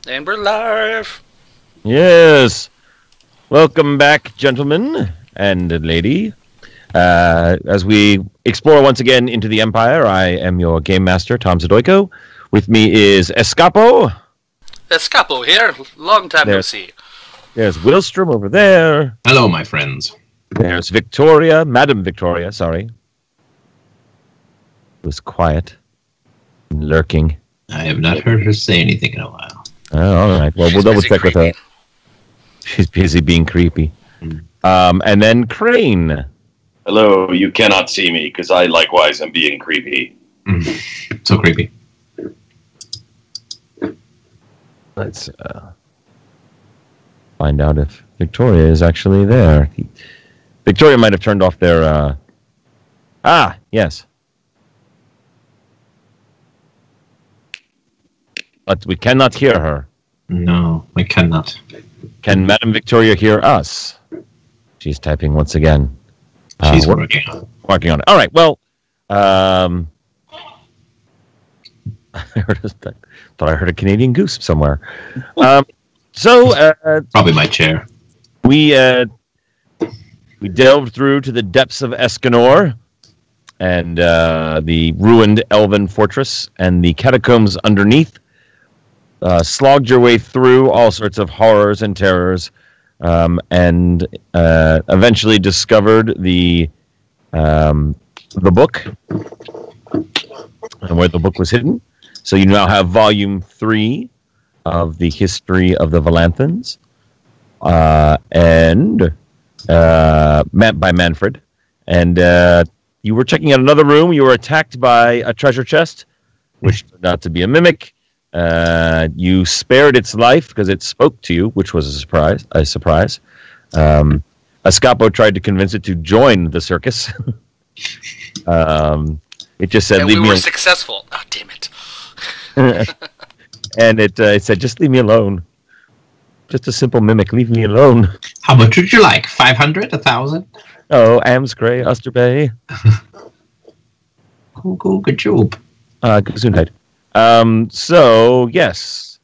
And we're live. Yes. Welcome back, gentlemen and lady. As we explore once again into the Empire, I am your game master, Tom Zadoiko. With me is Escapo. Escapo here. Long time no see. There's Willstrom over there. Hello, my friends. There's Victoria, Madam Victoria, sorry. It was quiet and lurking. I have not heard her say anything in a while. Oh, all right. Well, we'll double check with her. She's busy being creepy. And then Crane. Hello, you cannot see me because I likewise am being creepy. So creepy. Let's find out if Victoria is actually there. Victoria might have turned off their... yes. But we cannot hear her. No, I cannot. Can Madam Victoria hear us? She's typing once again. She's working on it. Working on it. All right, well... I thought I heard a Canadian goose somewhere. Probably my chair. We delved through to the depths of Escanor and the ruined elven fortress and the catacombs underneath. Slogged your way through all sorts of horrors and terrors, and eventually discovered the book and where the book was hidden. So you now have Volume 3 of the history of the Valanthans, and by Manfred. And you were checking out another room. You were attacked by a treasure chest, which turned out to be a mimic. You spared its life because it spoke to you, which was a surprise. Escapo tried to convince it to join the circus. It just said, and "Leave we me." were successful. Oh, damn it! And it said, "Just leave me alone. Just a simple mimic. Leave me alone." How much would you like? 500? 1,000? Oh, Amscray, Osterbay. Cool, good job. Gesundheit. So, yes.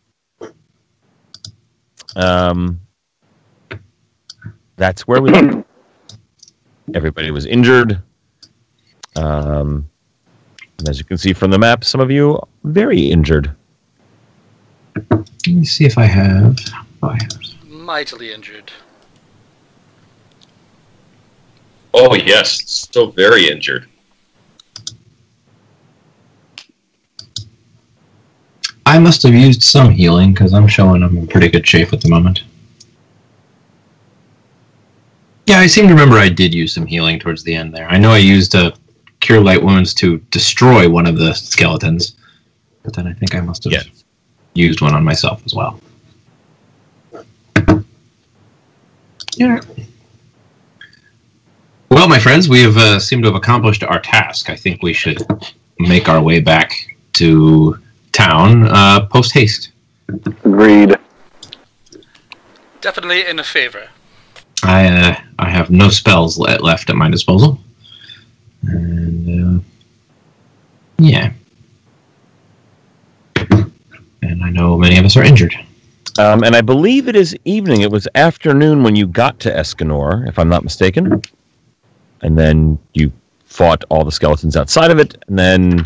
That's where we left. Everybody was injured. And as you can see from the map, some of you very injured. Let me see if I have... Oh, I have. Mightily injured. Oh, yes, still very injured. I must have used some healing because I'm showing I'm in pretty good shape at the moment. Yeah, I seem to remember I did use some healing towards the end there. I know I used Cure Light Wounds to destroy one of the skeletons, but then I think I must have used one on myself as well. Yeah. Well, my friends, we have seemed to have accomplished our task. I think we should make our way back to town post haste. Agreed. Definitely in a favor. I have no spells left at my disposal, and yeah, and I know many of us are injured. And I believe it is evening. It was afternoon when you got to Escanor, if I'm not mistaken. And then you fought all the skeletons outside of it, and then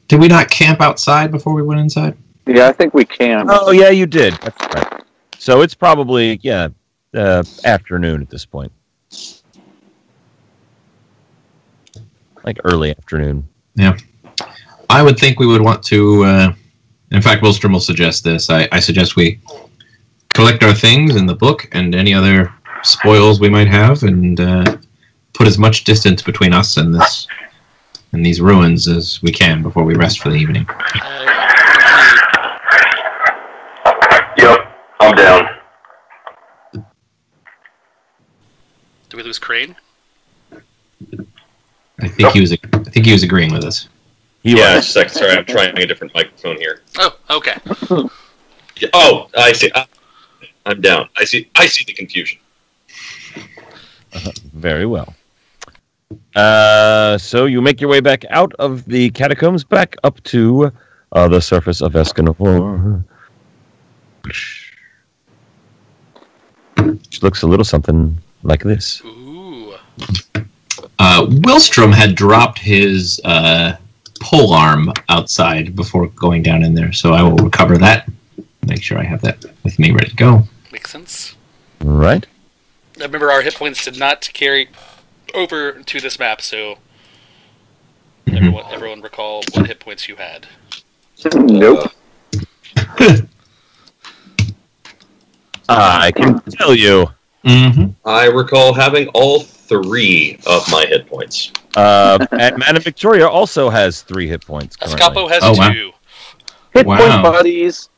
Did we not camp outside before we went inside? Yeah, I think we can. Oh, yeah, you did. That's right. So it's probably, afternoon at this point. Like early afternoon. Yeah. I would think we would want to... in fact, Willstrom will suggest this. I suggest we collect our things in the book and any other spoils we might have, and put as much distance between us and these ruins as we can before we rest for the evening. Yep, I'm down. Do we lose Crane? I think he was agreeing with us. Sorry, I'm trying a different microphone here. Oh, okay. Oh, I see. I'm down. I see the confusion. Very well. So you make your way back out of the catacombs, back up to the surface of Escanor. Which looks a little something like this. Ooh. Willstrom had dropped his pole arm outside before going down in there, so I will recover that. Make sure I have that with me ready to go. Makes sense. All right. I remember our hit points did not carry over to this map, so everyone recall what hit points you had. Nope. I can tell you. Mm-hmm. I recall having all 3 of my hit points. And Madame Victoria also has 3 hit points currently. Escapo has Oh, wow. 2. Hit Wow. point buddies.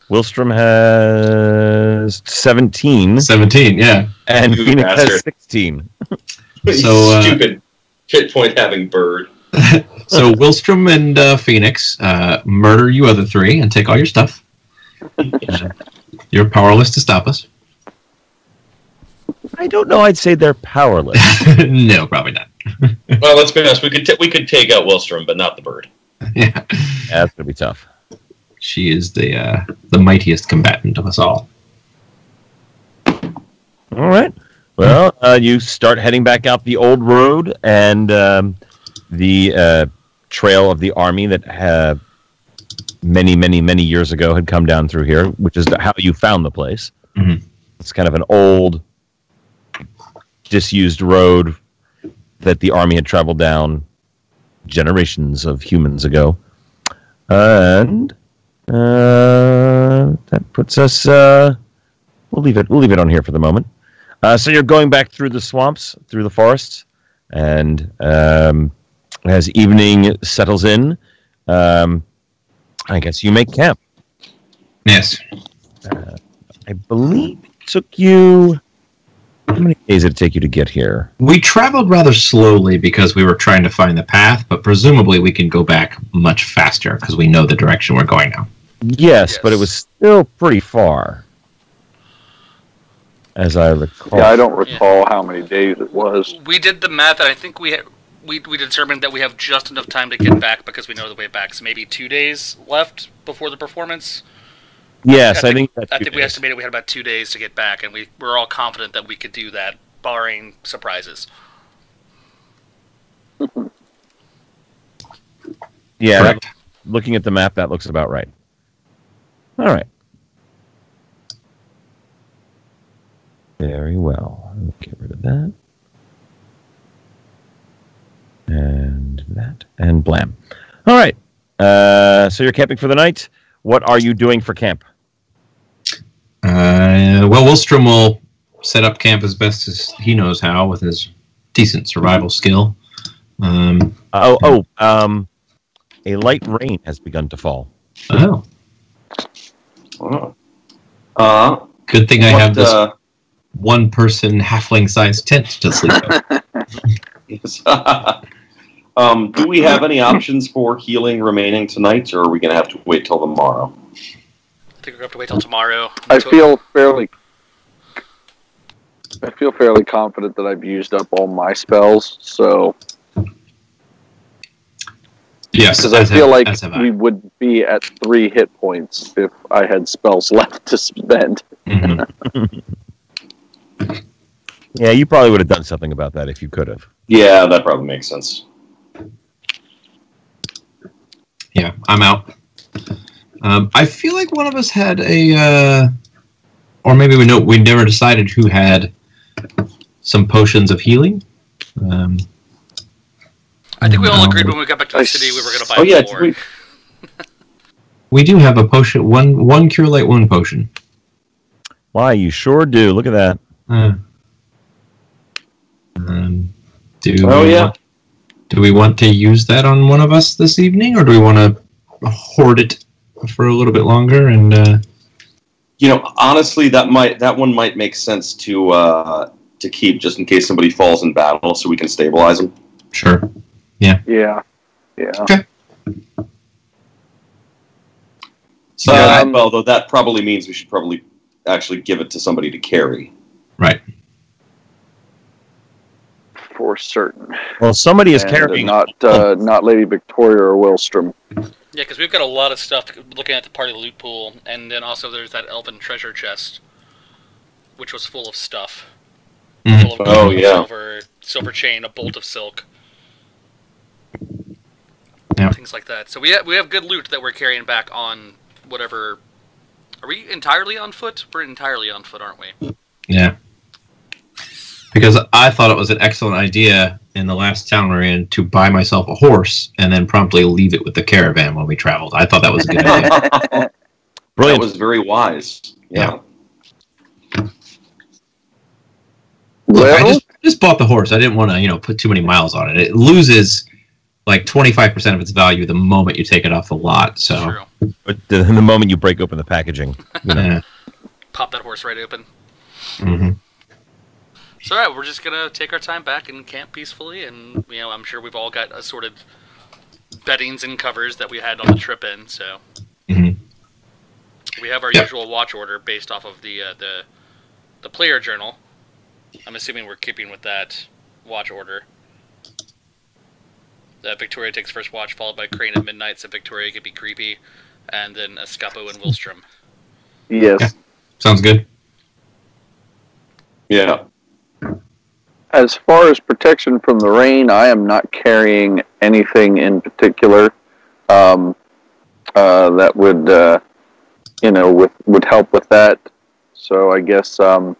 Willstrom has 17. 17, yeah. And You Phoenix has bastard. 16. So, Stupid hit point having bird. So Willstrom and Phoenix murder you other 3 and take all your stuff. You're powerless to stop us. I don't know. I'd say they're powerless. No, probably not. Well, let's be honest. We could take out Willstrom, but not the bird. Yeah. Yeah, that's gonna be tough. She is the mightiest combatant of us all. All right. Well, you start heading back out the old road and the trail of the army that many years ago had come down through here, which is how you found the place. Mhm. It's kind of an old, disused road that the army had traveled down generations of humans ago. And that puts us... we'll leave it on here for the moment. So you're going back through the swamps, through the forests, and as evening settles in, I guess you make camp. Yes. I believe it took you... How many days did it take you to get here? We traveled rather slowly because we were trying to find the path, but presumably we can go back much faster because we know the direction we're going now. Yes, but it was still pretty far, as I recall. Yeah, I don't recall how many days it was. We did the math, and I think we determined that we have just enough time to get back because we know the way back. So maybe 2 days left before the performance. Yes, I I think we estimated we had about 2 days to get back, and we were all confident that we could do that, barring surprises. Yeah, Correct. looking at the map, that looks about right. All right. Very well. I'll get rid of that. And that. And blam. All right. So you're camping for the night. What are you doing for camp? Well, Willstrom will set up camp as best as he knows how with his decent survival skill. A light rain has begun to fall. Oh, Oh. good thing I have this What, one-person halfling-sized tent to sleep in. yes. Do we have any options for healing remaining tonight, or are we going to have to wait till tomorrow? I think we're going to have to wait till tomorrow. I feel fairly confident that I've used up all my spells, so Yes, because I feel like as have I. we would be at 3 hit points if I had spells left to spend. Mhm. Yeah, you probably would have done something about that if you could have. Yeah, that probably makes sense. Yeah, I'm out. I feel like one of us had or maybe we never decided who had some potions of healing. I think we all agreed when we got back to the city we were going to buy Oh yeah, more. did We do have a potion, one cure light wound potion. Why, you sure do. Look at that. Do we want to use that on one of us this evening, or do we want to hoard it for a little bit longer? And honestly, that one might make sense to keep just in case somebody falls in battle, so we can stabilize them. sure. Yeah. So, Um, although that probably means we should probably actually give it to somebody to carry. Right. For certain. Well, somebody is And carrying. not Lady Victoria or Willstrom. Yeah, because we've got a lot of stuff looking at the party loot pool, and then also there's that elven treasure chest, which was full of stuff. Mhm. Full of Oh, gold, yeah. silver chain, a bolt of silk. Yeah. Things like that. So we have good loot that we're carrying back on whatever. Are we entirely on foot? We're entirely on foot, aren't we? Yeah. Because I thought it was an excellent idea in the last town we're in to buy myself a horse and then promptly leave it with the caravan when we traveled. I thought that was a good idea. That Brilliant. was very wise. Yeah. Look, I Well, just bought the horse. I didn't want to, put too many miles on it. It loses like 25% of its value the moment you take it off the lot. So, True. But the moment you break open the packaging, yeah. Pop that horse right open. hmm So, alright, we're just gonna take our time back and camp peacefully, and I'm sure we've all got assorted beddings and covers that we had on the trip in. So, hmm we have our Yep. usual watch order based off of the player journal. I'm assuming we're keeping with that watch order. Victoria takes first watch, followed by Crane at midnight, so Victoria can be creepy, and then Escapo and Wilstrom. yes. Sounds good. Yeah. As far as protection from the rain, I am not carrying anything in particular that would, would help with that. So I guess, try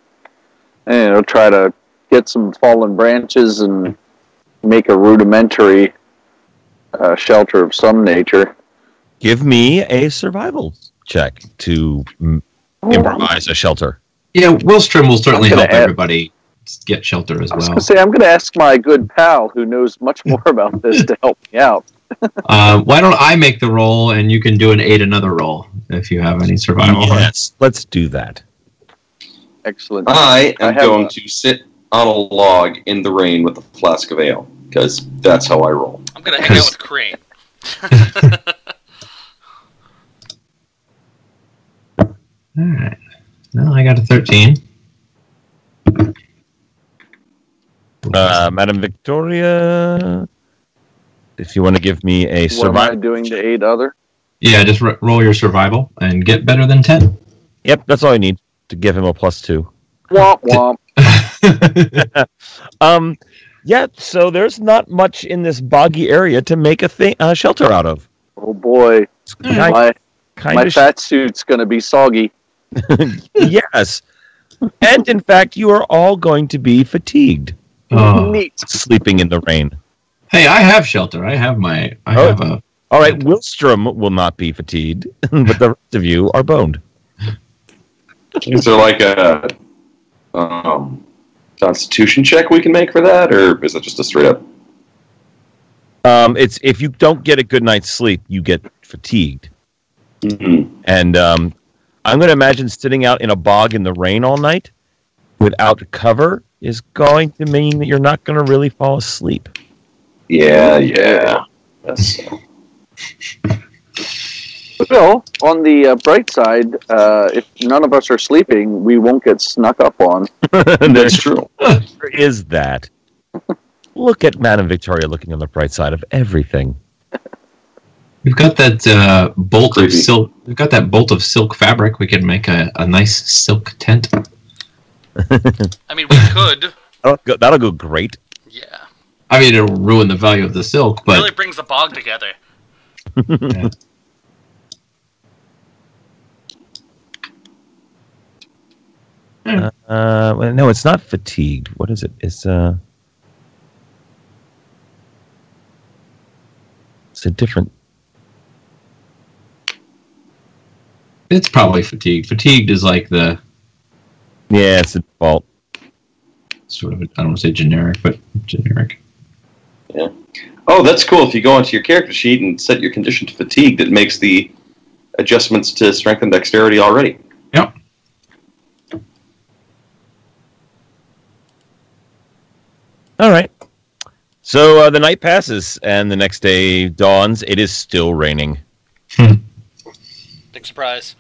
to get some fallen branches and make a rudimentary shelter of some nature. give me a survival check to improvise a shelter. Yeah, Wilstrom will certainly I'm gonna help add- everybody get shelter as I was well. going to say, I'm going to ask my good pal who knows much more about this to help me out. Why don't I make the roll and you can do an aid another roll if you have any survival? Yes, let's do that. Excellent. I am I have going to sit on a log in the rain with a flask of ale, because that's how I roll. I'm gonna hang out with Crane. All right. Well, I got a 13. Madam Victoria, if you want to give me a What am I survival. doing to aid other? Yeah, just roll your survival and get better than 10. Yep, that's all I need to give him a +2. Womp womp. Yeah, so there's not much in this boggy area to make a shelter out of. Oh boy, It's kind my of fat suit's going to be soggy. yes. And in fact, you are all going to be fatigued Oh. Neat. sleeping in the rain. Hey, I have shelter. I have a. All right, Wilstrom will not be fatigued, but the rest of you are boned. Is there like a constitution check we can make for that, or is it just a straight up? It's if you don't get a good night's sleep, you get fatigued. Mm-hmm. And I'm going to imagine sitting out in a bog in the rain all night without cover is going to mean that you're not going to really fall asleep. Yeah. That's, Well, on the bright side, if none of us are sleeping, we won't get snuck up on. that's true. There is that. Look at Madame Victoria looking on the bright side of everything. We've got that bolt Creepy. of silk. We've got that bolt of silk fabric. We can make a nice silk tent. I mean, we could. That'll go great. Yeah. I mean, it'll ruin the value of the silk, It but really brings the bog together. Well, no, it's not fatigued. What is it? It's a different. it's probably fatigued. Fatigued is like the Yeah, it's a default. sort of, I don't want to say generic, but generic. Oh, that's cool. If you go onto your character sheet and set your condition to fatigued, it makes the adjustments to strength and dexterity already. Yep. All right. So the night passes, and the next day dawns. It is still raining, Big surprise.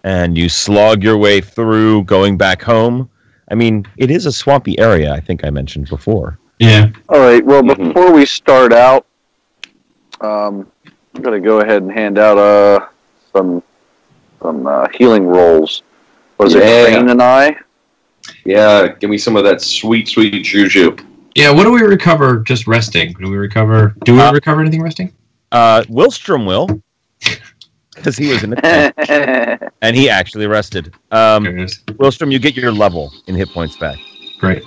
and you slog your way through, going back home. I mean, it is a swampy area. I think I mentioned before. Yeah. All right. Well, Mhm. before we start out, I'm going to go ahead and hand out some healing rolls. Was it Crane and I? Yeah, give me some of that sweet, sweet juju. Yeah, what do we recover just resting? Do we recover anything resting? Willstrom will, because he was in the tent, and he actually rested. Willstrom, you get your level in hit points back. Great.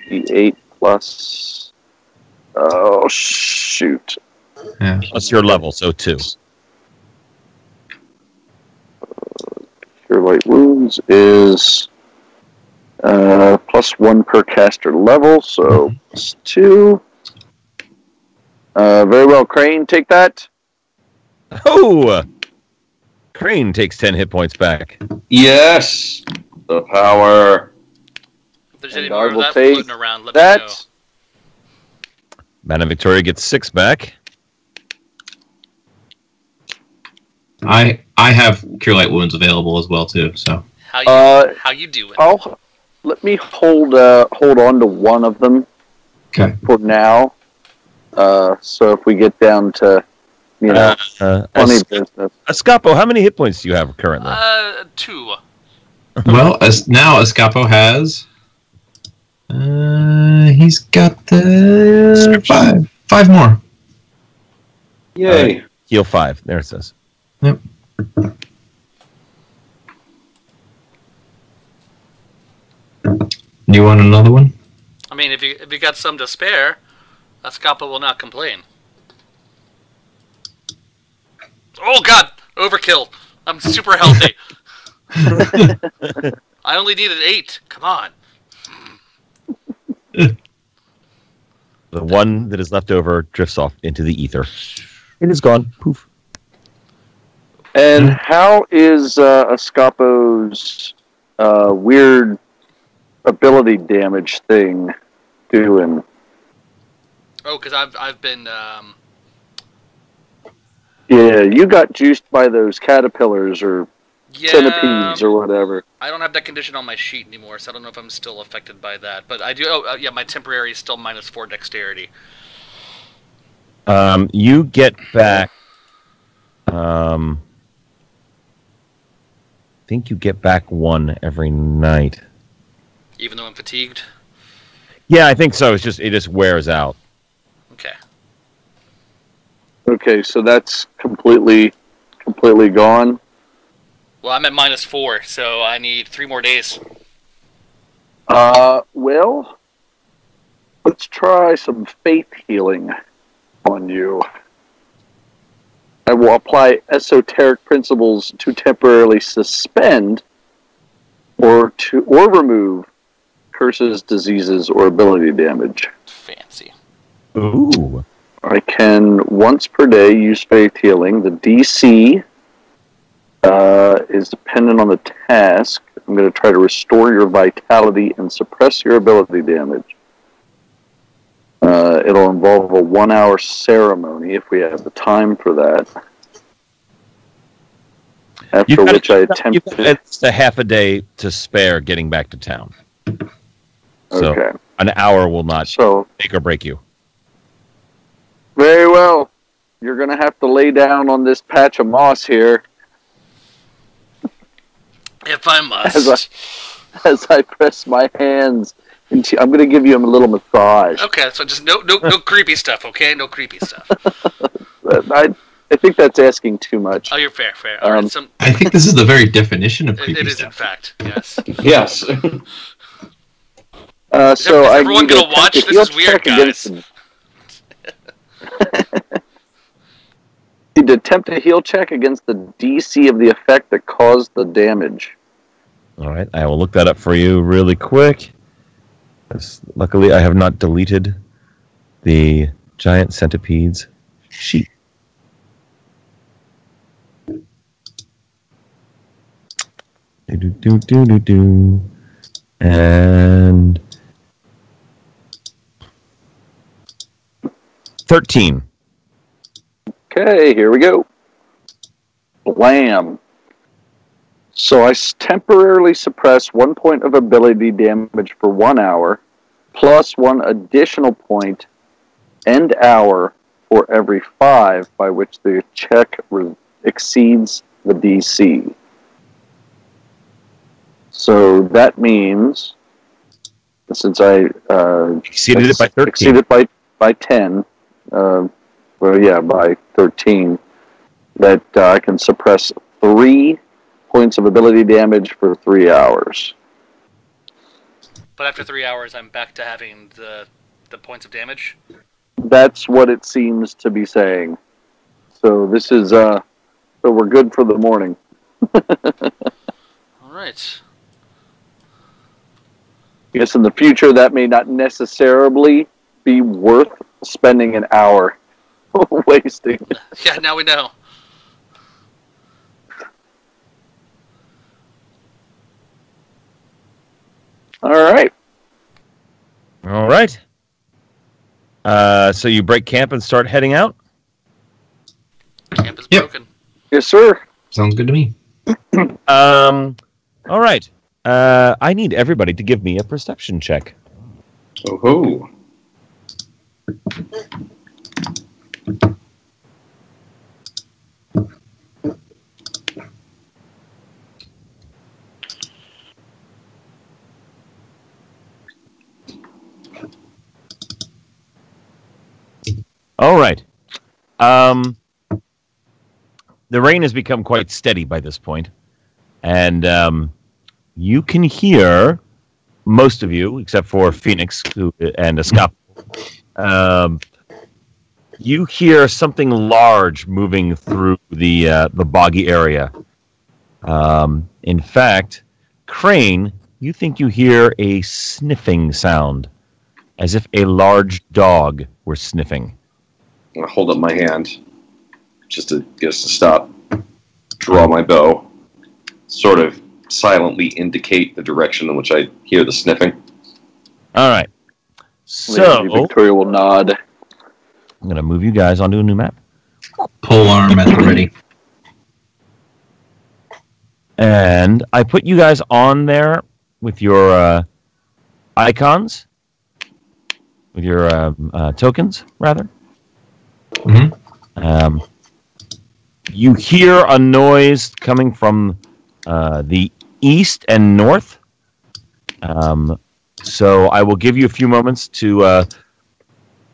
D8 plus... Oh, shoot. Yeah. Plus your level, so 2. Cure Light Wounds is plus 1 per caster level, so plus 2. Very well, Crane, take that. Oh! Crane takes 10 hit points back. Yes! The power. If there's And any more of will that take floating around, let me know. Madame Victoria gets 6 back. I have Cure Light Wounds available as well too. So How you doing? Let me hold on to one of them for now. So if we get down to funny business. Escapo, how many hit points do you have currently? 2. well, now Escapo has. He's got the 5 more. Yay. Heal 5. There it says. Yep. You want another one? I mean, if you got some to spare, Escapa will not complain. Oh God, overkill! I'm super healthy. I only needed 8. Come on. The one that is left over drifts off into the ether. It is gone. Poof. And how is Escapo's weird ability damage thing doing? Oh, because I've been Yeah, you got juiced by those caterpillars or centipedes or whatever. I don't have that condition on my sheet anymore, so I don't know if I'm still affected by that. But I do. Oh, yeah, my temporary is still -4 dexterity. You get back. I think you get back 1 every night. Even though I'm fatigued. Yeah, I think so. It just wears out. Okay. Okay, so that's completely gone. Well, I'm at -4, so I need 3 more days. Well, let's try some faith healing on you. I will apply esoteric principles to temporarily suspend or remove curses, diseases, or ability damage. Fancy. Ooh. I can once per day use faith healing. The DC is dependent on the task. I'm going to try to restore your vitality and suppress your ability damage. It'll involve a 1-hour ceremony if we have the time for that. After which I attempt It's a half a day to spare getting back to town. So Okay. an hour will not make or break you. Very well. You're going to have to lay down on this patch of moss here. If I must. As I press my hands into, I'm going to give you a little massage. Okay, so just no creepy stuff, okay? No creepy stuff. I think that's asking too much. Oh, you're fair. All right, I think this is the very definition of creepy it is, stuff. in fact, yes. Yes. So is everyone going to watch? This is weird, guys. Need to attempt a heal check against the DC of the effect that caused the damage. All right, I will look that up for you really quick. Luckily, I have not deleted the giant centipedes sheet. And 13. Okay, here we go. Blam. So I temporarily suppress 1 point of ability damage for 1 hour, plus 1 additional point and hour for every 5 by which the check exceeds the DC. So that means, since I Exceeded it by 13. exceeded by 10, by 13, that I can suppress 3 points of ability damage for 3 hours. But after 3 hours, I'm back to having the points of damage. That's what it seems to be saying. So this is so we're good for the morning. All right. I guess in the future that may not necessarily be worth spending an hour wasting. Yeah, now we know. All right. All right. So you break camp and start heading out? Camp is Yep. broken. Yes, sir. Sounds good to me. All right. I need everybody to give me a perception check. Oh-ho. All right. The rain has become quite steady by this point, and you can hear, most of you, except for Phoenix and Escapo, you hear something large moving through the boggy area. In fact, Crane, you think you hear a sniffing sound, as if a large dog were sniffing. I'm going to hold up my hand just to get us to stop. Draw my bow. Sort of silently indicate the direction in which I hear the sniffing. All right. Lady So, Victoria will nod. I'm going to move you guys onto a new map. Pole arm at the ready. And I put you guys on there with your icons, with your tokens, rather. Mm-hmm. You hear a noise coming from the east and north. So I will give you a few moments to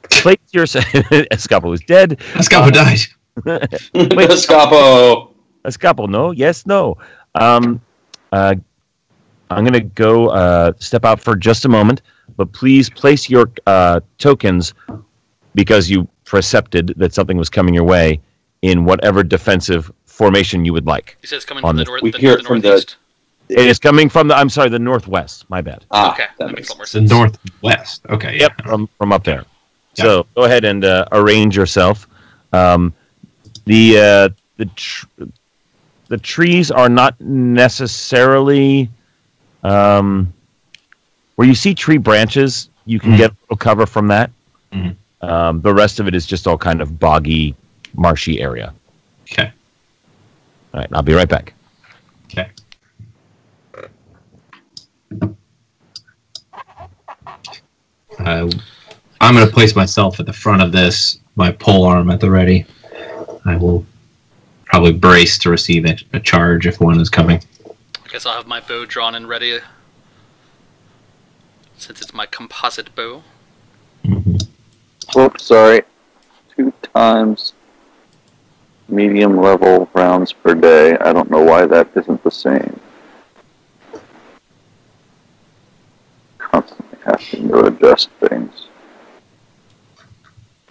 place your... Escapo is dead. Escapo died. Wait, Escapo! Escapo, no? Yes, no. I'm going to go step out for just a moment, but please place your tokens, because you percepted that something was coming your way, in whatever defensive formation you would like. He says it's coming from the We hear it from the- northeast. It is coming from the northwest. My bad. Okay, that that makes makes a lot more The sense. northwest. Okay. Yeah. Yep, from up there. Yeah. So go ahead and arrange yourself. The trees are not necessarily where you see tree branches. You can get a little cover from that. The rest of it is just all kind of boggy, marshy area. Okay. All right, I'll be right back. Okay. I'm going to place myself at the front of this, my pole arm at the ready. I will probably brace to receive a charge if one is coming. I guess I'll have my bow drawn and ready, since it's my composite bow. Oops, sorry. 2 times medium level rounds per day. I don't know why that isn't the same. Constantly having to adjust things.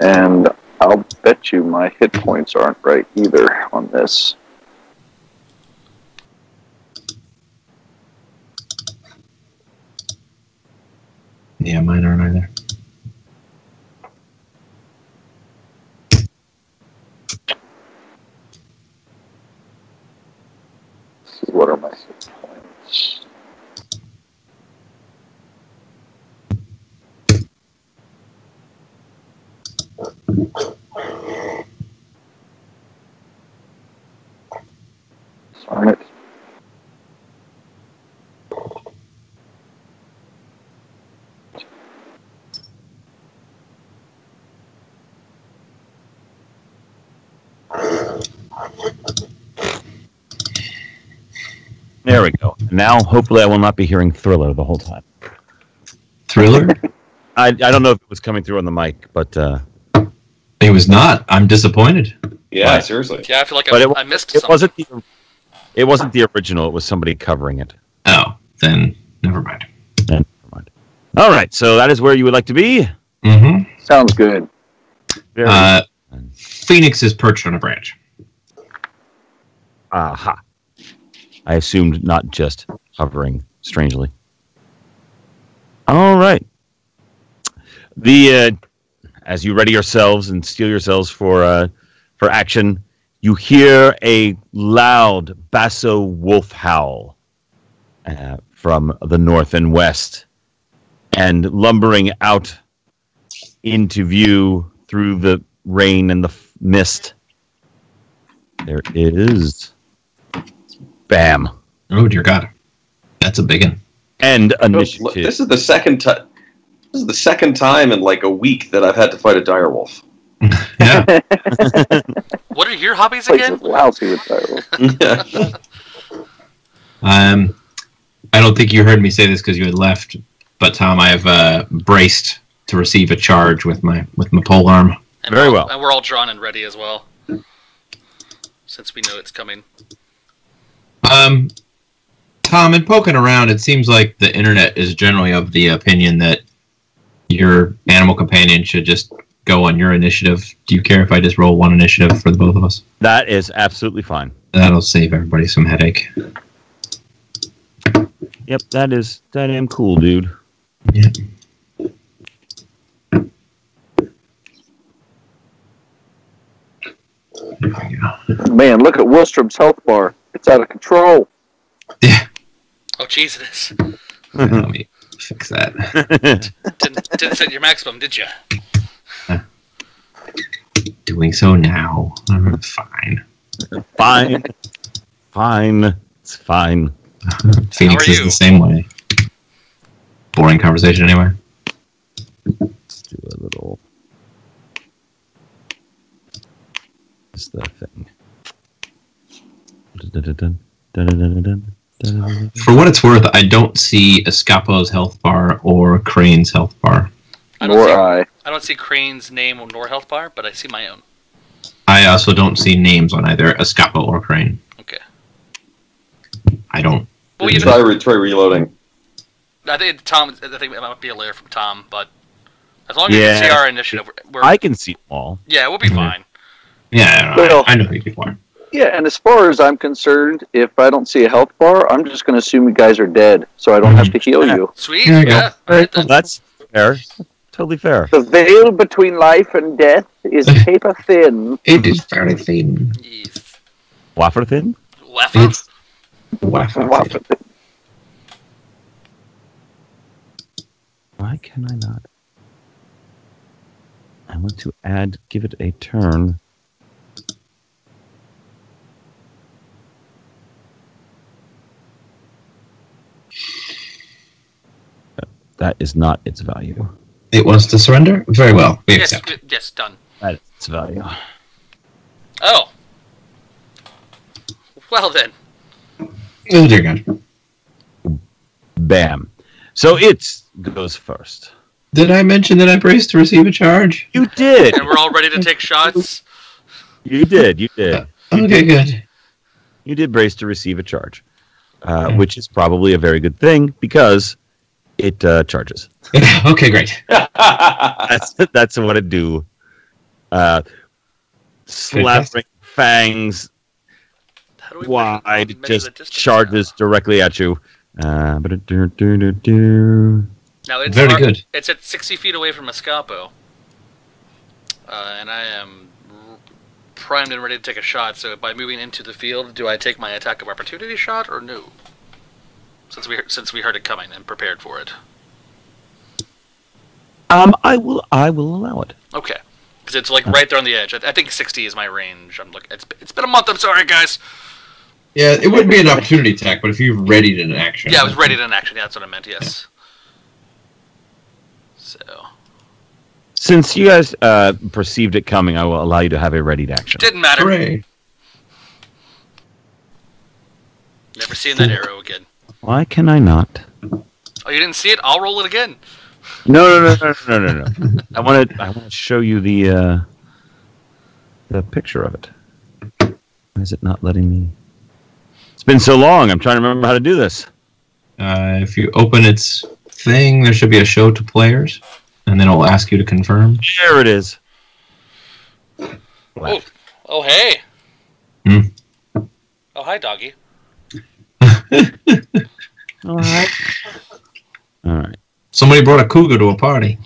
And I'll bet you my hit points aren't right either on this. Yeah, mine aren't either. What are my hit points? Darn it. There we go. Now, hopefully, I will not be hearing Thriller the whole time. Thriller? I don't know if it was coming through on the mic, but It was not. I'm disappointed. Yeah, Right. seriously. Yeah, I feel like But I missed it something. it wasn't the original. It was somebody covering it. Oh, then never mind. Never mind. All right, so that is where you would like to be. Mm-hmm. Sounds good. Very Phoenix is perched on a branch. aha. I assumed not just hovering strangely. All right. As you ready yourselves and steel yourselves for action, you hear a loud basso wolf howl from the north and west, and lumbering out into view through the rain and the mist, there is Bam. Oh, dear God. That's a big one. And Look, initiative. this is the second time. This is the second time in like a week that I've had to fight a direwolf. Yeah. What are your hobbies Place again? is lousy with direwolf. I don't think you heard me say this because you had left, but Tom, I have braced to receive a charge with my pole arm. And Very we're all- well. And we're all drawn and ready as well, since we know it's coming. Tom, in poking around, it seems like the internet is generally of the opinion that your animal companion should just go on your initiative. Do you care if I just roll one initiative for the both of us? That is absolutely fine. That'll save everybody some headache. Yep, that am cool, dude. Yeah. There we go. Man, look at Wilstrom's health bar. It's out of control. Yeah. Oh, jeez, it is. Let me fix that. Didn't set your maximum, did you? Doing so now. Fine. Fine. Fine. It's fine. Phoenix How are is you? the same way. Boring conversation anyway. Let's do a little. What's the thing? For what it's worth, I don't see Escapo's health bar or Crane's health bar. Nor I don't see Crane's name nor health bar, but I see my own. I also don't see names on either Escapo or Crane. Okay. I don't. Well, you try reloading. I think it might be a layer from Tom, but as long as you can see our initiative, we're I can see them all. yeah, we'll be fine. Yeah, Well- I know who people are. Yeah, and as far as I'm concerned, if I don't see a health bar, I'm just going to assume you guys are dead, so I don't have to heal you. Sweet. There you go. Yeah. All right, then. That's fair. Totally fair. The veil between life and death is paper thin. It is very thin. Yes. Wafer thin? Waffle. It's waffle. Why can I not? I want to give it a turn. That is not its value. It wants to surrender? Very well. We Yes. accept. Yes. Done. That is its value. Oh. Well then. Oh, dear God. Bam. So it goes first. Did I mention that I braced to receive a charge? You did. And we're all ready to take shots. You did. You did. Okay, good. You did brace to receive a charge, which is probably a very good thing because it charges. Okay, great. That's what it do. Slapping fangs How do we wide, measure the just distance charges directly at you. Now it's Very good. It's at 60 feet away from Escapo, and I am primed and ready to take a shot. So by moving into the field, do I take my attack of opportunity shot or no? Since we heard it coming and prepared for it. I will allow it. Okay, because it's like right there on the edge. I think 60 is my range. I'm looking. It's been a month. I'm sorry, guys. Yeah, it wouldn't be an opportunity attack, but if you've readied an action. Yeah, I was ready to an action. Yeah, that's what I meant. Yes. So Since you guys perceived it coming, I will allow you to have a readied action. didn't matter. Hooray. Never seeing that arrow again. Why can I not? Oh, you didn't see it? I'll roll it again. No. I want to show you the picture of it. Why is it not letting me? It's been so long. I'm trying to remember how to do this. If you open its thing, there should be a show to players, and then it'll ask you to confirm. There it is. Oh, hey. Hmm? Oh, hi, doggy. All right. All right. Somebody brought a cougar to a party.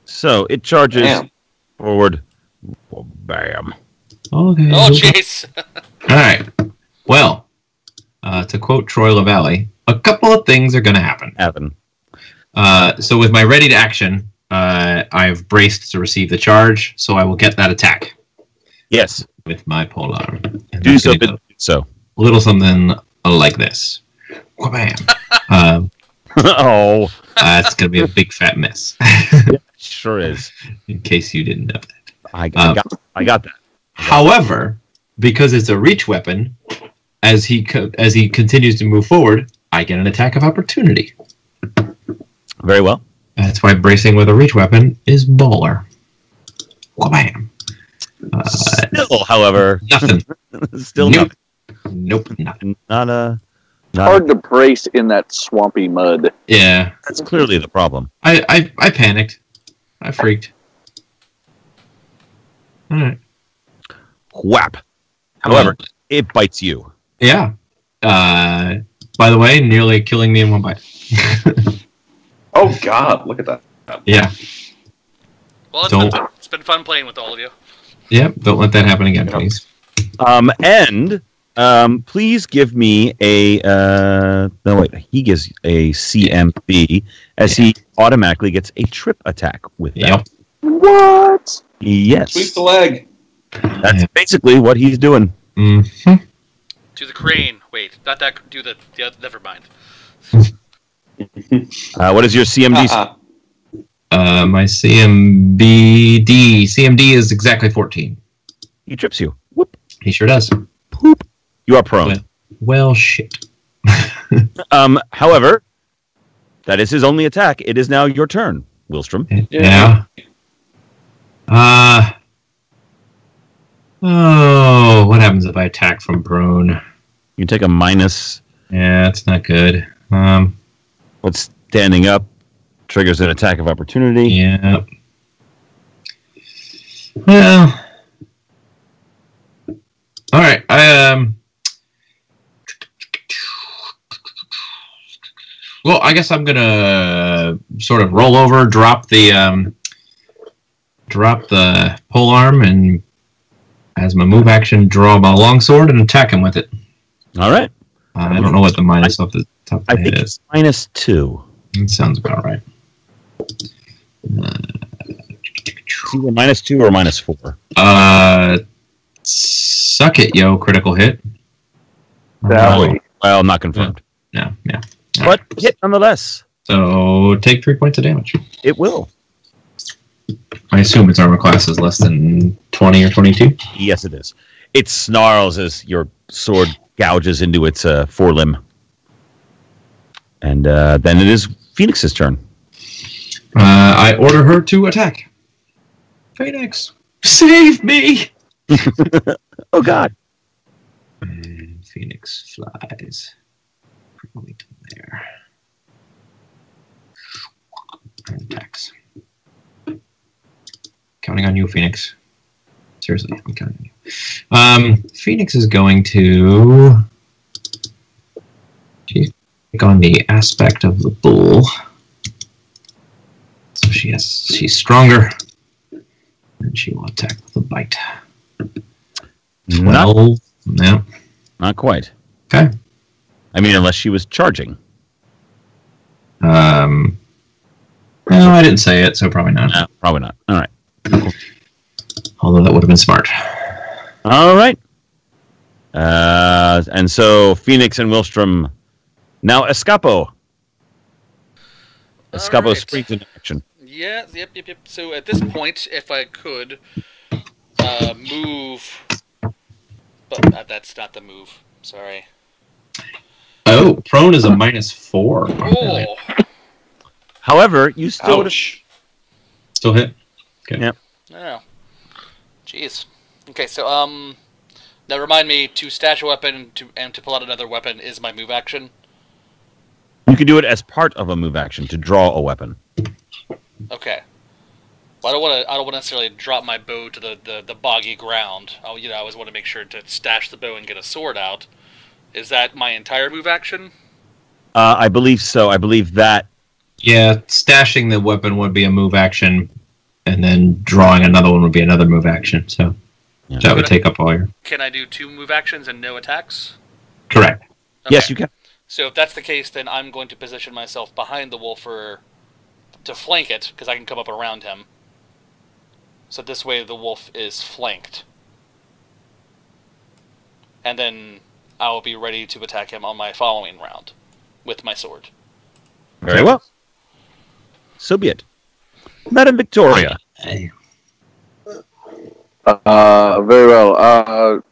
So it charges Bam. forward. Oh, bam. Okay. Oh, jeez. All right. Well, to quote Troy LaValle, a couple of things are going to happen. So with my ready to action, I've braced to receive the charge, so I will get that attack Yes. with my polearm. And Do that's so. gonna be So. a little something like this. Wha-bam. Oh. That's going to be a big fat miss. Sure is. In case you didn't know that. I got that. However, because it's a reach weapon, as he continues to move forward, I get an attack of opportunity. Very well. That's why bracing with a reach weapon is baller. Wha-bam. Still, however, Nothing. still Nope. Nope. Nothing. not Hard to brace in that swampy mud. Yeah. That's clearly the problem. I panicked. I freaked. All right. Whap. However, it bites you. Yeah. By the way, nearly killing me in one bite. Oh God! Look at that. Yeah. Well, it's been fun playing with all of you. Yep. Don't let that happen again, please. Please give me a no wait, he gives a CMB as he automatically gets a trip attack with that. Yep. What? Yes. Sweep the leg. That's basically what he's doing. Mm-hmm. Do the crane. Wait, not that. Do the other. Never mind. What is your CMD? My CMD is exactly 14. He trips you. Whoop. He sure does. Poop. You are prone. Well, shit. However, that is his only attack. It is now your turn, Wilstrom. Yeah. Oh, what happens if I attack from prone? You take a minus. Yeah, that's not good. What's standing up? Triggers an attack of opportunity. Yeah. Well. All right. Well, I guess I'm gonna sort of roll over, drop the polearm, and as my move action, draw my longsword and attack him with it. All right. I don't know what the minus off the top of I my think head it's is. -2. It sounds about right. It's either -2 or -4. Suck it, yo! Critical hit. Well, not confirmed. Yeah. But hit nonetheless. So take 3 points of damage. It will. I assume its armor class is less than 20 or 22. Yes, it is. It snarls as your sword gouges into its forelimb. And then it is Phoenix's turn. I order her to attack. Phoenix, save me! Oh, God. And Phoenix flies. Probably to there. And attacks. Counting on you, Phoenix. Seriously, I'm counting on you. Phoenix is going to take on the aspect of the bull. So she's stronger. And she will attack with a bite. 12. No. Not quite. Okay. I mean, unless she was charging. No, I didn't say it, so probably not. No, probably not. All right. Although that would have been smart. All right. And so Phoenix and Wilstrom now Escapo. Escapo right. springs into action. Yeah, yep. So at this point, if I could move, but that's not the move. Sorry. Oh, prone is a -4. Oh. However, you still Ouch. Still hit. Okay. Yeah. Yeah. Jeez. Okay, so now remind me to stash a weapon and to pull out another weapon is my move action. You can do it as part of a move action to draw a weapon. Okay. Well, I don't want to necessarily drop my bow to the boggy ground. I always want to make sure to stash the bow and get a sword out. Is that my entire move action? I believe so. I believe that. Yeah, stashing the weapon would be a move action, and then drawing another one would be another move action. So that would take up all your. Can I do 2 move actions and no attacks? Correct. Okay. Yes, you can. So if that's the case, then I'm going to position myself behind the wolf to flank it, because I can come up around him. So this way the wolf is flanked. And then I will be ready to attack him on my following round with my sword. Very well. So be it. Madam Victoria. Hey. Very well.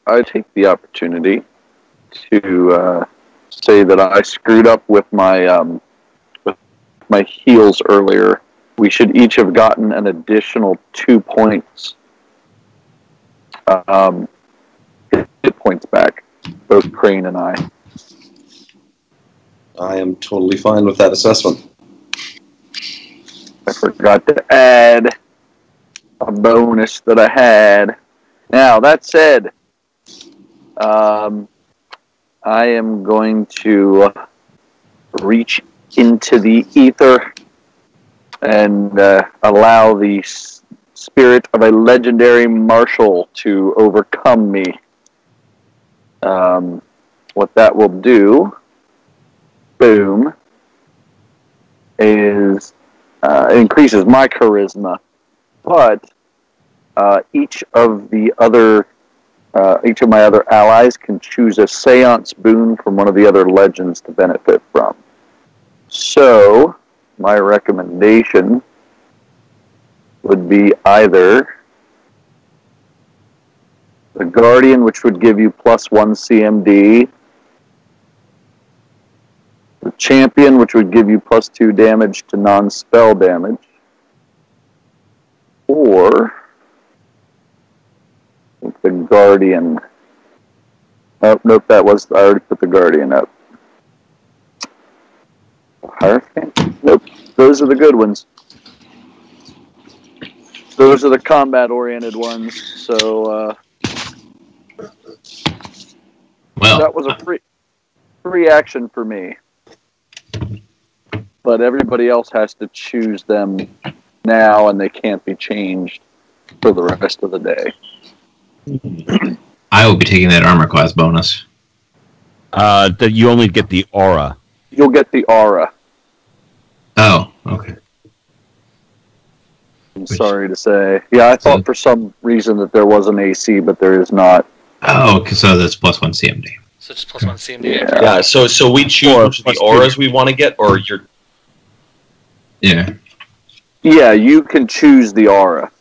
I take the opportunity to say that I screwed up with my heals earlier. We should each have gotten an additional 2 points. Hit points back, both Crane and I. I am totally fine with that assessment. I forgot to add a bonus that I had. Now, that said, I am going to reach into the ether and allow the spirit of a legendary marshal to overcome me. What that will do, boom, is increases my charisma, but each of my other allies can choose a seance boon from one of the other legends to benefit from. So, my recommendation would be either the Guardian, which would give you +1 CMD, the Champion, which would give you +2 damage to non-spell damage, or the Guardian. Oh, nope, I already put the Guardian up. Hierophant? Nope, those are the good ones. Those are the combat-oriented ones, so Well, that was a free action for me. But everybody else has to choose them now, and they can't be changed for the rest of the day. I will be taking that armor class bonus. That you only get the aura. You'll get the aura. Oh, okay. I'm sorry to say. Yeah, I thought for some reason that there was an AC, but there is not. Oh, so that's +1 CMD. So just +1 CMD. Yeah. Yeah, so we choose which of the auras we want to get, or you're... Yeah. Yeah, you can choose the aura.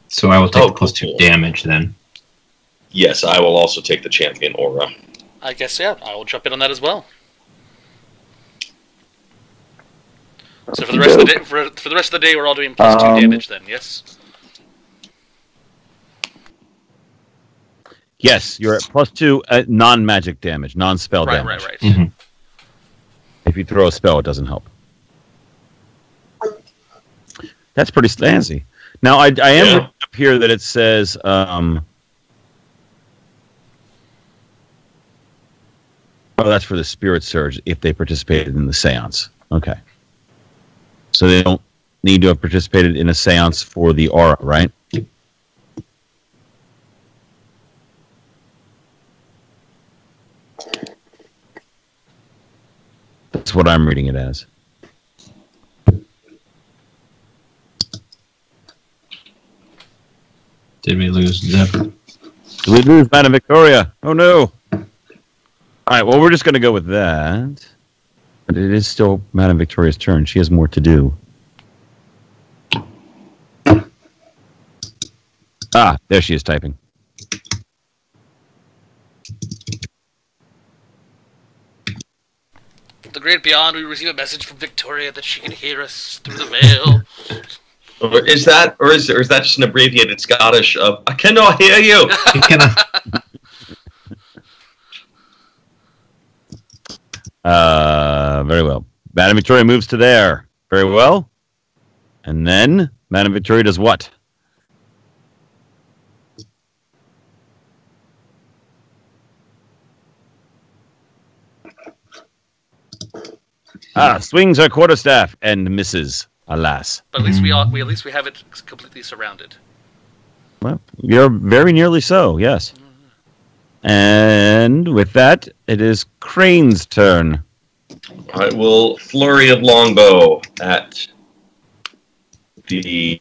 So I will take Oh, +2 cool. damage then. Yes, I will also take the champion aura. I guess, yeah, I will jump in on that as well. So for the rest of the day, for the rest of the day, we're all doing +2 damage then, yes? Yes, you're at +2 non-magic damage, non-spell Right, damage. right. Mhm. If you throw a spell, it doesn't help. That's pretty fancy. Now, I am reading up here that it says... oh, that's for the Spirit Surge, if they participated in the seance. Okay. So they don't need to have participated in a seance for the aura, right? That's what I'm reading it as. Did we lose Zep? Did we lose Madame Victoria? Oh no! Alright, well, we're just going to go with that. But it is still Madame Victoria's turn. She has more to do. Ah, there she is typing. great beyond, we receive a message from Victoria that she can hear us through the veil. Or is that just an abbreviated Scottish of "I cannot hear you"? Very well. Madame Victoria moves to there. Very well. And then Madame Victoria does what? Swings her quarterstaff and misses. Alas. But at least we have it completely surrounded. Well, you're very nearly so, yes. And with that, it is Crane's turn. I will flurry of longbow at the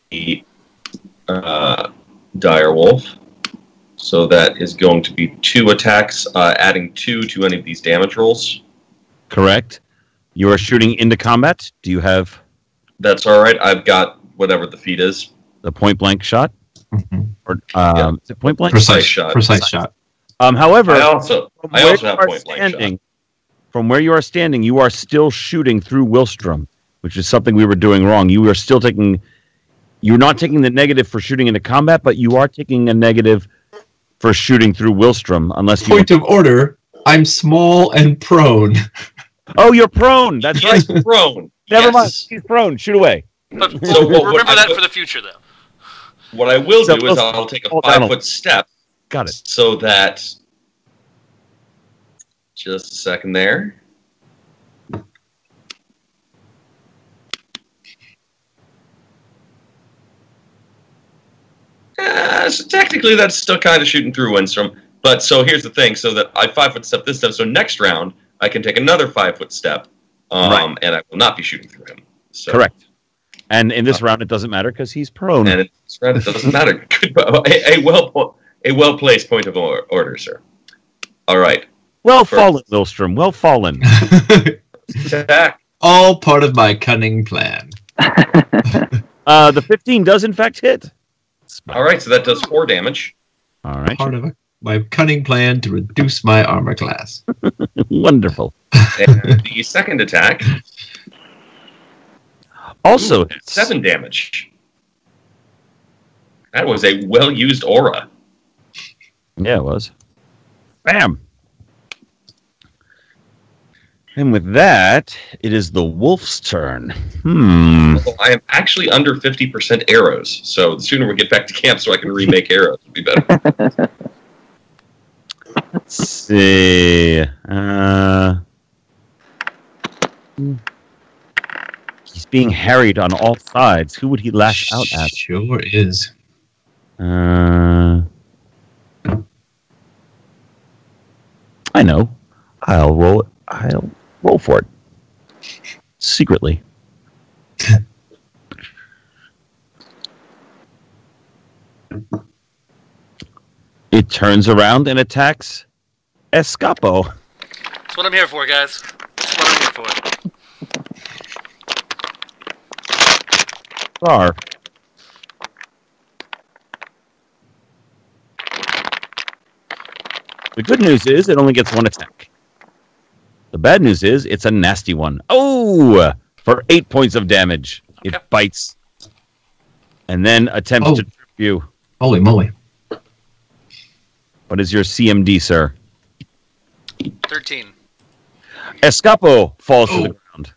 dire wolf. So that is going to be 2 attacks, adding 2 to any of these damage rolls. Correct. You are shooting into combat. Do you have... That's all right. I've got whatever the feat is. The point-blank shot? Mm-hmm. Or, Is it point-blank? Precise shot. Precise shot. However, I also have point-blank shot. From where you are standing, you are still shooting through Willstrom, which is something we were doing wrong. You are still taking... You're not taking the negative for shooting into combat, but you are taking a negative for shooting through Willstrom, unless you... Point of order, I'm small and prone. Oh, you're prone! That's right. He's prone. Never mind. He's prone. Shoot away. But remember that for the future, though. What I will do is I'll take a 5-foot step. Got it. So that... Just a second there. So technically that's still kind of shooting through Windstrom. But so here's the thing. So that I 5-foot step this step. So next round, I can take another 5-foot step. Right. And I will not be shooting through him. So. Correct. And in this round, it doesn't matter because he's prone. And in this round, it doesn't matter. A well-placed point of order, sir. All right. Well fallen, Willstrom. Well fallen. Attack. All part of my cunning plan. The 15 does, in fact, hit. All right, so that does 4 damage. All right. Part of my cunning plan to reduce my armor class. Wonderful. And the second attack... Also, 7 damage. That was a well-used aura. Yeah, it was. Bam! And with that, it is the wolf's turn. Well, I am actually under 50% arrows, so the sooner we get back to camp so I can remake arrows would be better. Let's see. He's being harried on all sides. Who would he lash out at? Sure is. I know. I'll roll for it. Secretly. It turns around and attacks Escapo. That's what I'm here for, guys. That's what I'm here for. Star. The good news is it only gets 1 attack. The bad news is it's a nasty one. Oh! For 8 points of damage. Okay. It bites. And then attempts to trip you. Holy moly. What is your CMD, sir? 13. Escapo falls to the ground.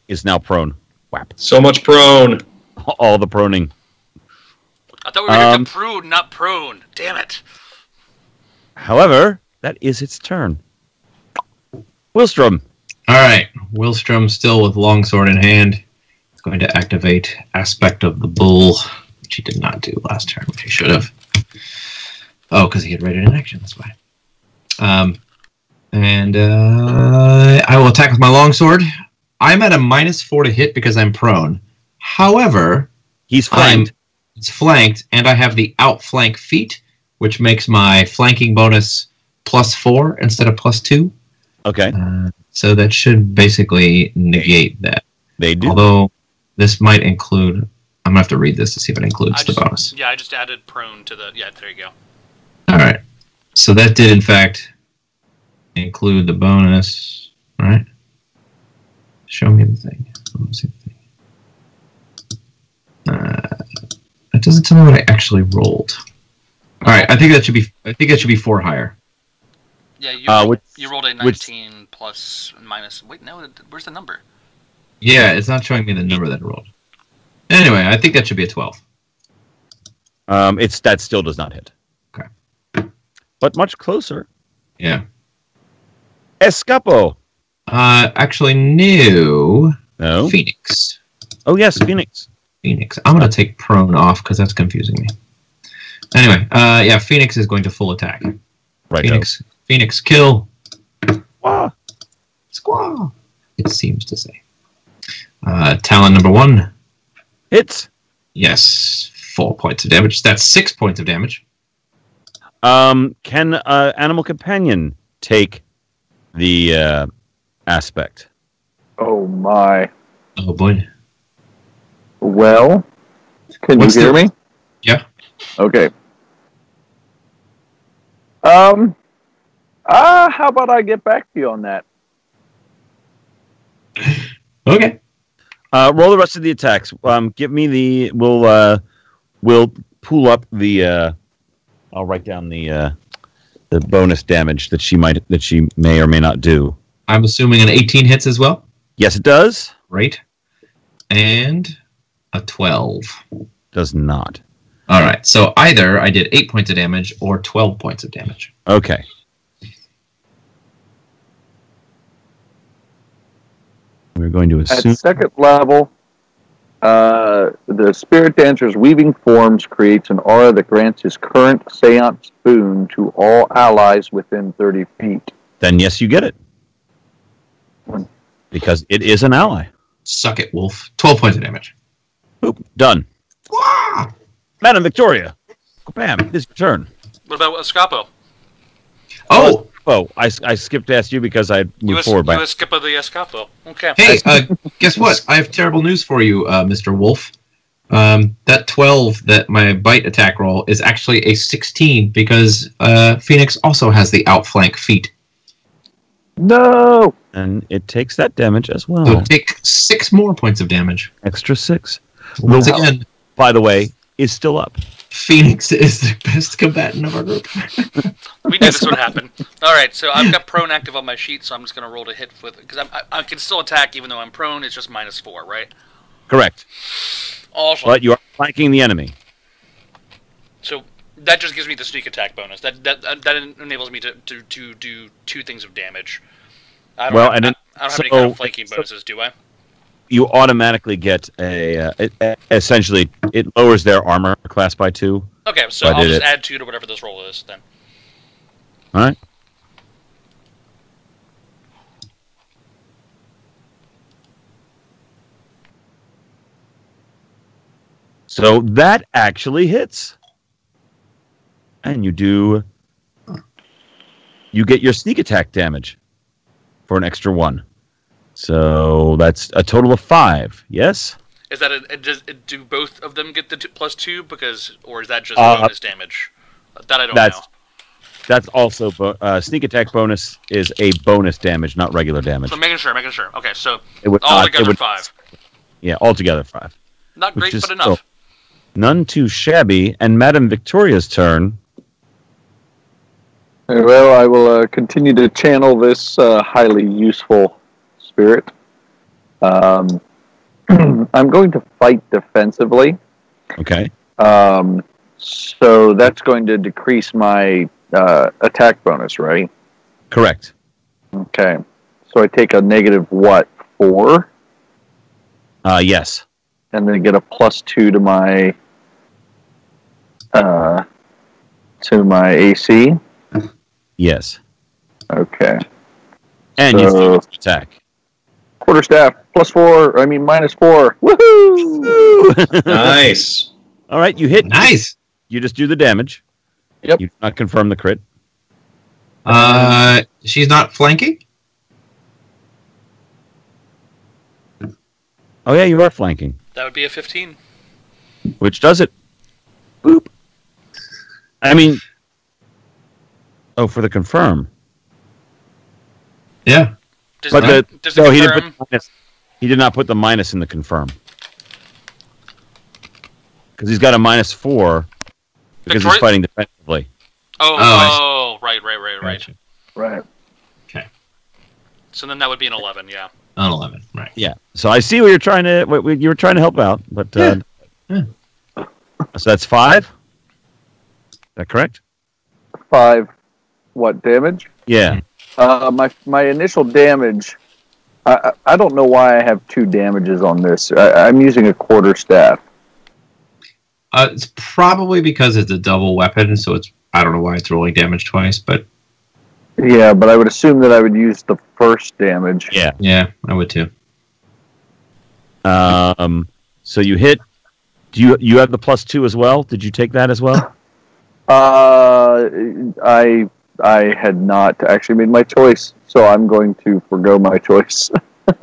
Is now prone. Whap. So much prone. All the proning. I thought we were here to prune, not prone. Damn it. However, that is its turn. Willstrom. All right. Willstrom still with longsword in hand. It's going to activate Aspect of the Bull, which he did not do last turn, which he should have. Oh, because he had raided in action. That's why. I will attack with my longsword. I'm at a -4 to hit because I'm prone. However, he's flanked. It's flanked, and I have the outflank feat, which makes my flanking bonus +4 instead of +2. Okay. So that should basically negate that. They do. Although this might include... I'm going to have to read this to see if it includes the bonus. Yeah, I just added prone to the... Yeah, there you go. All right. So that did, in fact, include the bonus, right? Show me the thing. Let me see the thing. It doesn't tell me what I actually rolled. All right, I think that should be 4 higher. Yeah, you rolled a 19 plus minus. Wait, no, where's the number? Yeah, it's not showing me the number that I rolled. Anyway, I think that should be a 12. That still does not hit. Okay. But much closer. Yeah. Escapo. Actually, no. No. Phoenix. Oh yes, Phoenix. Phoenix. I'm gonna take prone off because that's confusing me. Anyway, yeah, Phoenix is going to full attack. Right. Phoenix, kill. Squaw. Squaw. It seems to say. Talon number 1. Hits. Yes, 4 points of damage. That's 6 points of damage. Can Animal Companion take the aspect? Oh my. Oh boy. Well, can What's you hear the- me? Yeah. Okay. How about I get back to you on that? Okay. Roll the rest of the attacks. Give me the. We'll pull up the. I'll write down the bonus damage that she may or may not do. I'm assuming an 18 hits as well. Yes, it does. Right. And a 12. Does not. All right. So either I did 8 points of damage or 12 points of damage. Okay. We're going to assume. At second level, the spirit dancer's weaving forms creates an aura that grants his current seance boon to all allies within 30 feet. Then yes, you get it. Because it is an ally. Suck it, Wolf. 12 points of damage. Boop. Done. Wah! Madam Victoria. Bam. It is your turn. What about Escapo? Oh! Oh, I skipped to ask you because I moved forward. You Escapo the Escapo. Okay. Hey, guess what? I have terrible news for you, Mr. Wolf. That 12 that my bite attack roll is actually a 16 because Phoenix also has the outflank feat. No! And it takes that damage as well. So take 6 more points of damage. Extra 6. Once again, by the way, is still up. Phoenix is the best combatant of our group. We knew this would happen. All right, so I've got prone active on my sheet, so I'm just going to roll to hit with it. Because I can still attack even though I'm prone. It's just -4, right? Correct. Awesome. But you are flanking the enemy. So that just gives me the sneak attack bonus. That enables me to do 2 things of damage. I don't have any kind of flanking bonuses, do I? You automatically get essentially, it lowers their armor class by 2. Okay, so I'll just add 2 to whatever this roll is then. All right. So that actually hits. And you get your sneak attack damage for an extra 1. So that's a total of 5. Yes? Is that do both of them get the +2 or is that just bonus damage? That I don't know. That's also sneak attack bonus is a bonus damage, not regular damage. So making sure. Okay, so altogether 5. Yeah, altogether 5. Not great, but enough. None too shabby. And Madam Victoria's turn. Well, I will continue to channel this highly useful spirit. I'm going to fight defensively. Okay. So that's going to decrease my attack bonus, right? Correct. Okay. So I take a negative what? 4? Yes. And then get a +2 to my AC. Yes. Okay. And you still get to attack. Quarterstaff +4. I mean -4. Woohoo! Nice. All right, you hit. Nice. You just do the damage. Yep. You do not confirm the crit. She's not flanking? Oh yeah, you are flanking, That would be a 15. which does it. Boop. I mean, for the confirm. Yeah. Does But it he didn't confirm? put He did not put the minus in the confirm. Because he's got a -4 because he's fighting defensively. Right. Gotcha. Right. Okay. So then that would be an 11, yeah. An 11, right. Yeah. So I see what you're trying to help out, but Yeah. So that's 5. Is that correct? 5. What damage? Yeah. My initial damage. I don't know why I have 2 damages on this. I'm using a quarterstaff. It's probably because it's a double weapon, so I don't know why it's rolling damage twice, but Yeah, but I would assume that I would use the first damage. yeah, I would too. So you hit. Do you have the +2 as well? Did you take that as well? I had not actually made my choice, so I'm going to forgo my choice. I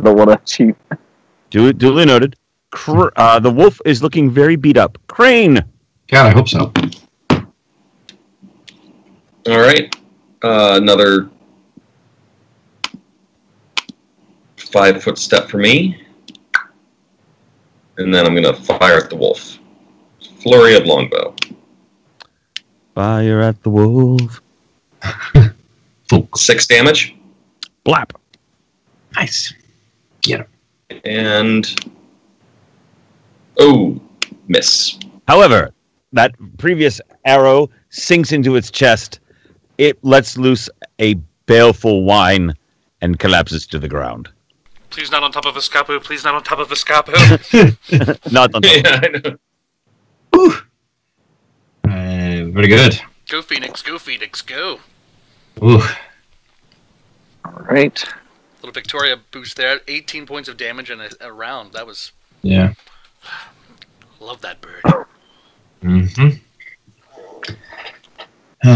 don't want to cheat. Duly noted. The wolf is looking very beat up. Crane. God, I hope so. All right. Another 5-foot step for me. And then I'm going to fire at the wolf. Flurry of longbow. Fire at the wolf. 6 damage. Blap. Nice. Get him. And... Oh, miss. However, that previous arrow sinks into its chest. It lets loose a baleful whine and collapses to the ground. Please not on top of Escapo. Please not on top of Escapo. Not on top. Yeah, I know. Whew. Very good. Go, Phoenix. Go, Phoenix. Go. Ooh. All right. Little Victoria boost there. 18 points of damage in a round. That was... Yeah. Love that bird. Mm-hmm.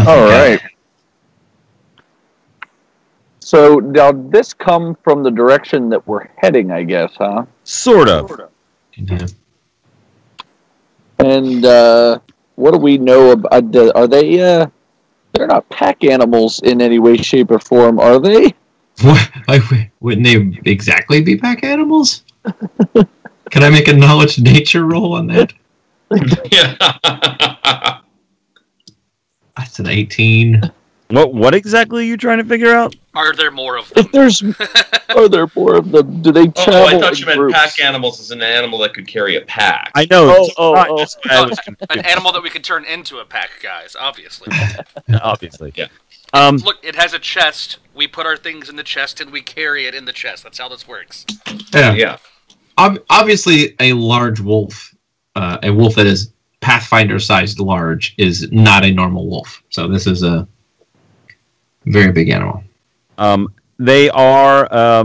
All right. So now this come from the direction that we're heading, I guess, huh? Sort of. Yeah. And what do we know about? Are they? They're not pack animals in any way, shape, or form, are they? What? Wouldn't they exactly be pack animals? Can I make a knowledge nature roll on that? Yeah. That's an 18. What exactly are you trying to figure out? Are there more of them? If there's, are there more of them? Do they travel? Oh, I thought you in meant groups? pack animals as an animal that could carry a pack. I know. Oh. That's why I was An confused. animal that we could turn into a pack, guys. Obviously. Obviously. Yeah. Look, it has a chest. We put our things in the chest and we carry it in the chest. That's how this works. Yeah. Yeah. Obviously, a large wolf, a wolf that is Pathfinder-sized large, is not a normal wolf. So this is a very big animal. They are.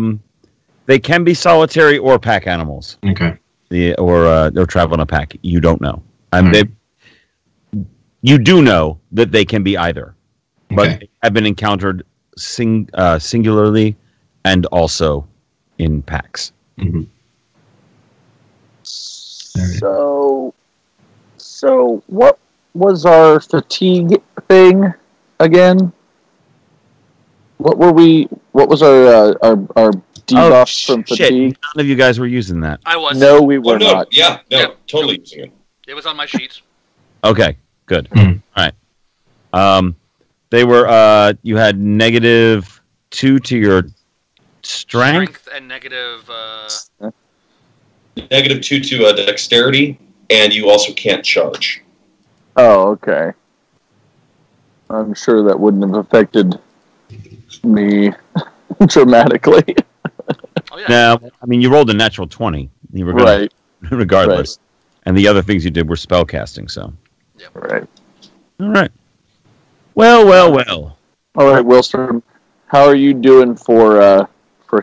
They can be solitary or pack animals. Okay. Or travel in a pack. You don't know. You do know that they can be either, but Okay. they have been encountered singularly and also in packs. Mm-hmm. So what was our fatigue thing again? What was our debuff from fatigue? None of you guys were using that. I was. No, we Oh, were no. not. Yeah. No. Yeah. Totally using it. It was on my sheet. Okay, good. Hmm. All right. They were. You had -2 to your strength. And negative... -2 to dexterity, and you also can't charge. Oh, okay. I'm sure that wouldn't have affected me dramatically. Oh, yeah. Now, I mean, you rolled a natural 20. You were gonna, Right. regardless. And the other things you did were spell casting. So, Right. all right. Well. All right, Wilstrom. How are you doing for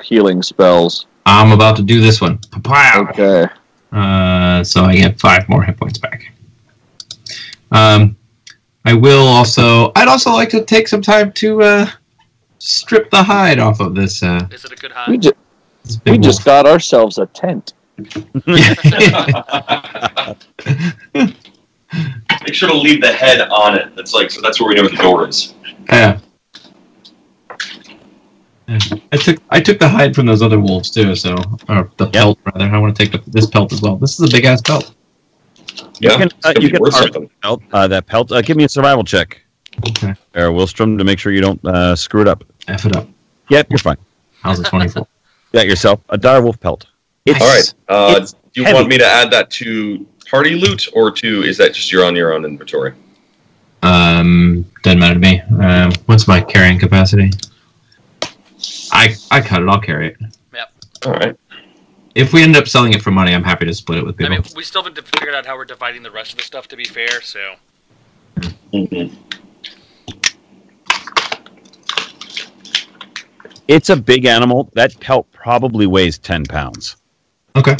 healing spells? I'm about to do this one. Pow! Okay. So I get 5 more hit points back. I will also. I'd also like to take some time to strip the hide off of this. Is it a good high? We This big we just wolf. got ourselves a tent. Make sure to leave the head on it. That's where we know where the door is. Yeah. I took the hide from those other wolves too, so or the pelt rather. I want to take this pelt as well. This is a big ass pelt. Yeah, You can worth harvest something. that pelt. Give me a survival check, Okay. Willstrom, to make sure you don't screw it up. F it up. Yep, you're fine. How's a 24? You got yourself a dire wolf pelt. All right. It's Do you heavy. want me to add that to party loot, or is that just on your own inventory? Doesn't matter to me. What's my carrying capacity? I cut it. I'll carry it. Yep. All right. If we end up selling it for money, I'm happy to split it with people. I mean, we still haven't figured out how we're dividing the rest of the stuff, to be fair, so... Mm-hmm. It's a big animal. That pelt probably weighs 10 pounds. Okay.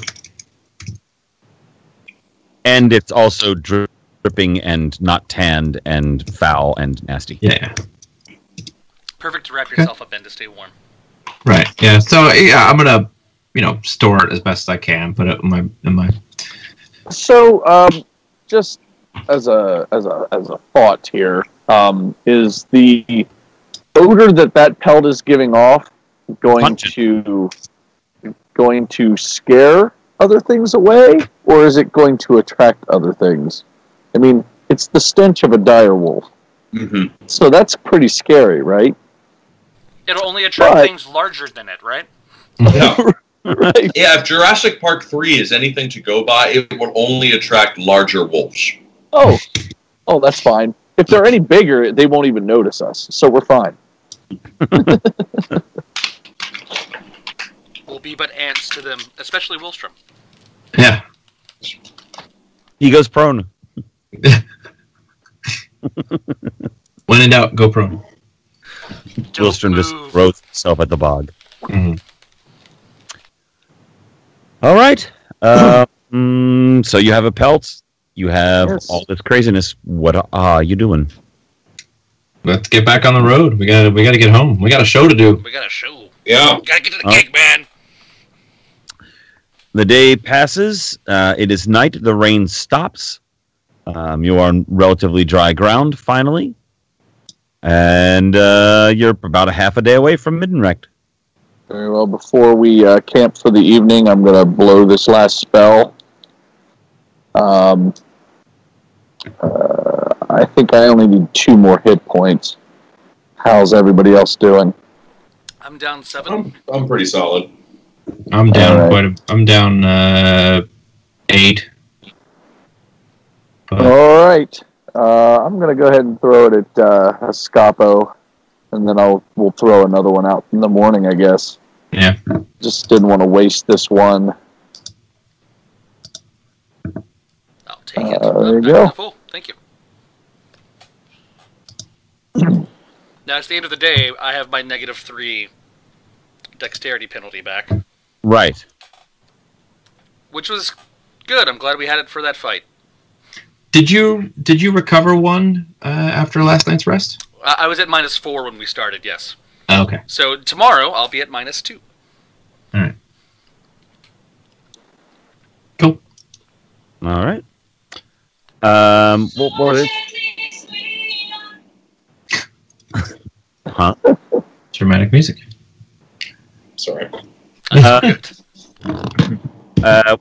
And it's also dripping and not tanned and foul and nasty. Yeah. Perfect to wrap yourself up in to stay warm. Right. Yeah. So yeah, I'm gonna, store it as best as I can. Put it in my. So, just as a thought here, is the odor that pelt is giving off going to scare other things away, or is it going to attract other things? I mean, it's the stench of a dire wolf, so that's pretty scary, right? It'll only attract things larger than it, right? Yeah. Right. Yeah, if Jurassic Park 3 is anything to go by, it will only attract larger wolves. Oh, that's fine. If they're any bigger, they won't even notice us, so we're fine. We'll be but ants to them, especially Willstrom. Yeah. He goes prone. When in doubt, go prone. Willstrom just move. throws himself at the bog. Mm-hmm. All right. So you have a pelt. You have all this craziness. What are you doing? Let's get back on the road. We gotta get home. We got a show to do. We got a show. Yeah. Gotta get to the gig, man. The day passes. It is night. The rain stops. You are on relatively dry ground, finally. And you're about a half a day away from Middenrecht. Very well. Before we camp for the evening, I'm going to blow this last spell. I think I only need 2 more hit points. How's everybody else doing? I'm down 7. I'm pretty solid. I'm down All right. I'm down 8. But All right. I'm going to go ahead and throw it at Escapo, and then we'll throw another one out in the morning, I guess. yeah. Just didn't want to waste this one. I'll take it. There you Back go. to full. Thank you. Now, it's the end of the day. I have my -3 dexterity penalty back, Right. which was good. I'm glad we had it for that fight. Did you recover one after last night's rest? I was at -4 when we started, yes. Oh, okay. So tomorrow, I'll be at -2. All right. Cool. All right. What is? Huh? Dramatic music. Sorry.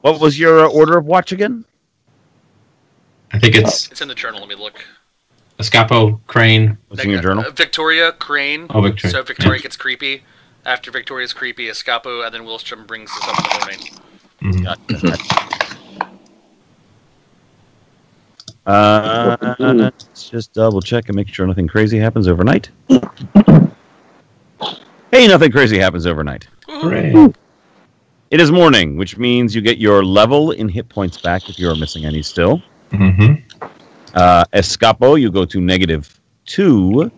What was your order of watch again? I think it's It's in the journal. Let me look. Escapo, Crane. What's in your journal? Victoria, Crane. Oh, Victoria. So Victoria Yeah. gets creepy. After Victoria's creepy, Escapo, and then Willstrom brings us up in the morning. Let's just double check and make sure nothing crazy happens overnight. Hey, nothing crazy happens overnight. Hooray. It is morning, which means you get your level in hit points back if you are missing any still. Mm-hmm. Escapo, you go to -2.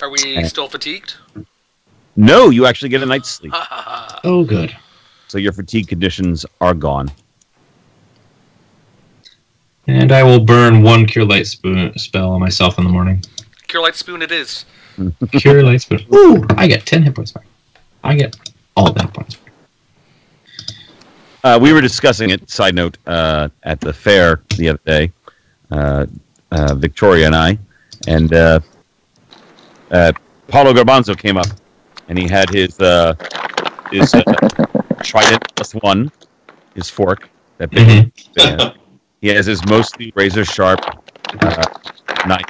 Are we still fatigued? No, you actually get a night's sleep. Oh, good. So your fatigue conditions are gone. And I will burn 1 Cure Light spell on myself in the morning. Cure Light Spoon it is. Cure Light Spoon. Ooh, I get 10 hit points back. I get all the hit points back. We were discussing it, side note, at the fair the other day, Victoria and I, and Paulo Garbanzo came up, and he had his trident +1, his fork, that big one. He has his mostly razor sharp knife,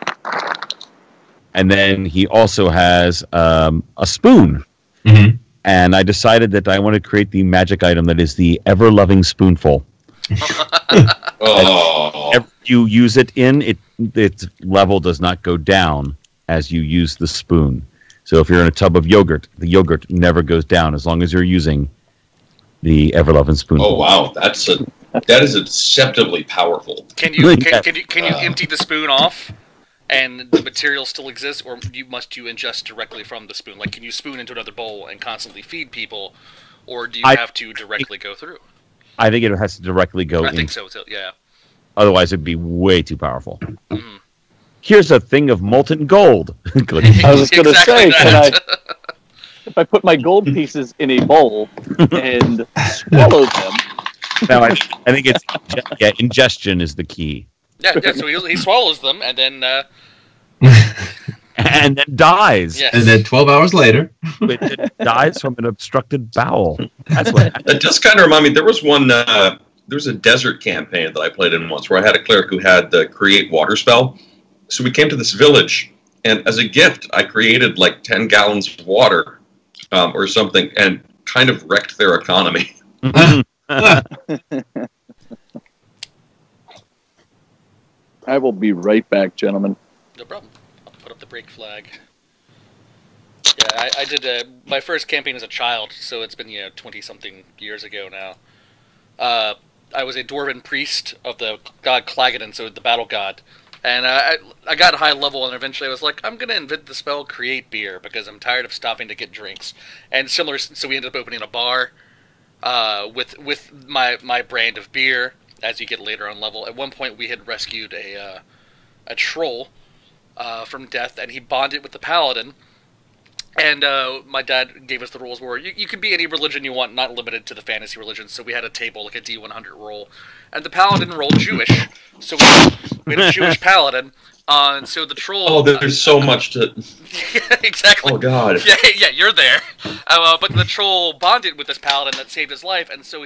and then he also has a spoon. Mm-hmm. And I decided that I want to create the magic item that is the ever-loving spoonful. Oh. If you use it its level does not go down as you use the spoon. So if you're in a tub of yogurt, the yogurt never goes down as long as you're using the ever-loving spoonful. Oh wow, that is deceptively powerful. Can you empty the spoon off, and the material still exists, or must you ingest directly from the spoon? Like, can you spoon into another bowl and constantly feed people, or do you have to directly go through? I think it has to directly go in. I think so, yeah. Otherwise, it'd be way too powerful. Mm. Here's a thing of molten gold. Good. I was just going to say, that. if I put my gold pieces in a bowl and swallow them... Now, I think it's ingestion is the key. Yeah, so he swallows them, and then... and then dies. Yes. And then 12 hours later... It dies from an obstructed bowel. That's what That does kind of remind me, there was one... there was a desert campaign that I played in once where I had a cleric who had the create water spell. So we came to this village, and as a gift, I created like 10 gallons of water or something, and kind of wrecked their economy. I will be right back, gentlemen. No problem. I'll put up the break flag. Yeah, I did my first campaign as a child, so it's been 20-something years ago now. I was a dwarven priest of the god Clagadon, so the battle god. And I got high level, and eventually I was like, I'm going to invent the spell Create Beer, because I'm tired of stopping to get drinks. And similar, so we ended up opening a bar with my brand of beer, as you get later on level. At one point, we had rescued a troll from death, and he bonded with the paladin. And my dad gave us the rules where you can be any religion you want, not limited to the fantasy religions. So we had a table, like a D100 roll. And the paladin rolled Jewish. So we had a Jewish paladin. And so the troll... Oh, there's so much to... Yeah, exactly. Oh, God. Yeah, you're there. But the troll bonded with this paladin that saved his life. And so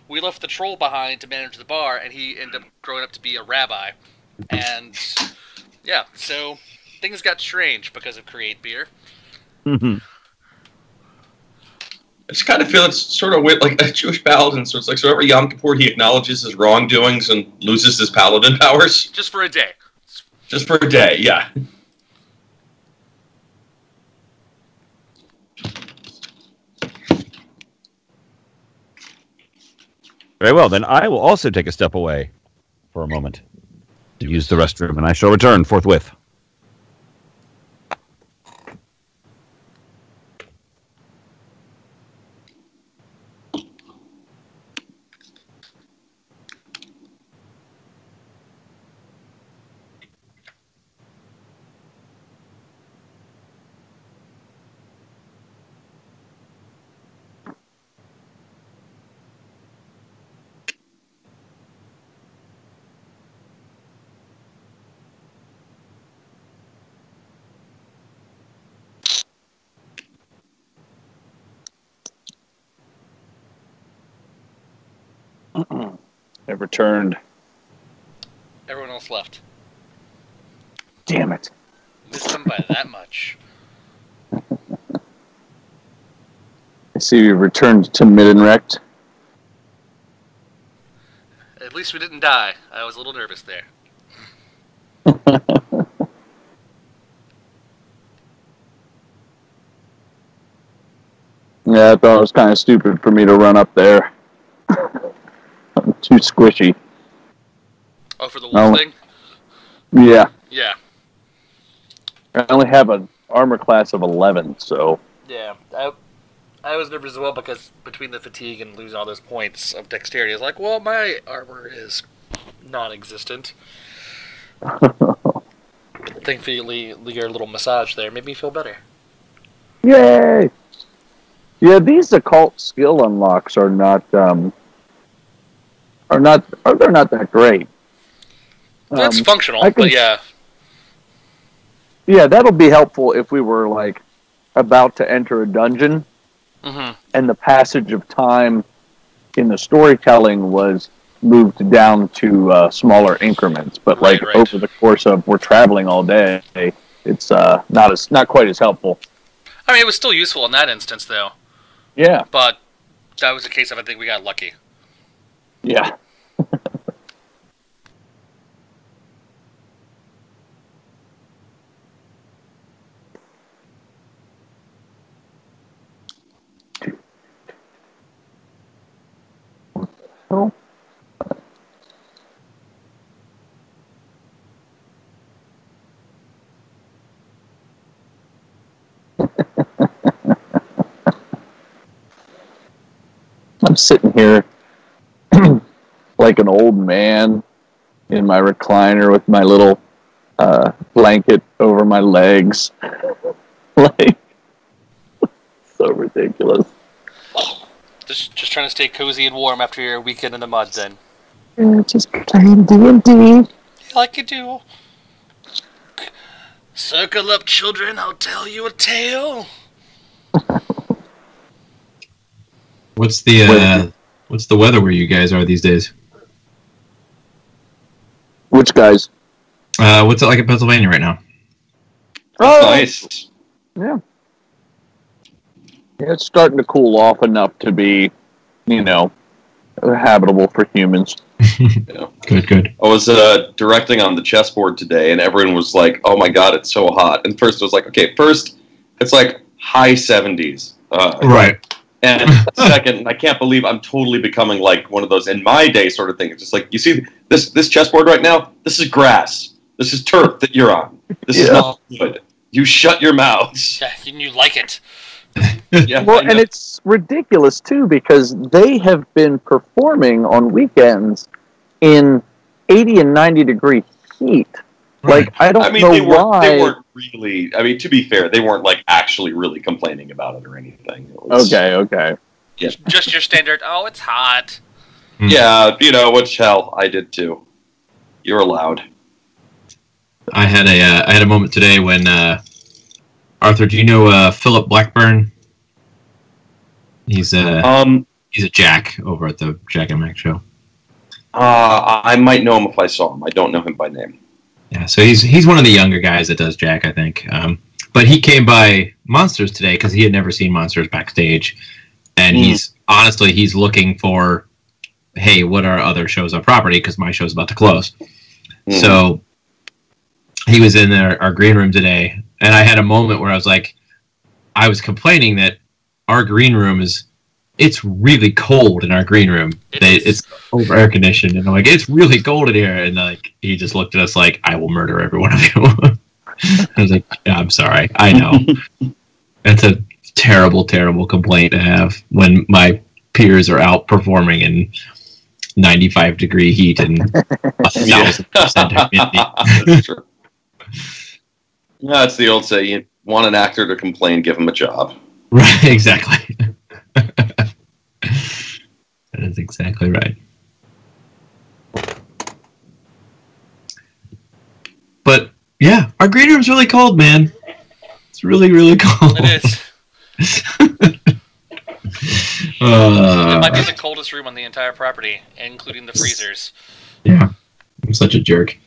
we left the troll behind to manage the bar. And he ended up growing up to be a rabbi. And, yeah, so things got strange because of Create Beer. Mm-hmm. I just kind of feel it's sort of weird, like a Jewish paladin, so it's like, so every Yom Kippur he acknowledges his wrongdoings and loses his paladin powers. Just for a day. Just for a day, yeah. Very well, then I will also take a step away for a moment to use the restroom, and I shall return forthwith. I've returned. Everyone else left. Damn it. Missed them by that much. I see you returned to Middenrecht. At least we didn't die. I was a little nervous there. Yeah, I thought it was kind of stupid for me to run up there. I'm too squishy. Oh, for the wolf thing? Yeah. Yeah. I only have an armor class of 11, so... Yeah. I was nervous as well because between the fatigue and losing all those points of dexterity, I was like, well, my armor is non-existent. Thankfully, your little massage there made me feel better. Yay! Yeah, these occult skill unlocks are not that great. That's functional, I can- but yeah. Yeah, that'll be helpful if we were like about to enter a dungeon, and the passage of time in the storytelling was moved down to smaller increments. But Right, like right. over the course of we're traveling all day, it's not quite as helpful. I mean, it was still useful in that instance, though. Yeah, But that was a case of I think we got lucky. yeah. Oh. I'm sitting here like an old man in my recliner with my little blanket over my legs. Like, so ridiculous. Just trying to stay cozy and warm after your weekend in the mud, then. Yeah, just playing D&D. Like you do. Circle up, children, I'll tell you a tale. What's the weather where you guys are these days? Which guys? What's it like in Pennsylvania right now? That's Oh, nice. yeah. Yeah, it's starting to cool off enough to be, habitable for humans. Yeah. Good. I was directing on the chessboard today, and everyone was like, "Oh my god, it's so hot!" And first, I was like, "Okay, first, it's like high 70s, Right. and second, I can't believe I'm totally becoming like one of those in my day sort of thing. It's just like, you see this chessboard right now. This is grass. This is turf that you're on. This is not good. You shut your mouths." Yeah, you like it. Yeah, Well, I know. and it's ridiculous, too, because they have been performing on weekends in 80 and 90-degree heat. Right. Like, I don't I mean, know they why. weren't really. I mean, to be fair, they weren't like actually really complaining about it or anything. It was, Okay. Just your standard, oh, it's hot. Yeah, which hell, I did too. You're allowed. I had a moment today when Arthur, do you know Philip Blackburn? He's a Jack over at the Jack and Mac show. I might know him if I saw him. I don't know him by name. Yeah, so he's one of the younger guys that does Jack, I think. But he came by Monsters today because he had never seen Monsters backstage, and he's looking for, hey, what are other shows on property? Because my show's about to close. Mm-hmm. So he was in our green room today, and I had a moment where I was complaining that our green room it's really cold in our green room. It's over air conditioned, and I'm like, it's really cold in here. And he just looked at us like, I will murder every one of you. I was like, yeah, I'm sorry. I know. That's a terrible, terrible complaint to have when my peers are out performing in 95-degree heat and 1,000% humidity. That's true. That's the old say, you want an actor to complain, give him a job. Right, exactly. That is exactly right. But yeah, our green room's really cold, man. It's really, really cold. It is. It might be the coldest room on the entire property, including the freezers. Yeah, I'm such a jerk.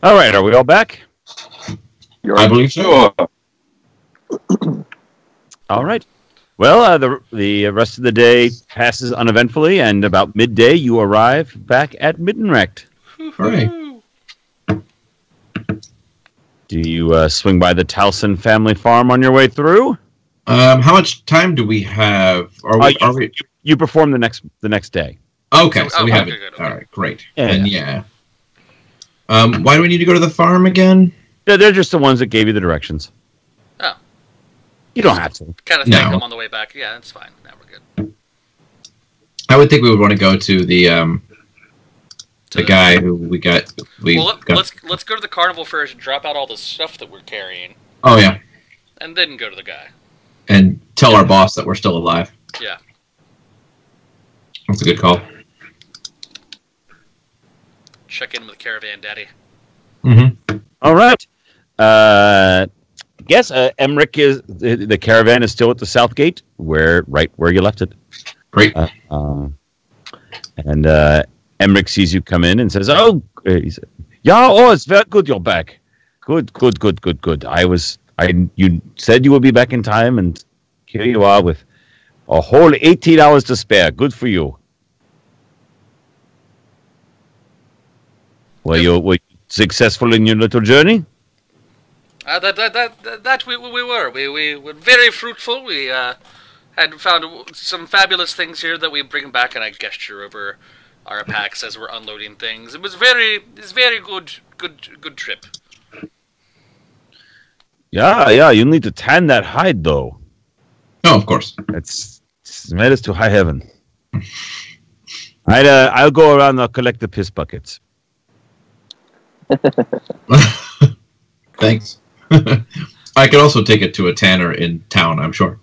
All right, are we all back? I believe so. All right. Well, the rest of the day passes uneventfully, and about midday you arrive back at Mittenrecht. Right. Do you swing by the Towson family farm on your way through? How much time do we have? You perform the next day. Okay, so we have it. Okay. All right, great. Yeah. Why do we need to go to the farm again? They're just the ones that gave you the directions. Oh. You don't have to. Kind of thank them on the way back. Yeah, that's fine. Now we're good. I would think we would want to go to the guy who we got. Let's go to the carnival first and drop out all the stuff that we're carrying. Oh yeah. And then go to the guy. And tell our boss that we're still alive. Yeah. That's a good call. check in with Caravan Daddy. Mm-hmm. All right. Yes, Emmerich is the caravan is still at the south gate, right where you left it. Great. And Emmerich sees you come in and says, "Oh, he said, yeah, it's very good you're back. Good. You said you would be back in time, and here you are with a whole 18 hours to spare. Good for you. Were you successful in your little journey?" That we were. We were very fruitful. We had found some fabulous things here that we bring back, and I gesture over our packs as we're unloading things. It's very good trip. Yeah, you need to tan that hide, though. Oh, of course. It's made us to high heaven. I'll go around and collect the piss buckets. Thanks. I could also take it to a tanner in town, I'm sure.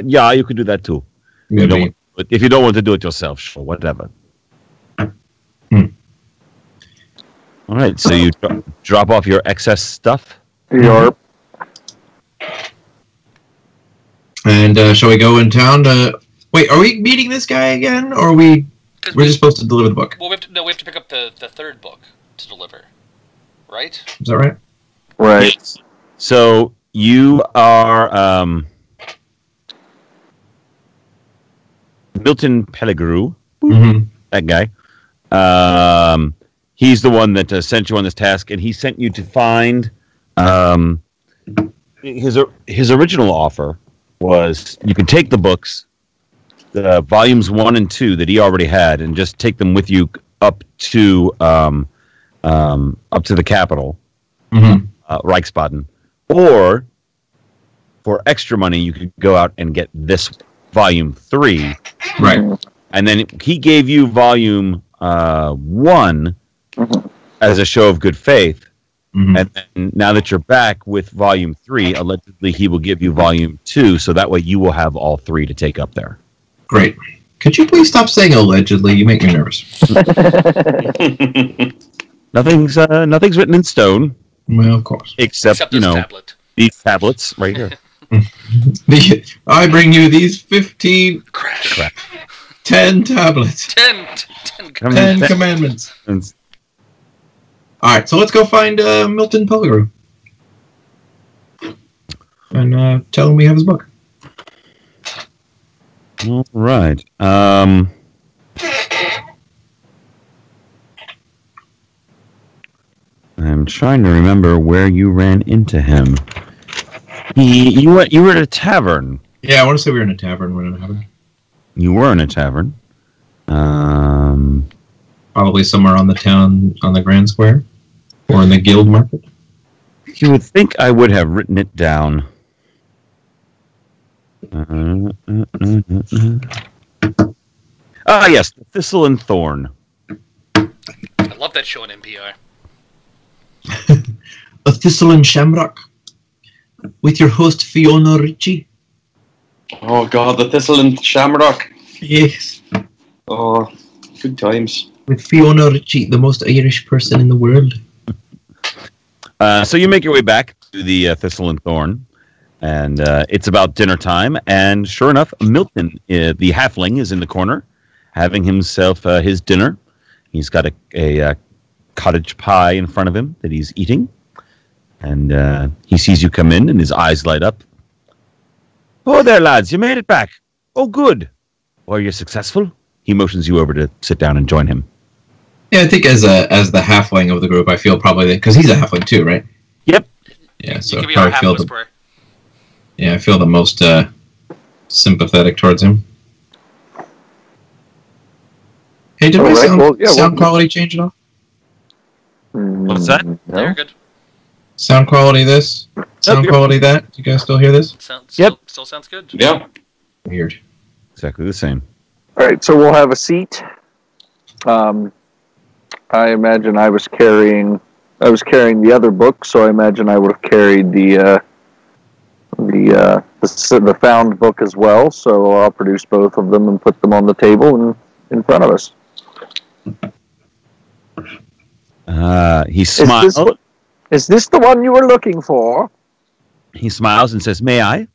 Yeah, you could do that too. If you don't want to do it yourself, sure, whatever. All right, so you drop off your excess stuff. Yarp. And shall we go in town? Wait, are we meeting this guy again, or we're just supposed to deliver the book? Well, we have to pick up the third book to deliver, right? Is that right? Right. Yes. So you are Milton Pellegru, Mm-hmm. that guy. He's the one that sent you on this task, and he sent you to find his original offer was you can take the books, the volumes 1 and 2 that he already had, and just take them with you up to the capital, Reichsbaden, or for extra money you could go out and get this volume 3, Right. and then he gave you volume 1 as a show of good faith. And then now that you're back with volume 3, allegedly he will give you volume 2, so that way you will have all 3 to take up there. Great. Could you please stop saying allegedly? You make me nervous. Nothing's written in stone. Well, of course. Except this tablet. These tablets right here. I bring you these 15... Crash. 10 tablets. 10 10 commandments. All right, so let's go find Milton Pellegru. And tell him we have his book. All right. I'm trying to remember where you ran into him. You were at a tavern. Yeah, I want to say we were in a tavern. We're in a tavern. You were in a tavern. Probably somewhere on the Grand Square. Or in the Guild Market. You would think I would have written it down. Yes, the Thistle and Thorn. I love that show on NPR. A Thistle and Shamrock. With your host, Fiona Ritchie. Oh God, the Thistle and Shamrock. Yes. Oh, good times. With Fiona Ritchie, the most Irish person in the world. So you make your way back to the Thistle and Thorn, and it's about dinner time. And sure enough, Milton, the halfling, is in the corner, having himself his dinner. He's got a cottage pie in front of him that he's eating, and he sees you come in, and his eyes light up. "Oh, there, lads! You made it back. Oh, good. Are you successful?" He motions you over to sit down and join him. Yeah, I think as the halfling of the group, I feel probably because he's a halfling too, right? Yep. Yeah, so You could be I our half feel whisperer. I feel the most sympathetic towards him. Hey, did my sound quality change at all? What's that? No, you're good. Sound quality this? Sound quality that? You guys still hear this? Still sounds good. Yeah. Weird. Exactly the same. All right, so we'll have a seat. I imagine I was carrying the other book, so I imagine I would have carried the found book as well. So I'll produce both of them and put them on the table and in front of us. He smiles. Is this the one you were looking for? He smiles and says, "May I?"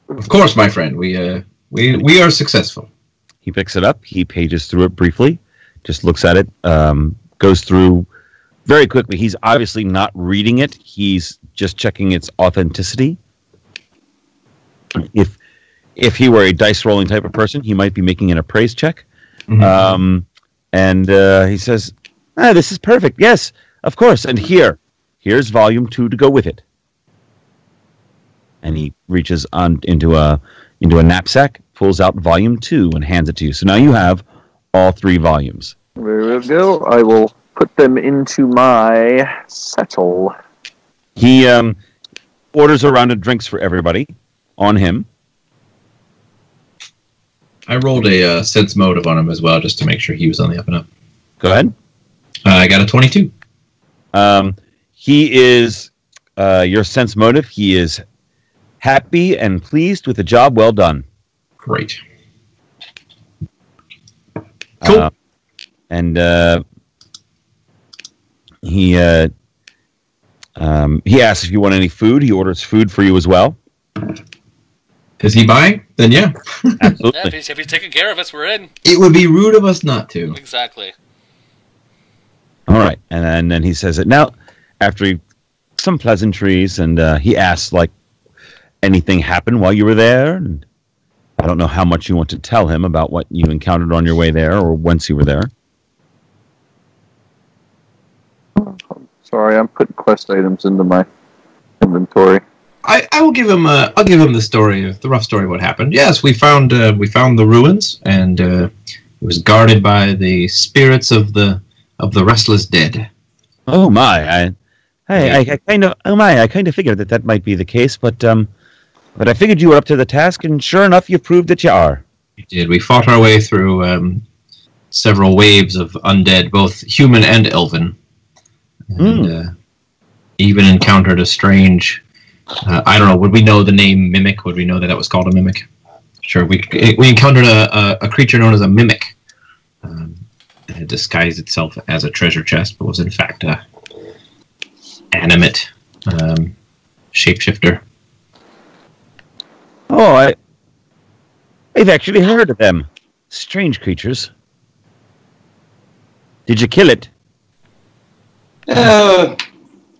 Of course, my friend. We are successful. He picks it up. He pages through it briefly, just looks at it, goes through very quickly. He's obviously not reading it. He's just checking its authenticity. If he were a dice rolling type of person, he might be making an appraise check. Mm-hmm. And he says, "This is perfect. Yes, of course. And here's volume 2 to go with it." And he reaches on into a knapsack, pulls out volume 2, and hands it to you. So now you have all 3 volumes. There we go. I will put them into my satchel. He orders a round of drinks for everybody on him. I rolled a sense motive on him as well, just to make sure he was on the up and up. Go ahead. I got a 22. He is your sense motive. He is happy and pleased with the job well done. Great. Cool. And he asks if you want any food. He orders food for you as well. Is he buying? Then yeah. Absolutely. Yeah, if he's taking care of us, we're in. It would be rude of us not to. Exactly. All right. And then he says it. Now, after some pleasantries, and he asks, like, anything happened while you were there? And I don't know how much you want to tell him about what you encountered on your way there or whence you were there. Sorry, I'm putting quest items into my inventory. I will give him. I'll give him the rough story of what happened. Yes, we found the ruins, and it was guarded by the spirits of the restless dead. Oh my! I kind of figured that might be the case, but I figured you were up to the task, and sure enough, you proved that you are. We did. We fought our way through several waves of undead, both human and elven, and even encountered a strange. I don't know. Would we know the name mimic? Would we know that was called a mimic? Sure. We encountered a creature known as a mimic. It disguised itself as a treasure chest, but was in fact a animate shapeshifter. Oh, I've actually heard of them. Strange creatures. Did you kill it?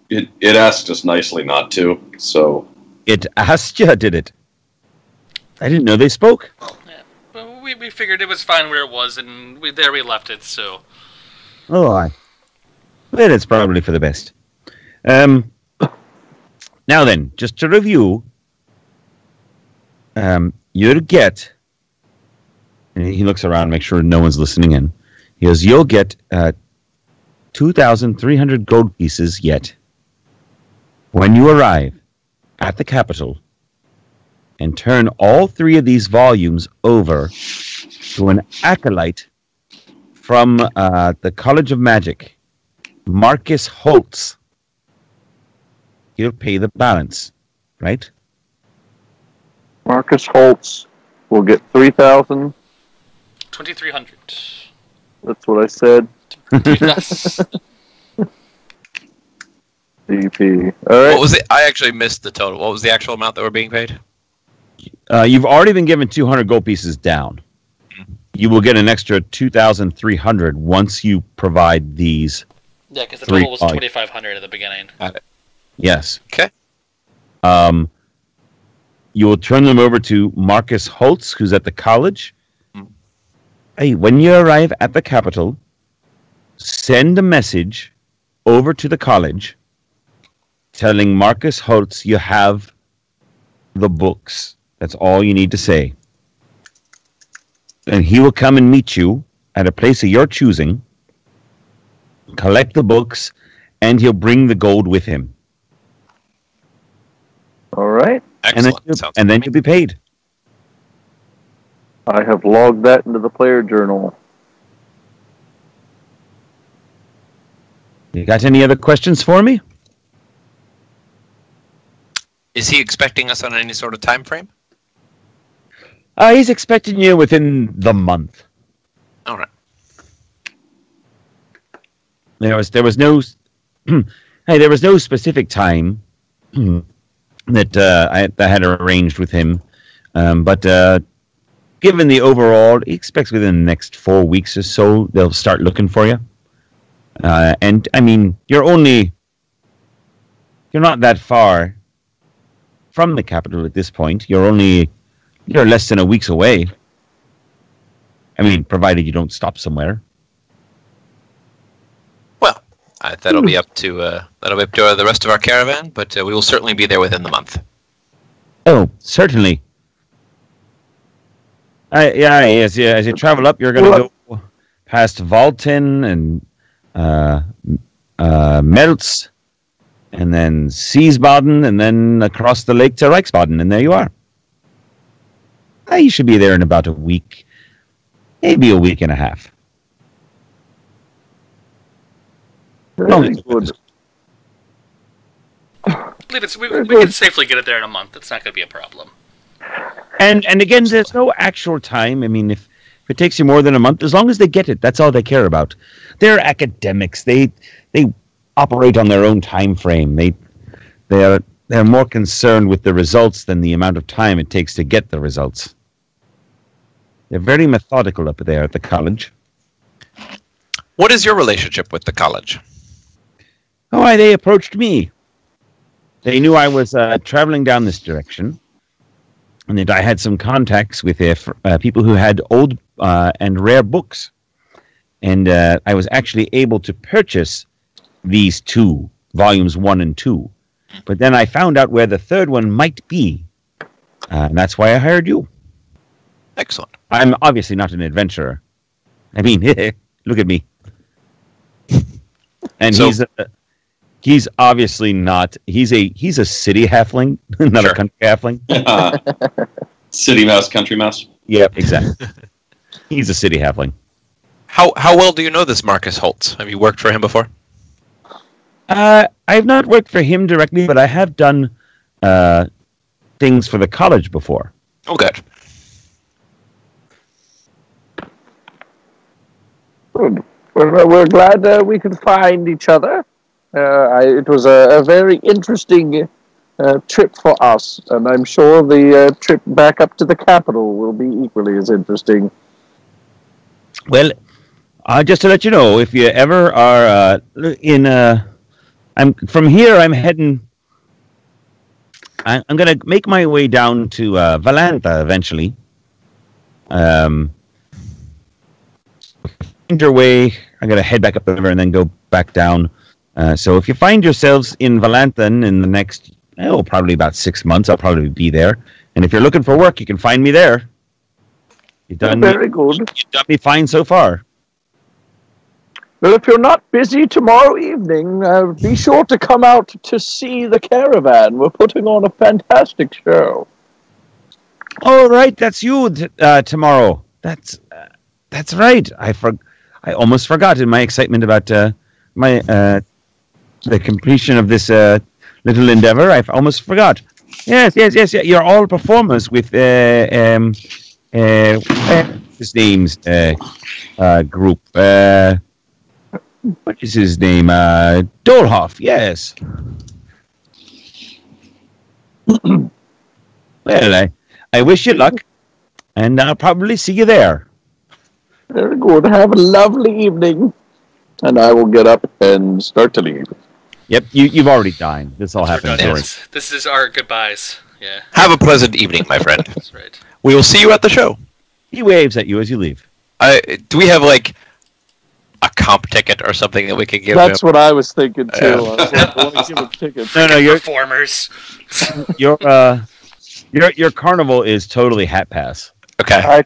It asked us nicely not to, so... It asked you, did it? I didn't know they spoke. Yeah, but we figured it was fine where it was, and we left it, so... Oh, well, it's probably for the best. Now then, just to review, you'll get... And he looks around, make sure no one's listening in. He goes, you'll get 2,300 gold pieces yet. When you arrive at the capital and turn all 3 of these volumes over to an acolyte from the College of Magic, Marcus Holtz, he'll pay the balance, right? Marcus Holtz will get 3,000. 2,300. That's what I said. Yes. DP. All right. What was it? I actually missed the total. What was the actual amount that were being paid? You've already been given 200 gold pieces down. You will get an extra 2,300 once you provide these. Yeah, because the total was 2,500 at the beginning. Got it. Yes. Okay. You will turn them over to Marcus Holtz, who's at the college. Hey, when you arrive at the capital, send a message over to the college telling Marcus Holtz you have the books. That's all you need to say. And he will come and meet you at a place of your choosing, collect the books, and he'll bring the gold with him. All right. Excellent. And then you'll be paid. I have logged that into the player journal. You got any other questions for me? Is he expecting us on any sort of time frame? He's expecting you within the month. All right. There was no specific time that I had arranged with him, but given the overall, he expects within the next 4 weeks or so they'll start looking for you. And I mean, you're not that far from the capital at this point. You're less than a week's away. I mean, provided you don't stop somewhere. Well, that'll be up to the rest of our caravan, but we will certainly be there within the month. Oh, certainly. As you travel up, you're going to go past Valten and Meltz, and then Seesbaden, and then across the lake to Reichsbaden, and there you are. You should be there in about a week, maybe a week and a half. Very good. I believe we can safely get it there in a month. It's not going to be a problem. And again, there's no actual time. I mean, if it takes you more than a month, as long as they get it, that's all they care about. They're academics. They operate on their own time frame. They're more concerned with the results than the amount of time it takes to get the results. They're very methodical up there at the college. What is your relationship with the college? Oh, they approached me. They knew I was traveling down this direction, and that I had some contacts with people who had old and rare books. And I was actually able to purchase these 2, volumes 1 and 2. But then I found out where the third one might be. And that's why I hired you. Excellent. I'm obviously not an adventurer. I mean, look at me. And So- he's obviously not. He's a city halfling, not Sure. a country halfling. City mouse, country mouse. Yep, exactly. He's a city halfling. How well do you know this Marcus Holtz? Have you worked for him before? I've not worked for him directly, but I have done things for the college before. Oh, good. Good. We're glad we could find each other. It was a very interesting trip for us, and I'm sure the trip back up to the capital will be equally as interesting. Well, just to let you know, if you ever are I'm from here. I'm heading. I'm going to make my way down to Valanta eventually. Find your way. I'm going to head back up the river and then go back down. So if you find yourselves in Valanta in the next, probably about 6 months, I'll probably be there. And if you're looking for work, you can find me there. You've done Very good. You've done me fine so far. Well, if you're not busy tomorrow evening, be sure to come out to see the caravan. We're putting on a fantastic show. Oh, right, that's you tomorrow. That's right. I almost forgot in my excitement about the completion of this little endeavor. I almost forgot. Yes. You're all performers with his name's group. What is his name? Dolhoff. Yes. Well, I wish you luck, and I'll probably see you there. Very good. Have a lovely evening. And I will get up and start to leave. Yep, you've already dined. This all happened. This is our goodbyes. Yeah, Have a pleasant evening, my friend. that's right. We will see you at the show. He waves at you as you leave. Do we have like a comp ticket or something that we could give That's him? what I was thinking too. I was like, I want to give him tickets. No, Performers. your carnival is totally hat pass. Okay.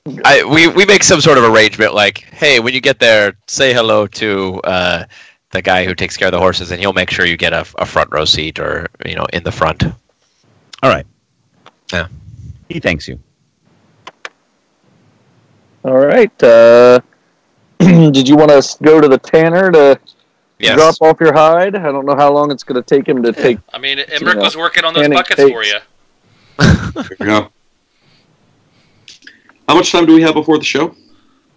We make some sort of arrangement, like, hey, when you get there, say hello to the guy who takes care of the horses, and he'll make sure you get a front row seat, or in the front. All right. Yeah. He thanks you. All right. Did you want to go to the tanner to Yes. drop off your hide? I don't know how long it's going to take him to take. I mean, Emmerich was working on those Tanning buckets takes- for you. There we go. How much time do we have before the show?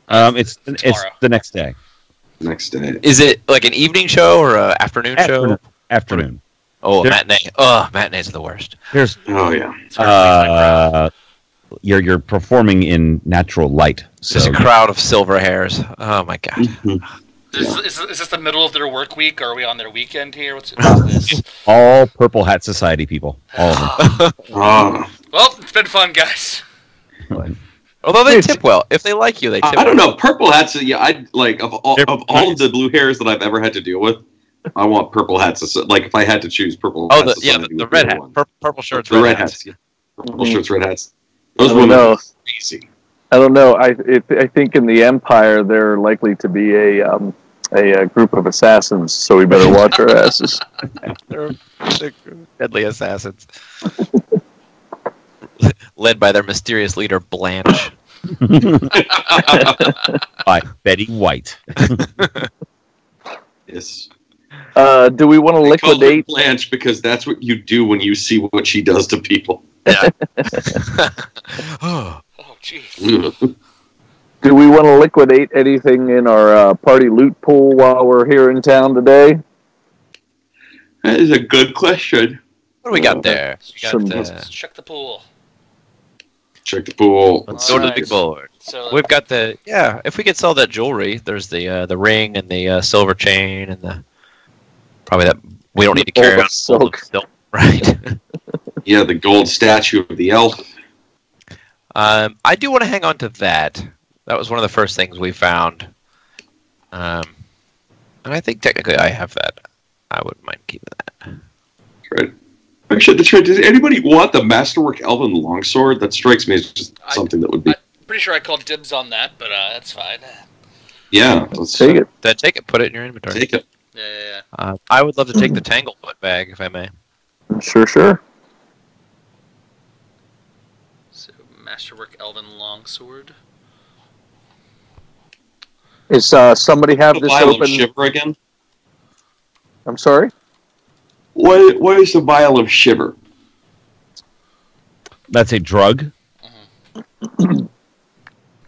It's Tomorrow. the next day. next day. Is it like an evening show or an afternoon show? Afternoon. Oh, a There- matinee. Oh, matinees are the worst. Here's Oh yeah. It's hard to please that crowd. you're performing in natural light. There's So a crowd of silver hairs. Oh my god. Is this the middle of their work week, or are we on their weekend here? What's this? all Purple Hat Society people. All of them. Oh. Well, it's been fun, guys. Although they tip well. If they like you, they tip I don't well. know. Purple hats. Yeah, I like of all of the blue hairs that I've ever had to deal with. I want purple hats. Like if I had to choose purple. Oh, hats, the red hat. Purple shirts, The red hats. hats. Yeah. Purple shirts, red hats. Those I don't women know. are crazy. I don't know. I think in the Empire they're likely to be a group of assassins, so we better watch our asses. They're deadly assassins. Led by their mysterious leader, Blanche. By Betty White. Yes. Do we want to They call her liquidate? Blanche because that's what you do when you see what she does to people. Yeah. Oh. Oh, jeez. Do we want to liquidate anything in our party loot pool while we're here in town today? That is a good question. What do we got there? We got, Some- Let's check the pool. Check the pool. let's go to the Alright. big board. So We've got if we could sell that jewelry, there's the ring and the silver chain and the probably that we don't need to carry Gold on silk. silk, right? Yeah, the gold statue of the elf. I do want to hang on to that. That was one of the first things we found, and I think technically I have that. I wouldn't mind keeping that. Right. Actually, that's right. Does anybody want the Masterwork Elven Longsword? That strikes me as just something that would be. pretty sure I called dibs on that, but that's fine. Yeah, let's Take it. Take it, put it in your inventory. Take it. Yeah. I would love to take the Tanglefoot bag if I may. Sure. So Masterwork Elven Longsword. Is somebody have The this vial open? of shiver again. I'm sorry. What is the vial of shiver? That's a drug.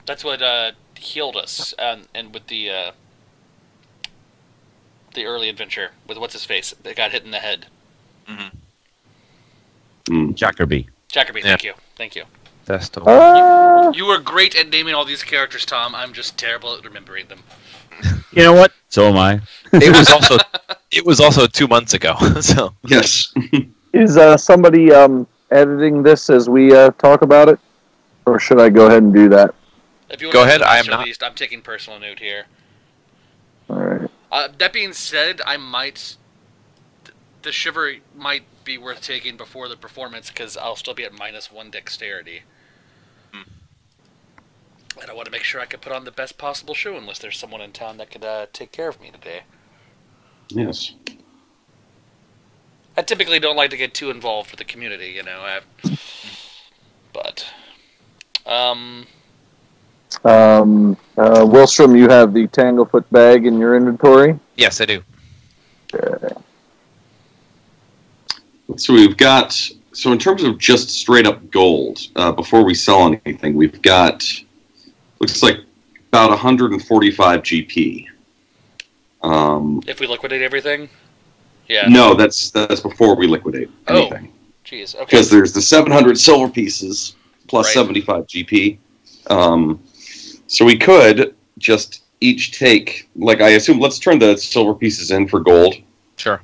That's what healed us, and with the early adventure with what's his face that got hit in the head. Jackerby. Jackerby, thank you. That's the one. You were great at naming all these characters, Tom. I'm just terrible at remembering them. You know what? So am I. It was also 2 months ago. So Yes. Is somebody editing this as we talk about it, or should I go ahead and do that? If you Go want ahead, to I am at not. least, I'm taking personal note here. All right. That being said, I might. The shiver might be worth taking before the performance because I'll still be at -1 dexterity. And I want to make sure I can put on the best possible show unless there's someone in town that could take care of me today. Yes. I typically don't like to get too involved with the community, you know. But Wilstrom, you have the Tanglefoot bag in your inventory. yes, I do. So we've got. So in terms of just straight up gold, before we sell anything, we've got. Looks like about 145 GP. if we liquidate everything, yeah. No, that's before we liquidate anything. Jeez. Okay. Because there's the 700 silver pieces plus Right. 75 GP. So we could just each take, like I assume, let's turn the silver pieces in for gold. Sure.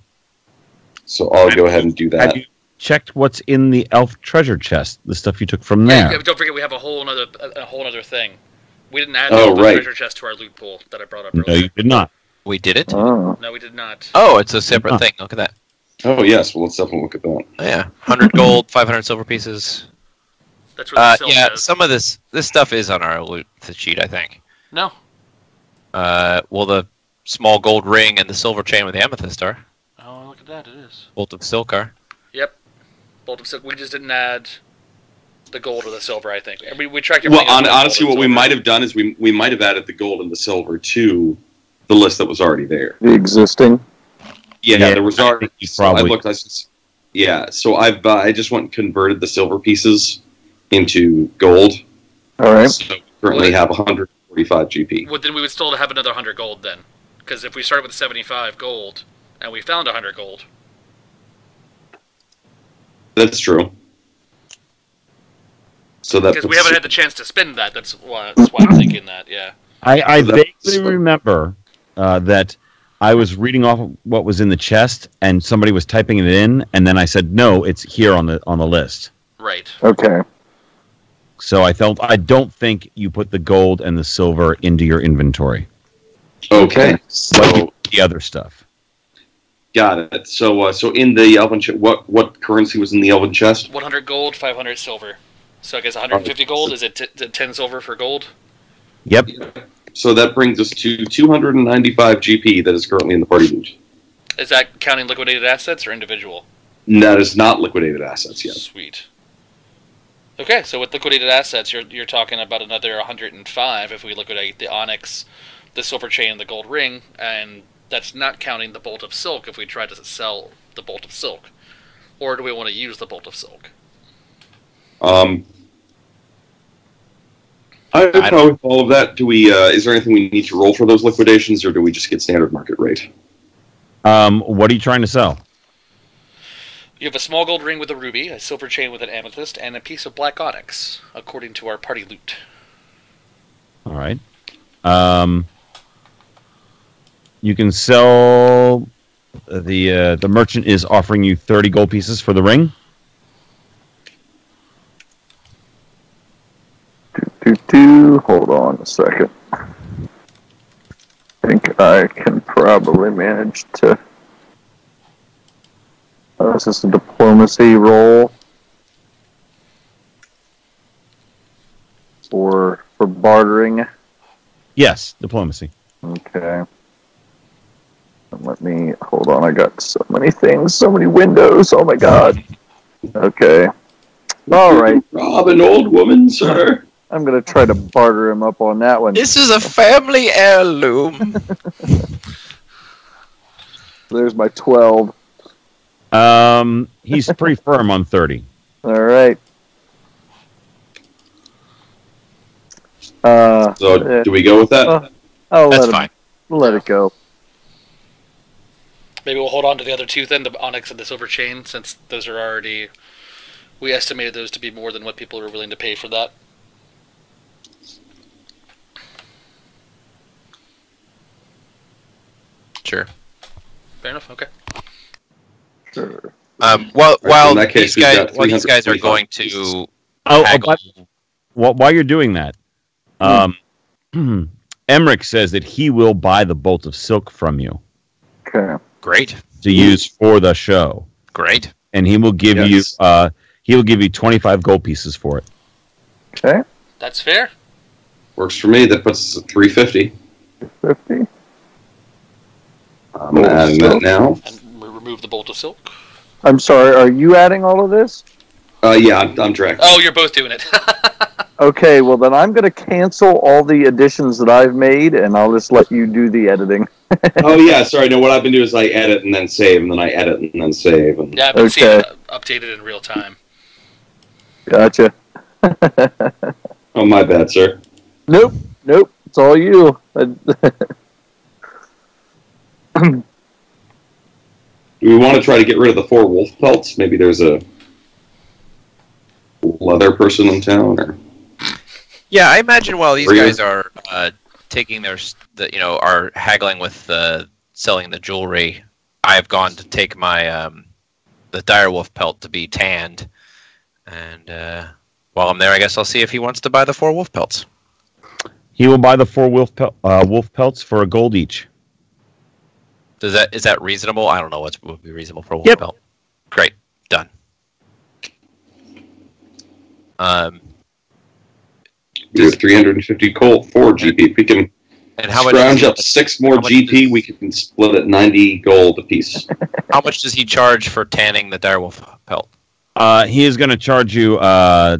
So I'll go ahead and do that. Have you checked what's in the elf treasure chest? The stuff you took from there. Yeah, don't forget we have a whole other thing. We didn't add Oh, the right. treasure chest to our loot pool that I brought up No, earlier. you did not. We did it? Oh. No, we did not. Oh, it's a separate thing. Look at that. Oh, yes. Well, let's definitely look at that. Oh, yeah. 100 gold, 500 silver pieces. That's what the silk Yeah, is. some of this stuff is on our loot sheet, I think. No. Well, the small gold ring and the silver chain with the amethyst are. Oh, look at that. It is. Bolt of silk are. Yep. Bolt of silk. We just didn't add the gold or the silver, I think. And we tracked Well, everything else with honestly, gold what and we silver. might have done is we might have added the gold and the silver to the list that was already there. The existing. Yeah, Yeah, there was I already. think you So I probably- looked. So I just went and converted the silver pieces into gold. All right. So we currently have 145 GP. Well, then we would still have another 100 gold then. Because if we started with 75 gold and we found 100 gold, That's true. So that because we haven't had the chance to spend that. That's why I'm thinking that. Yeah. I vaguely remember that I was reading off what was in the chest, and somebody was typing it in, and then I said, "No, it's here on the list." Right. Okay. So I don't think you put the gold and the silver into your inventory, Okay. So like you did the other stuff. got it. So in the elven chest, what currency was in the elven chest? 100 gold, 500 silver. So I guess 150 gold. Is it 10 silver for gold? Yep. So that brings us to 295 GP that is currently in the party loot. Is that counting liquidated assets or individual? That is not liquidated assets yet. Sweet. Okay, so with liquidated assets, you're talking about another 105 if we liquidate the onyx, the silver chain, and the gold ring, and that's not counting the bolt of silk if we try to sell the bolt of silk. Or do we want to use the bolt of silk? I would probably with all of that. Do we? Is there anything we need to roll for those liquidations, or do we just get standard market rate? What are you trying to sell? You have a small gold ring with a ruby, a silver chain with an amethyst, and a piece of black onyx, according to our party loot. All right. You can sell. The merchant is offering you 30 gold pieces for the ring. Hold on a second. I think I can probably manage to. Is this a diplomacy roll? For bartering? Yes, diplomacy. Okay. Let me hold on. I got so many things, so many windows. Oh my god. Okay. All right. Rob an old woman, sir. I'm gonna try to barter him up on that one. This is a family heirloom. There's my 12. He's pretty firm on 30. All right. So do we go with that? That's fine. Let it go. Maybe we'll hold on to the other two then, the onyx and the silver chain, since those are already... We estimated those to be more than what people are willing to pay for that. Sure. Fair enough, okay. Sure. While in that case, these we've got guys are 325 going to Oh, haggle. while you're doing that, Emmerich says that he will buy the bolt of silk from you Okay. Great. to use for the show, Great. and he will give Yes. you 25 gold pieces for it. Okay. That's fair. Works for me. That puts us at 350. 50. I'm adding that now. And remove the bolt of silk. I'm sorry. Are you adding all of this? Yeah, I'm direct. Oh, you're both doing it. Okay. Well, then I'm gonna cancel all the additions that I've made, and I'll just let you do the editing. Oh yeah, sorry. No, what I've been doing is I edit and then save, and then I edit and then save. And... Yeah, I've been seeing it updated in real time. Gotcha. Oh, my bad, sir. Nope. It's all you. Do we want to try to get rid of the 4 wolf pelts? Maybe there's a leather person in town, or Yeah, I imagine while these Rear. guys are taking are haggling with selling the jewelry, I've gone to take my the direwolf pelt to be tanned, and while I'm there, I guess I'll see if he wants to buy the 4 wolf pelts. He will buy the 4 wolf pelts for a gold each. Is that reasonable? I don't know what would be reasonable for a wolf Yep. pelt. Great, done. we have 350 Colt 4 GP. If we can And how much? scrounge up 6 more how much GP, does- we can split it 90 gold apiece. How much does he charge for tanning the direwolf pelt? He is going to charge you a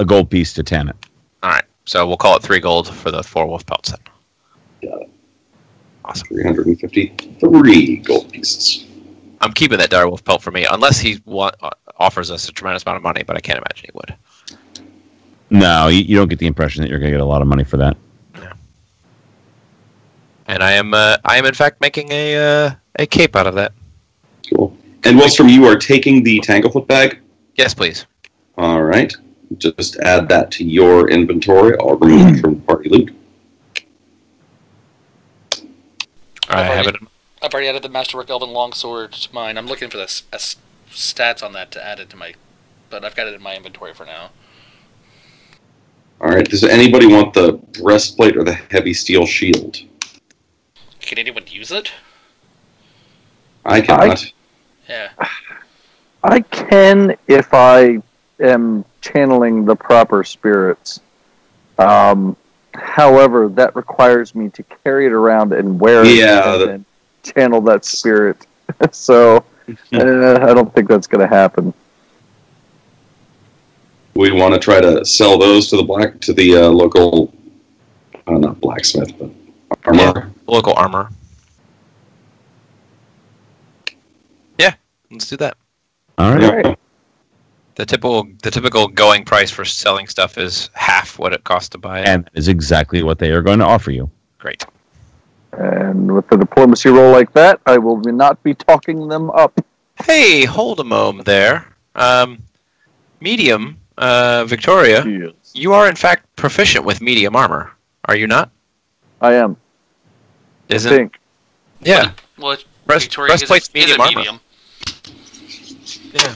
gold piece to tan it. All right, so we'll call it 3 gold for the 4 wolf pelts then. Got it. Awesome. 353 gold pieces. I'm keeping that direwolf pelt for me, unless he offers us a tremendous amount of money, but I can't imagine he would. No, you don't get the impression that you're going to get a lot of money for that. And I am in fact making a cape out of that. Cool. And Wellstrom, you are taking the Tanglefoot bag? Yes, please. All right. Just add that to your inventory. I'll remove it from party loot. I have it. I've already added the Masterwork Elven Longsword to mine. I'm looking for the stats on that to add it to my... But I've got it in my inventory for now. All right. Does anybody want the breastplate or the heavy steel shield? Can anyone use it? I cannot. Yeah. I can if I am channeling the proper spirits. However, that requires me to carry it around and wear it and channel that spirit. So I don't think that's going to happen. We want to try to sell those to the local, not blacksmith, but armor. Yeah, local armor. Yeah, let's do that. All right. Yeah. The typical going price for selling stuff is half what it costs to buy it. And that is exactly what they are going to offer you. Great. And with the diplomacy roll like that, I will not be talking them up. Hey, hold a moment there. Medium, Victoria, Yes. you are in fact proficient with medium armor, are you not? I am. I think. Yeah. Well, Breastplate's medium armor. medium. Yeah.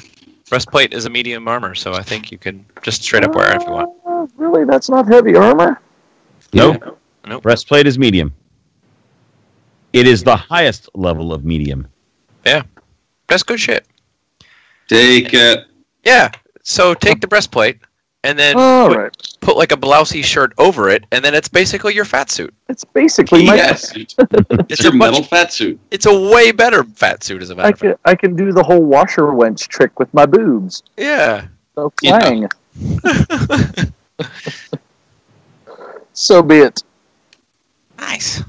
Breastplate is a medium armor, so I think you can just straight up wear it if you want. Really? That's not heavy armor? Nope. Nope. Breastplate is medium. It is the highest level of medium. Yeah. That's good shit. Take it. Yeah. So take the breastplate and then put like a blousey shirt over it, and then it's basically your fat suit. It's basically my It's your metal fat suit. It's a way better fat suit, as a matter of fact. I can do the whole washer wench trick with my boobs. Yeah. So clang. So be it. Nice.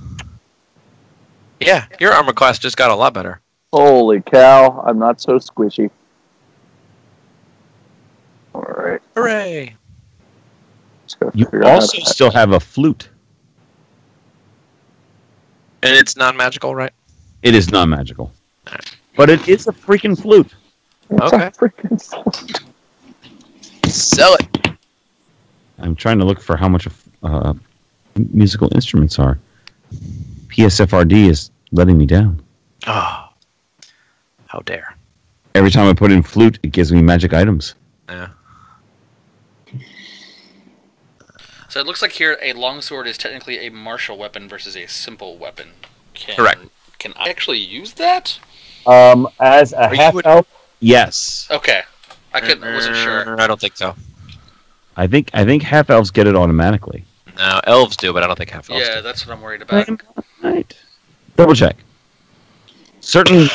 Yeah, your armor class just got a lot better. Holy cow, I'm not so squishy. Alright. Hooray. You also still have a flute. And it's non-magical, right? It is non-magical. But it is a freaking flute. It's Okay. a freaking flute. Sell it. I'm trying to look for how much musical instruments are. PSFRD is letting me down. Oh. How dare. Every time I put in flute, it gives me magic items. Yeah. So it looks like here a longsword is technically a martial weapon versus a simple weapon. Correct. Can I actually use that? As a half-elf, Yes. Okay. Wasn't sure. I don't think so. I think half elves get it automatically. No, elves do, but I don't think half elves Yeah, do. that's what I'm worried about. Right. Double check. Certain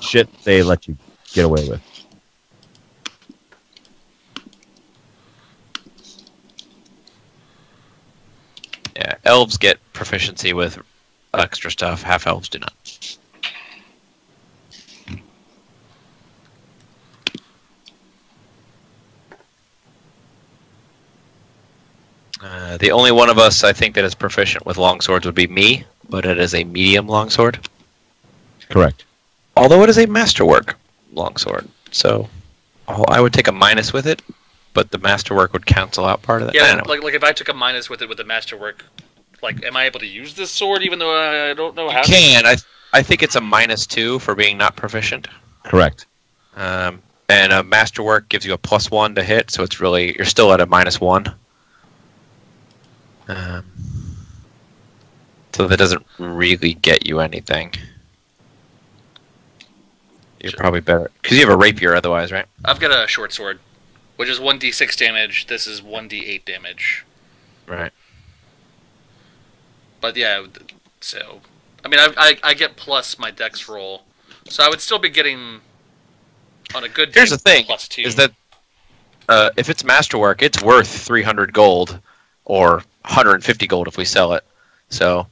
shit they let you get away with. Yeah, elves get proficiency with extra stuff. Half elves do not. The only one of us, I think, that is proficient with longswords would be me, but it is a medium longsword. Correct. Although it is a masterwork longsword, so I would take a minus with it, but the masterwork would cancel out part of that. Yeah, like if I took a minus with it with the masterwork, like, am I able to use this sword even though I don't know how? You can. I think it's a -2 for being not proficient. Correct. And a masterwork gives you a +1 to hit, so it's really you're still at a -1. So that doesn't really get you anything. You're probably better because you have a rapier otherwise, right? I've got a short sword, which is 1d6 damage. This is 1d8 damage. Right. But yeah, so I mean, I get plus my dex roll, so I would still be getting on a good day. Here's the thing: +2. is that if it's masterwork, it's worth 300 gold or 150 gold if we sell it. So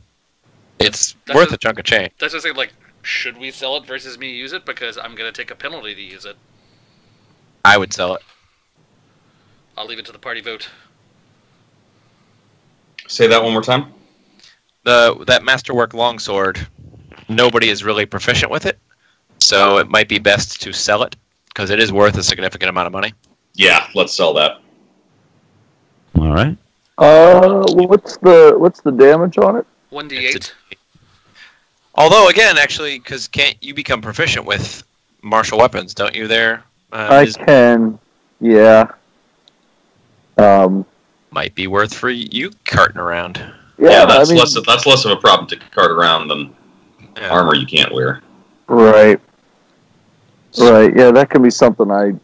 it's worth a chunk of change. That's just like, should we sell it versus me use it? Because I'm going to take a penalty to use it. I would sell it. I'll leave it to the party vote. Say that one more time. that masterwork longsword, nobody is really proficient with it, so it might be best to sell it because it is worth a significant amount of money. Yeah, let's sell that. All right. What's the damage on it? 1d8. Although, again, actually, because can't you become proficient with martial weapons? Don't you? There, I can. Yeah. Might be worth for you carting around. Yeah, that's less of a problem to cart around than armor you can't wear. Right. Right. Yeah, that can be something I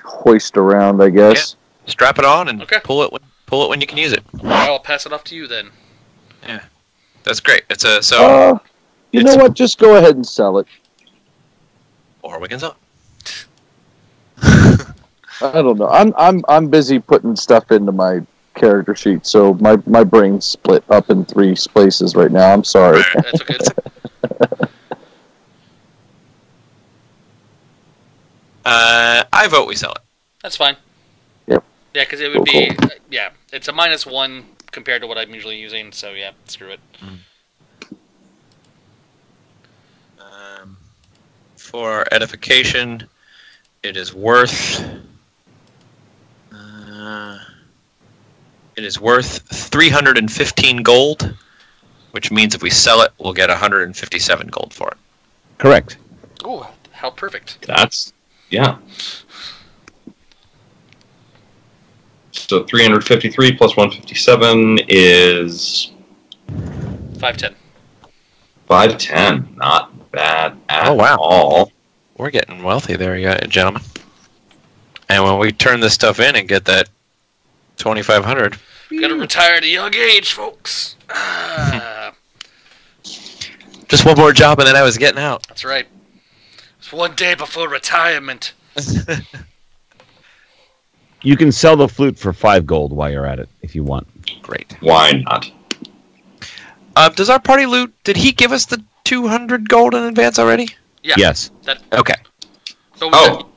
hoist around, I guess. Yeah. Strap it on and pull it when you can use it. I'll pass it off to you then. Yeah, that's great. It's a You know what? Just go ahead and sell it. Or we can sell it. I don't know. I'm busy putting stuff into my character sheet, so my brain's split up in 3 places right now. I'm sorry. That's okay. I vote we sell it. That's fine. Yep. Yeah, because it would be it's a -1 compared to what I'm usually using. So yeah, screw it. For edification, it is worth 315 gold, which means if we sell it, we'll get 157 gold for it. Correct. Oh, how perfect! Yeah. So 353 plus 157 is 510. 510. Not bad at wow. all. We're getting wealthy there, gentlemen. And when we turn this stuff in and get that 2,500, gotta retire at a young age, folks. Just one more job and then I was getting out. That's right. It's one day before retirement. You can sell the flute for 5 gold while you're at it, if you want. Great. Why not? Does our party loot? Did he give us the 200 gold in advance already? Yeah. Yes. Okay.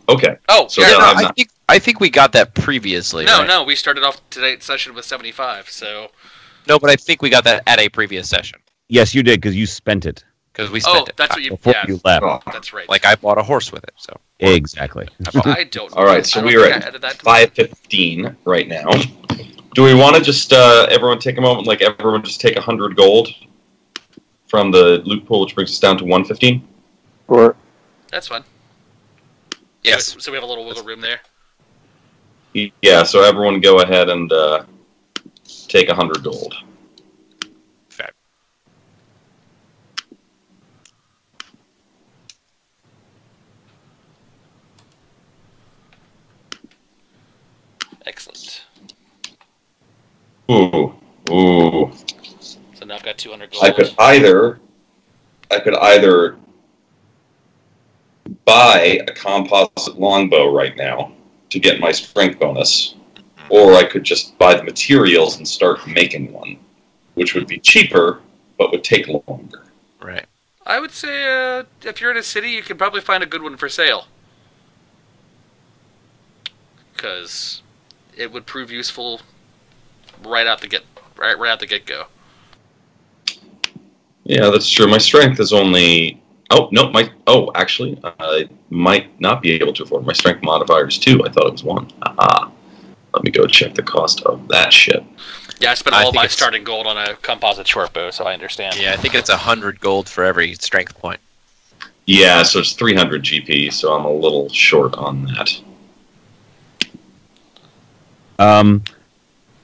Okay. Oh, so yeah. I think we got that previously. No, we started off today's session with 75. So. No, but I think we got that at a previous session. Yes, you did, because you spent it. Because we spent it. That's what you. Before you left. Oh. That's right. Like I bought a horse with it. So. Exactly. I don't. All right, so we are at 515 right now. Do we want to just everyone take a moment? Like everyone just take 100 gold from the loot pool, which brings us down to 115. Or That's fine. Yes. So we have a little wiggle room there. Yeah. So everyone go ahead and take 100 gold. Fair. Excellent. Ooh. So now I've got 200 gold. I could either buy a composite longbow right now to get my strength bonus, or I could just buy the materials and start making one, which would be cheaper but would take longer. Right. I would say if you're in a city, you can probably find a good one for sale. Because it would prove useful right out the get-go. Yeah, that's true. My strength is only... actually, I might not be able to afford my strength modifier is 2. I thought it was 1. Aha. Let me go check the cost of that shit. Yeah, I spent all my starting gold on a composite short bow, so I understand. Yeah, I think it's 100 gold for every strength point. Yeah, so it's 300 GP, so I'm a little short on that.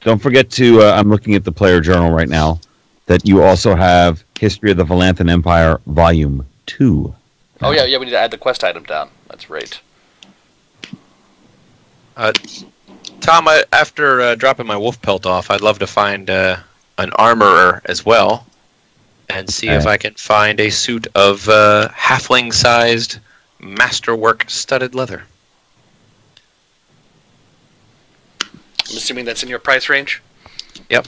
Don't forget to, I'm looking at the player journal right now, that you also have History of the Valanthan Empire, Volume 2. Oh, yeah, we need to add the quest item down. That's right. Tom, after dropping my wolf pelt off, I'd love to find an armorer as well, and see if I can find a suit of halfling-sized masterwork studded leather. I'm assuming that's in your price range? Yep.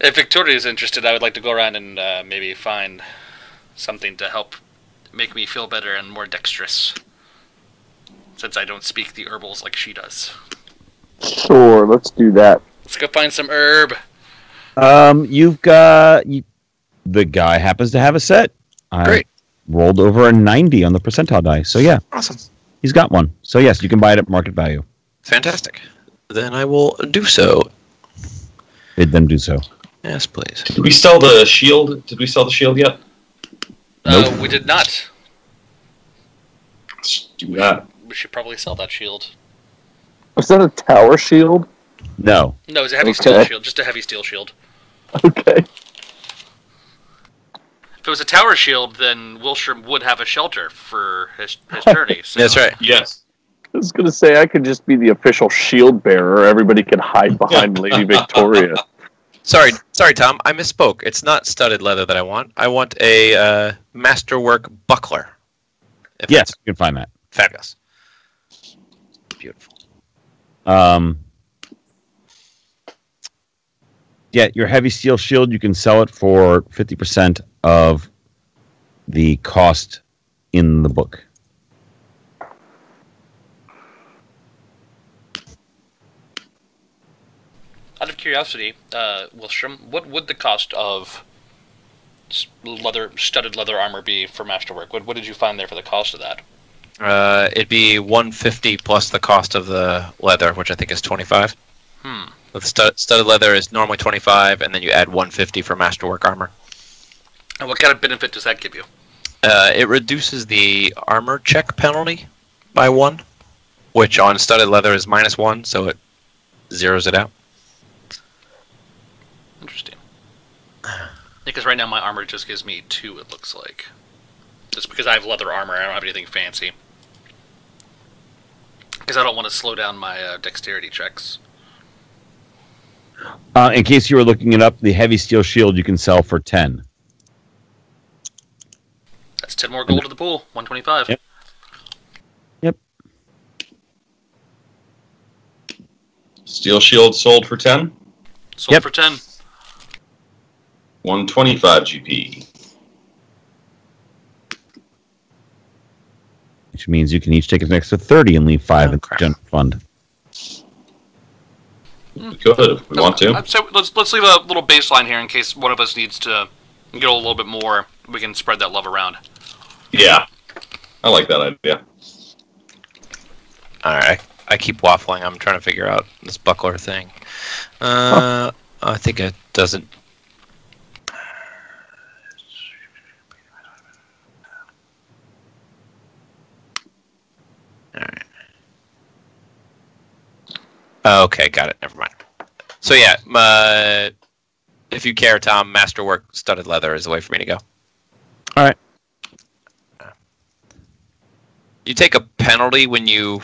If Victoria is interested, I would like to go around and maybe find something to help make me feel better and more dexterous, since I don't speak the herbals like she does. sure, let's do that. Let's go find some herb. You've got the guy happens to have a set. Great. Rolled over a 90 on the percentile die. So yeah, Awesome. he's got one. So yes, you can buy it at market value. Fantastic. Then I will do so. Bid them do so. Yes, please. Did we sell the shield? Did we sell the shield yet? Nope. We did not. Let's do that. We should probably sell that shield. Was that a tower shield? No. No, it's a heavy Okay. steel shield. Just a heavy steel shield. Okay. If it was a tower shield, then Wilshire would have a shelter for his journey. So. That's right. Yes. I was going to say I could just be the official shield bearer. Everybody could hide behind Lady Victoria. Sorry, Tom. I misspoke. It's not studded leather that I want. I want a masterwork buckler. If Yes, that's you can find that. fabulous. Beautiful. Yeah, your heavy steel shield, you can sell it for 50% of the cost in the book. Out of curiosity, Wilshire, what would the cost of studded leather armor be for masterwork? What did you find there for the cost of that? It'd be 150 plus the cost of the leather, which I think is 25. The studded leather is normally 25, and then you add 150 for masterwork armor. And what kind of benefit does that give you? It reduces the armor check penalty by 1, which on studded leather is -1, so it zeroes it out. Interesting. Because right now my armor just gives me 2, it looks like. Just because I have leather armor, I don't have anything fancy. Because I don't want to slow down my dexterity checks. In case you were looking it up, the heavy steel shield you can sell for 10. That's 10 more gold to the pool. 125. Yep. Yep. Steel shield sold for 10. Sold Yep. for 10. 125 GP. Which means you can each take an extra 30 and leave 5 in the crap. general fund. We could if we want to. So let's leave a little baseline here in case one of us needs to get a little bit more. We can spread that love around. Yeah. I like that idea. Alright, I keep waffling. I'm trying to figure out this buckler thing. I think it doesn't... Alright. Okay, got it. Never mind. So yeah, if you care, Tom, masterwork studded leather is the way for me to go. All right. You take a penalty when you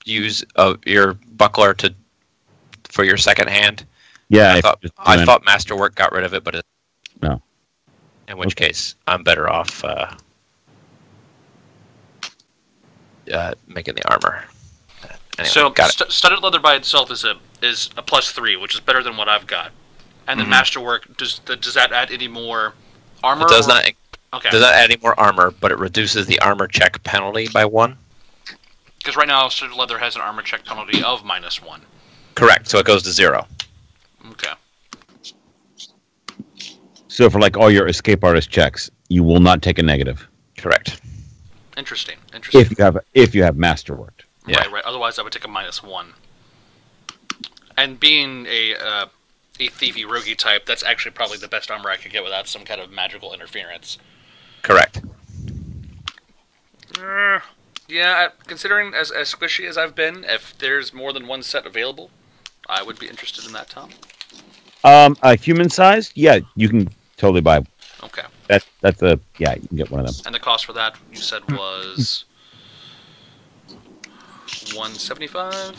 use your buckler for your second hand. Yeah. I thought masterwork got rid of it, but it, No. In which case, I'm better off making the armor. Anyway, So got it. studded leather by itself is a +3, which is better than what I've got. And then masterwork, does that add any more armor? It does not. Okay. Does not add any more armor, but it reduces the armor check penalty by 1. Because right now studded leather has an armor check penalty of -1. Correct. So it goes to 0. Okay. So for like all your escape artist checks, you will not take a negative Correct. Interesting. if you have masterwork. Yeah. Right. Otherwise, I would take a -1. And being a thiefy roguey type, that's actually probably the best armor I could get without some kind of magical interference. Correct. Yeah, considering as squishy as I've been, if there's more than one set available, I would be interested in that, Tom. A human sized, yeah, you can totally buy. Okay. That's a yeah, you can get one of them. And the cost for that, you said, was $175?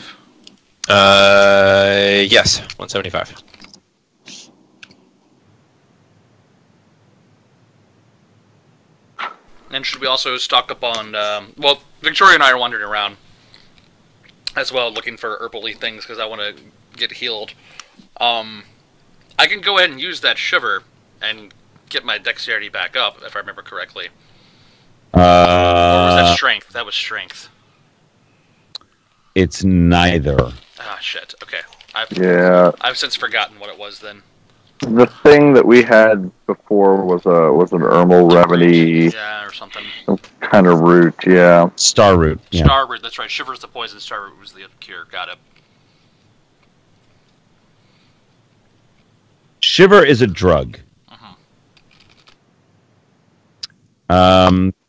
Yes, 175. And should we also stock up on... well, Victoria and I are wandering around as well, looking for herbally things, because I want to get healed. I can go ahead and use that shiver and get my dexterity back up, if I remember correctly. Or was that strength? That was strength. It's neither. Ah, shit. Okay. Yeah. I've since forgotten what it was then. The thing that we had before was an herbal remedy, Yeah, or something. some kind of root. Yeah. Star root. Yeah. Star root, that's right. Shiver's the poison, star root was the cure. Got it. Shiver is a drug.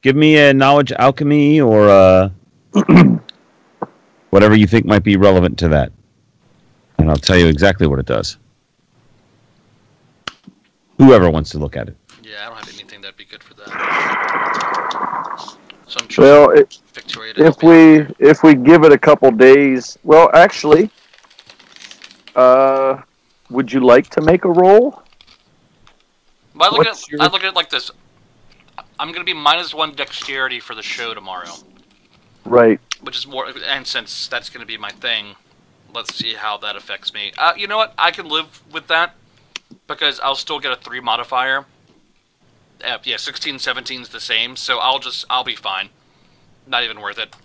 Give me a knowledge alchemy or whatever you think might be relevant to that. And I'll tell you exactly what it does. Whoever wants to look at it. Yeah, I don't have anything that'd be good for that. So I'm choosing Well, Victoria to help you. if we give it a couple days, well, actually, would you like to make a roll? Well, I look What's at it like this. I'm going to be -1 dexterity for the show tomorrow, Right. which is more. And since that's going to be my thing, let's see how that affects me. You know what? I can live with that because I'll still get a 3 modifier. Yeah, 16, 17 is the same, so I'll be fine. Not even worth it.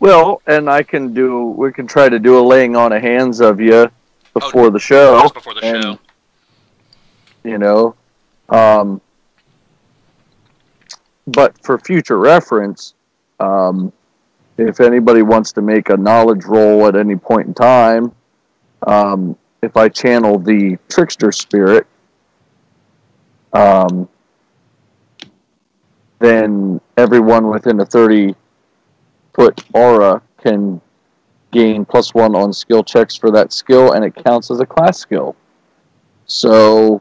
Well, and we can try to do a laying on of hands of you before the show. Just before the show. You know, but for future reference, if anybody wants to make a knowledge roll at any point in time, if I channel the trickster spirit, then everyone within a 30-foot aura can gain +1 on skill checks for that skill, and it counts as a class skill. So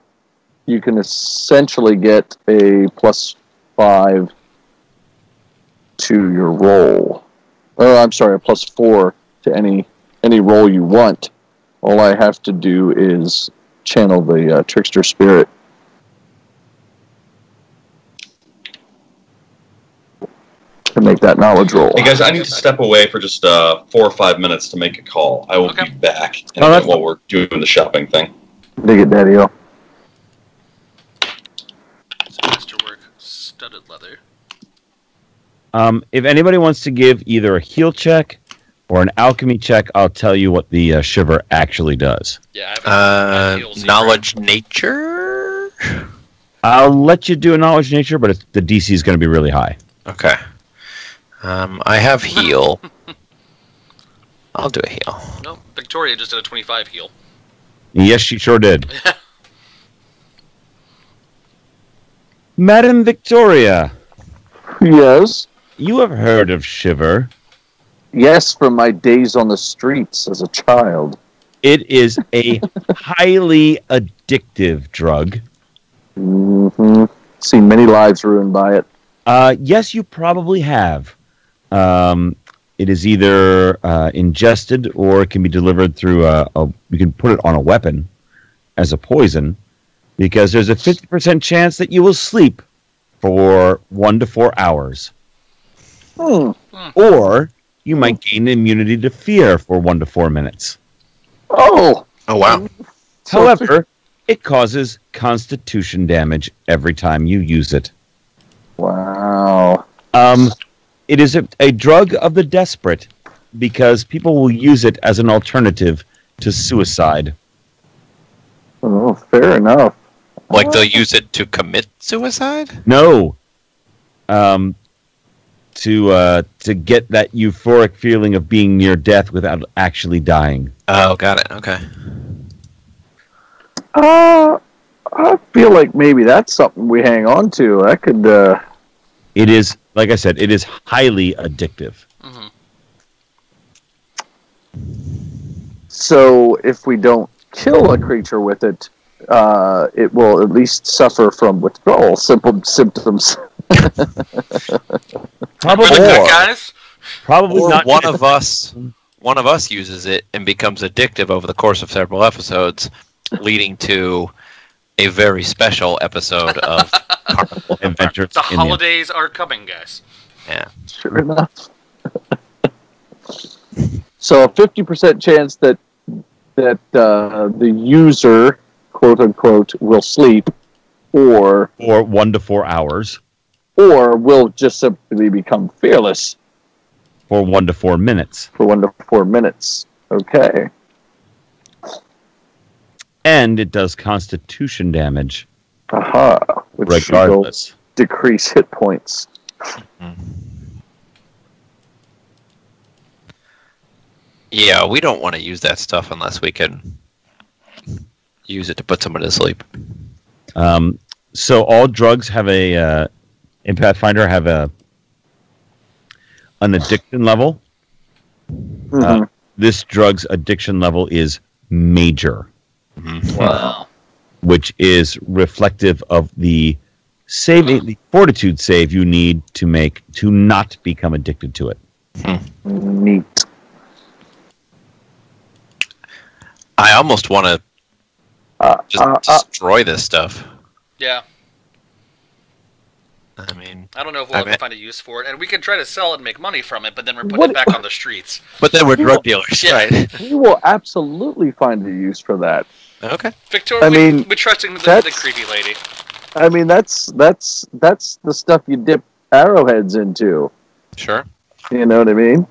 you can essentially get a +5 to your roll. I'm sorry, a +4 to any roll you want. All I have to do is channel the trickster spirit. To make that knowledge roll. Hey guys, I need to step away for just 4 or 5 minutes to make a call. I will be back while we're doing the shopping thing. Dig it, Daddy-o. Masterwork, studded leather. If anybody wants to give either a heal check or an alchemy check, I'll tell you what the shiver actually does. Yeah, I have heals knowledge nature? I'll let you do a knowledge nature, but the DC is going to be really high. Okay. I have heal. I'll do a heal. No, Victoria just did a 25 heal. Yes, she sure did. Madam Victoria. Yes? You have heard of Shiver. Yes, from my days on the streets as a child. It is a highly addictive drug. Mm-hmm. Seen many lives ruined by it. Yes, you probably have. It is either ingested or it can be delivered through you can put it on a weapon as a poison, because there's a 50% chance that you will sleep for 1 to 4 hours. Or you might gain immunity to fear for 1 to 4 minutes. Oh! Oh, wow. However, it causes constitution damage every time you use it. Wow. It is a drug of the desperate because people will use it as an alternative to suicide. Oh, fair enough. Like they'll use it to commit suicide? No. To get that euphoric feeling of being near death without actually dying. Oh, got it. Okay. I feel like maybe that's something we hang on to. I could, It is, like I said, it is highly addictive. Mm-hmm. So if we don't kill a creature with it, it will at least suffer from withdrawal symptoms. Probably We're the good more. guys. Probably Or not. one of us uses it and becomes addictive over the course of several episodes, leading to a very special episode of Carnival Adventures The in holidays are coming, guys. Yeah. Sure enough. So a 50% chance that the user, quote unquote, will sleep, or 1 to 4 hours, or will just simply become fearless for 1 to 4 minutes. for 1 to 4 minutes. Okay. and it does Constitution damage Aha. Which regardless. will decrease hit points. Yeah, we don't want to use that stuff unless we can use it to put someone to sleep. So all drugs have in Pathfinder have an addiction level. Mhm. This drug's addiction level is major, Wow. which is reflective of the fortitude save you need to make to not become addicted to it. Neat. I almost want to just destroy this stuff. Yeah. I mean, I don't know if we'll ever find a use for it, and we can try to sell it and make money from it, but then we're putting What- it back on the streets. but then we're drug dealers, Yeah. right? We will absolutely find a use for that. Okay. Victoria, I mean, we're trusting the that's- creepy lady. I mean, that's the stuff you dip arrowheads into. Sure. You know what I mean?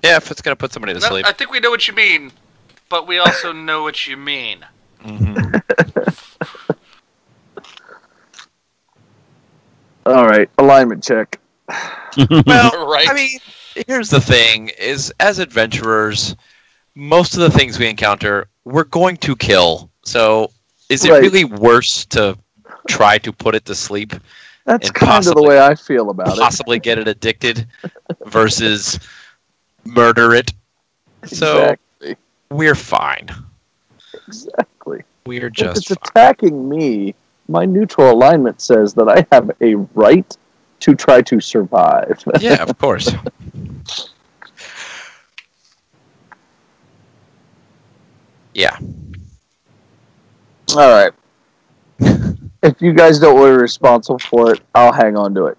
Yeah, if it's gonna put somebody to No, sleep. I think we know what you mean, but we also know what you mean. Mm-hmm. All right, alignment check. Well, Right. I mean, here's the thing: is as adventurers, most of the things we encounter, we're going to kill. So, is it Right. really worse to try to put it to sleep, That's And kind of the possibly- way I feel about it. possibly get it addicted, versus murder it? So Exactly. we're fine. Exactly. We're If just it's fine. attacking me, my neutral alignment says that I have a right to try to survive. Yeah, of course. Yeah. All right. If you guys don't want to be responsible for it, I'll hang on to it.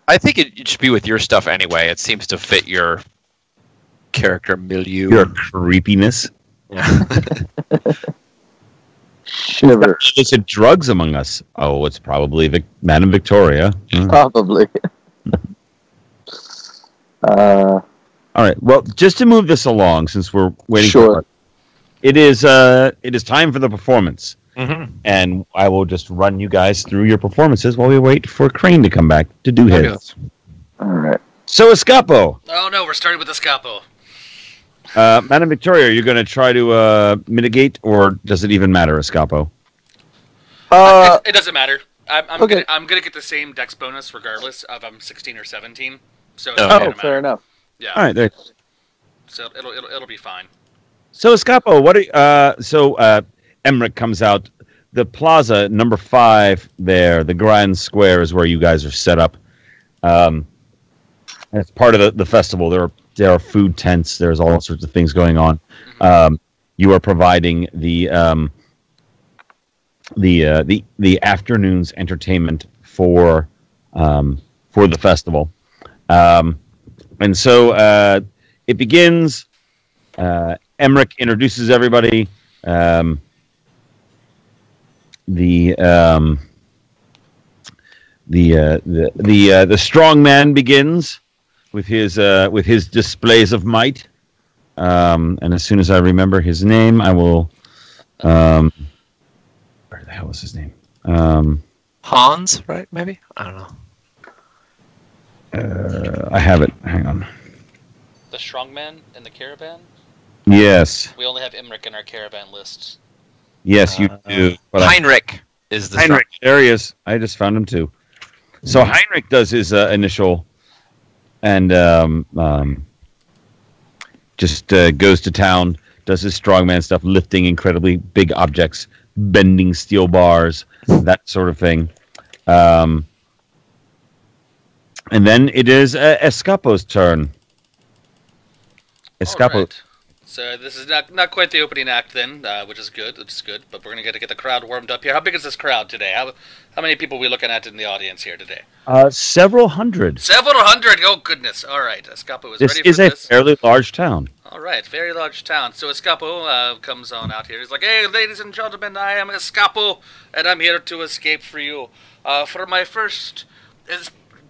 I think it should be with your stuff anyway. It seems to fit your character milieu. Your creepiness. Yeah. Shiver. There's drugs among us. Oh, it's probably Madame Victoria. Probably. All right. Well, just to move this along, since we're waiting Sure. for it is time for the performance, Mm-hmm. and I will just run you guys through your performances while we wait for Crane to come back to do his. All right. So, Escapo, Oh no, we're starting with the Scapo. Madame Victoria, are you going to try to mitigate, or does it even matter, Escapo? It doesn't matter. I'm Okay. gonna get the same dex bonus regardless of I'm 16 or 17. So it's Oh, not Oh, gonna fair matter. enough. Yeah. All right, there. So it'll be fine. So, Escapo, Emmerich comes out. The plaza, number 5 there, the Grand Square is where you guys are set up. It's part of the festival. There are food tents. There's all sorts of things going on. You are providing the afternoon's entertainment for the festival. And so it begins. Emmerich introduces everybody. The strong man begins with his displays of might. And as soon as I remember his name, I will. Where the hell was his name? Hans, right? Maybe? I don't know. I have it. Hang on. The strongman in the caravan. Yes, We only have Imric in our caravan list. yes, you do. But Heinrich is the Heinrich, there he is. I just found him too. So Heinrich does his initial, and just goes to town, does his strongman stuff, lifting incredibly big objects, bending steel bars, that sort of thing. And then it is Escapo's turn. Escapo. All right. So this is not quite the opening act then, which is good. But we're gonna get the crowd warmed up here. How big is this crowd today? How many people are we looking at in the audience here today? Several hundred. Several hundred. Oh goodness! All right, Escapo is This ready for is a this. fairly large town. All right, very large town. So Escapo comes on out here. He's like, "Hey, ladies and gentlemen, I am Escapo, and I'm here to escape for you. For my first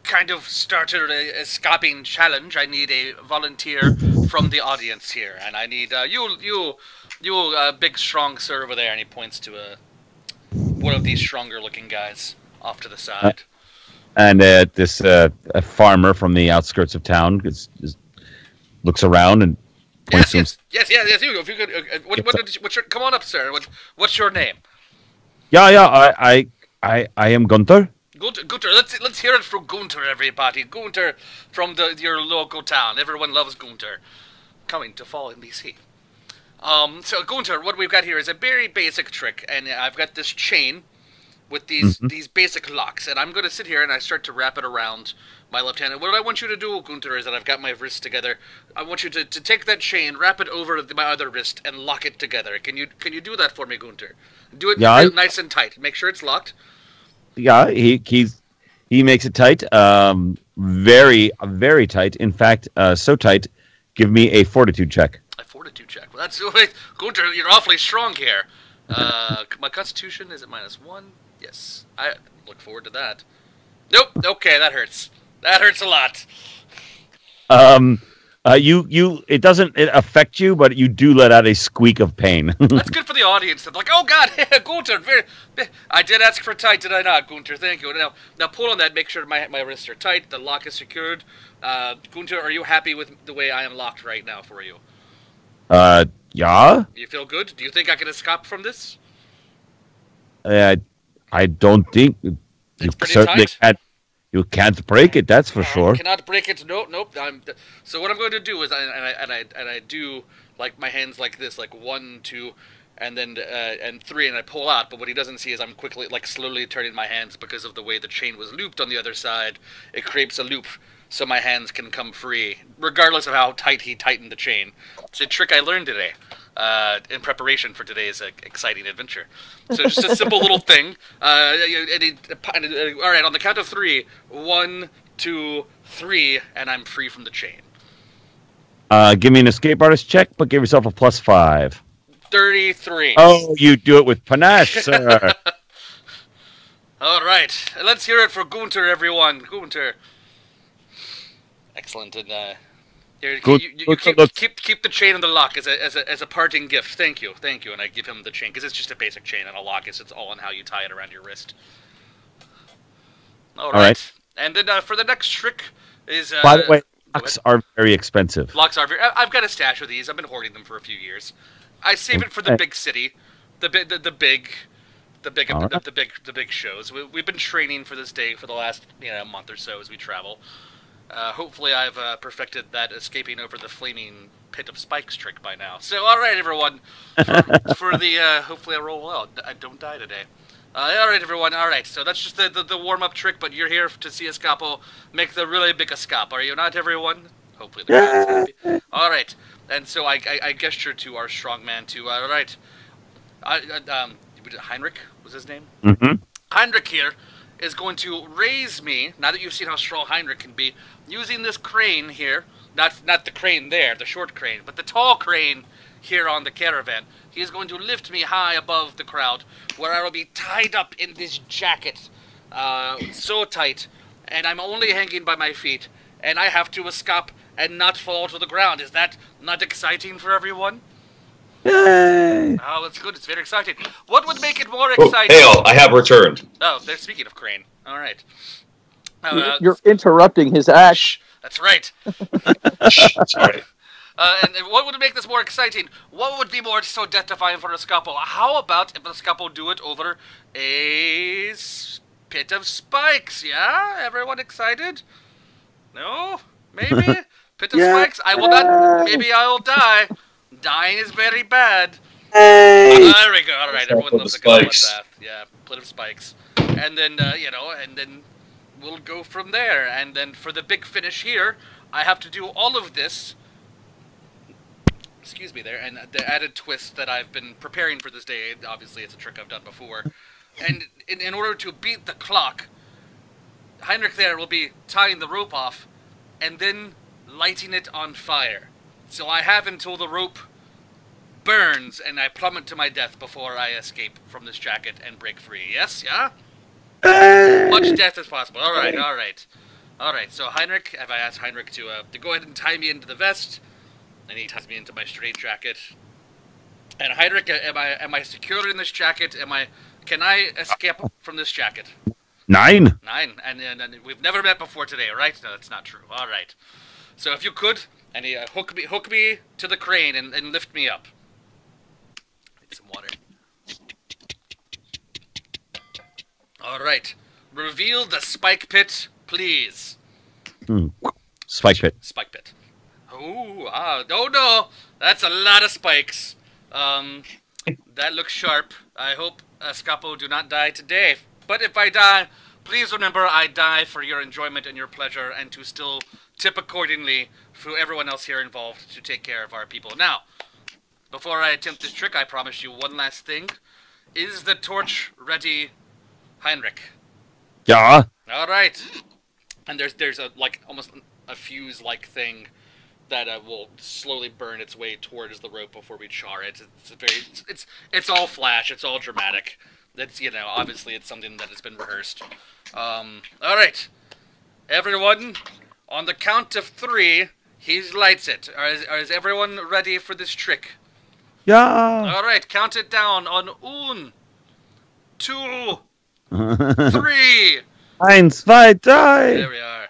kind of starter escaping challenge, I need a volunteer from the audience here, and I need you You, big, strong sir over there, and he points to one of these stronger-looking guys off to the side. And this a farmer from the outskirts of town looks around and points Yes, to yes, yes, yes, yes. You, if you could, come on up, sir. What's your name? Yeah. I am Gunther. Gunter, let's hear it from Gunter, everybody. Gunter from your local town. Everyone loves Gunter. Coming to fall in BC. So Gunter, what we've got here is a very basic trick, and I've got this chain with these basic locks, and I'm going to sit here and I start to wrap it around my left hand. And what I want you to do, Gunter, is that I've got my wrists together. I want you to take that chain, wrap it over my other wrist, and lock it together. Can you do that for me, Gunter? Do it real nice and tight. Make sure it's locked. Yeah, he makes it tight. Very very tight. In fact, so tight. Give me a fortitude check. A fortitude check. Well, that's Gunter. You're awfully strong here. My constitution is at -1. Yes, I look forward to that. Nope. Okay, that hurts. That hurts a lot. It doesn't affect you, but you do let out a squeak of pain. That's good for the audience. They're like, oh God, Gunter, I did ask for tight, did I not, Gunter? Thank you. Now pull on that. Make sure my wrists are tight. The lock is secured. Gunter, are you happy with the way I am locked right now for you? Yeah. You feel good? Do you think I can escape from this? I don't think you certainly can't. You can't break it. That's for sure. Cannot break it. Nope. So what I'm going to do is, I do like my hands like this, like 1, 2, and then and 3, and I pull out. But what he doesn't see is I'm quickly, like slowly turning my hands because of the way the chain was looped on the other side. It creates a loop so my hands can come free, regardless of how tight he tightened the chain. It's a trick I learned today. In preparation for today's exciting adventure. So just a simple little thing. All right, on the count of 3, 1, 2, 3, and I'm free from the chain. Give me an escape artist check, but give yourself a +5. 33. Oh, you do it with panache, sir. All right, let's hear it for Gunter, everyone. Gunter. Excellent. And you keep the chain in the lock as a parting gift. Thank you. And I give him the chain because it's just a basic chain and a lock. It's all on how you tie it around your wrist. All right. And then for the next trick is. By the way, locks are very expensive. Locks are very. I've got a stash of these. I've been hoarding them for a few years. I save it for the big city, the big shows. We've been training for this day for the last month or so as we travel. Hopefully I've perfected that escaping over the flaming pit of spikes trick by now. So, all right, everyone. For the hopefully I roll well. I don't die today. All right, everyone. All right. So that's just the warm-up trick, but you're here to see Escapo make the really big escape. Are you not, everyone? Hopefully the crowd's happy. All right. And so I gesture to our strong man to, all right. Heinrich was his name? Mm-hmm. Heinrich here is going to raise me, now that you've seen how strong Heinrich can be, using this crane here, not the crane there, the short crane, but the tall crane here on the caravan. He is going to lift me high above the crowd, where I will be tied up in this jacket, so tight, and I'm only hanging by my feet, and I have to escape and not fall to the ground. Is that not exciting for everyone? Yay! Oh, it's good. It's very exciting. What would make it more exciting? Hail, I have returned. Oh, they're speaking of crane. All right. You're interrupting his act. Shh, that's right. Sorry. And what would make this more exciting? What would be more so death-defying for Escapo? How about if Escapo do it over a pit of spikes? Yeah? Everyone excited? No? Maybe? Pit of spikes? I will not. Maybe I'll die. Dying is very bad. There we go. All right, everyone loves a good bloodbath. Yeah, pit of spikes. And then, and then we'll go from there. And then for the big finish here, I have to do all of this. Excuse me there. And the added twist that I've been preparing for this day, obviously it's a trick I've done before. And in order to beat the clock, Heinrich there will be tying the rope off and then lighting it on fire. So I have until the rope burns and I plummet to my death before I escape from this jacket and break free. Yes? Yeah? Much death as possible. All right. So Heinrich, if I ask Heinrich to go ahead and tie me into the vest, and he ties me into my straitjacket, And Heinrich, am I secure in this jacket? Can I escape from this jacket? 9. 9. And we've never met before today, right? No, that's not true. All right. So if you could, and hook me to the crane and lift me up. Need some water. All right. Reveal the spike pit, please. Spike pit. Spike pit. Oh no, that's a lot of spikes. That looks sharp. I hope Scapo do not die today. But if I die, please remember I die for your enjoyment and your pleasure, and to still tip accordingly for everyone else here involved to take care of our people. Now, before I attempt this trick, I promise you one last thing. Is the torch ready, Heinrich? Yeah. All right. And there's a almost a fuse-like thing that will slowly burn its way towards the rope before we char it. It's all flash. It's all dramatic. It's obviously it's something that has been rehearsed. All right, everyone, on the count of 3, he lights it. Is everyone ready for this trick? Yeah. All right, count it down on 1, 2, 3. 1, 2, 3. There we are.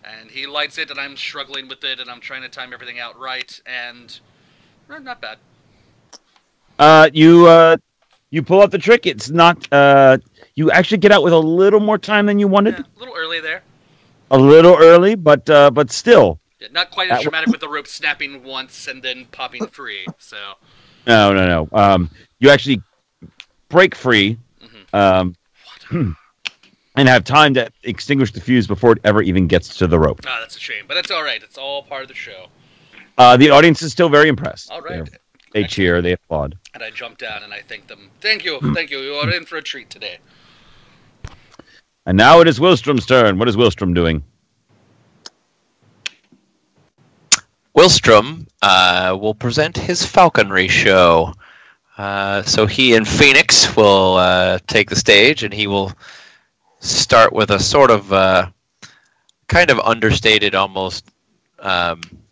And he lights it, and I'm struggling with it, and I'm trying to time everything out right, and not bad. You pull out the trick. It's not. You actually get out with a little more time than you wanted. Yeah, a little early there. A little early, but still. Yeah, not quite as dramatic with the rope snapping once and then popping free. So. No. You actually break free. Mm-hmm. And have time to extinguish the fuse before it ever even gets to the rope. Ah, that's a shame, but it's all right. It's all part of the show. The audience is still very impressed. All right. They cheer, they applaud. And I jump down and I thank them. Thank you. You are in for a treat today. And now it is Wilstrom's turn. What is Wilstrom doing? Wilstrom will present his falconry show. So he and Phoenix will take the stage, and he will start with a sort of kind of understated, almost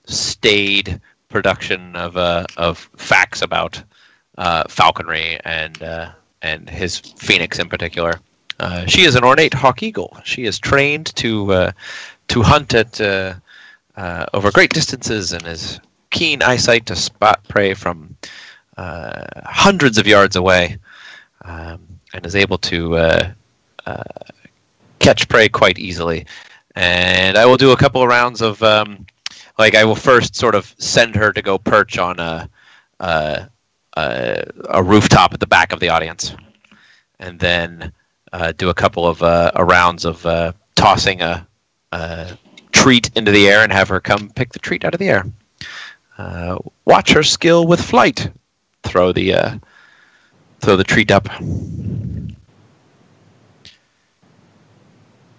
staid production of facts about falconry and his phoenix in particular. She is an ornate hawk eagle. She is trained to hunt at over great distances and has keen eyesight to spot prey from hundreds of yards away, and is able to catch prey quite easily. And I will do a couple of rounds of I will first sort of send her to go perch on a rooftop at the back of the audience, and then do a couple of rounds of tossing a treat into the air and have her come pick the treat out of the air. Watch her skill with flight. Throw the treat up.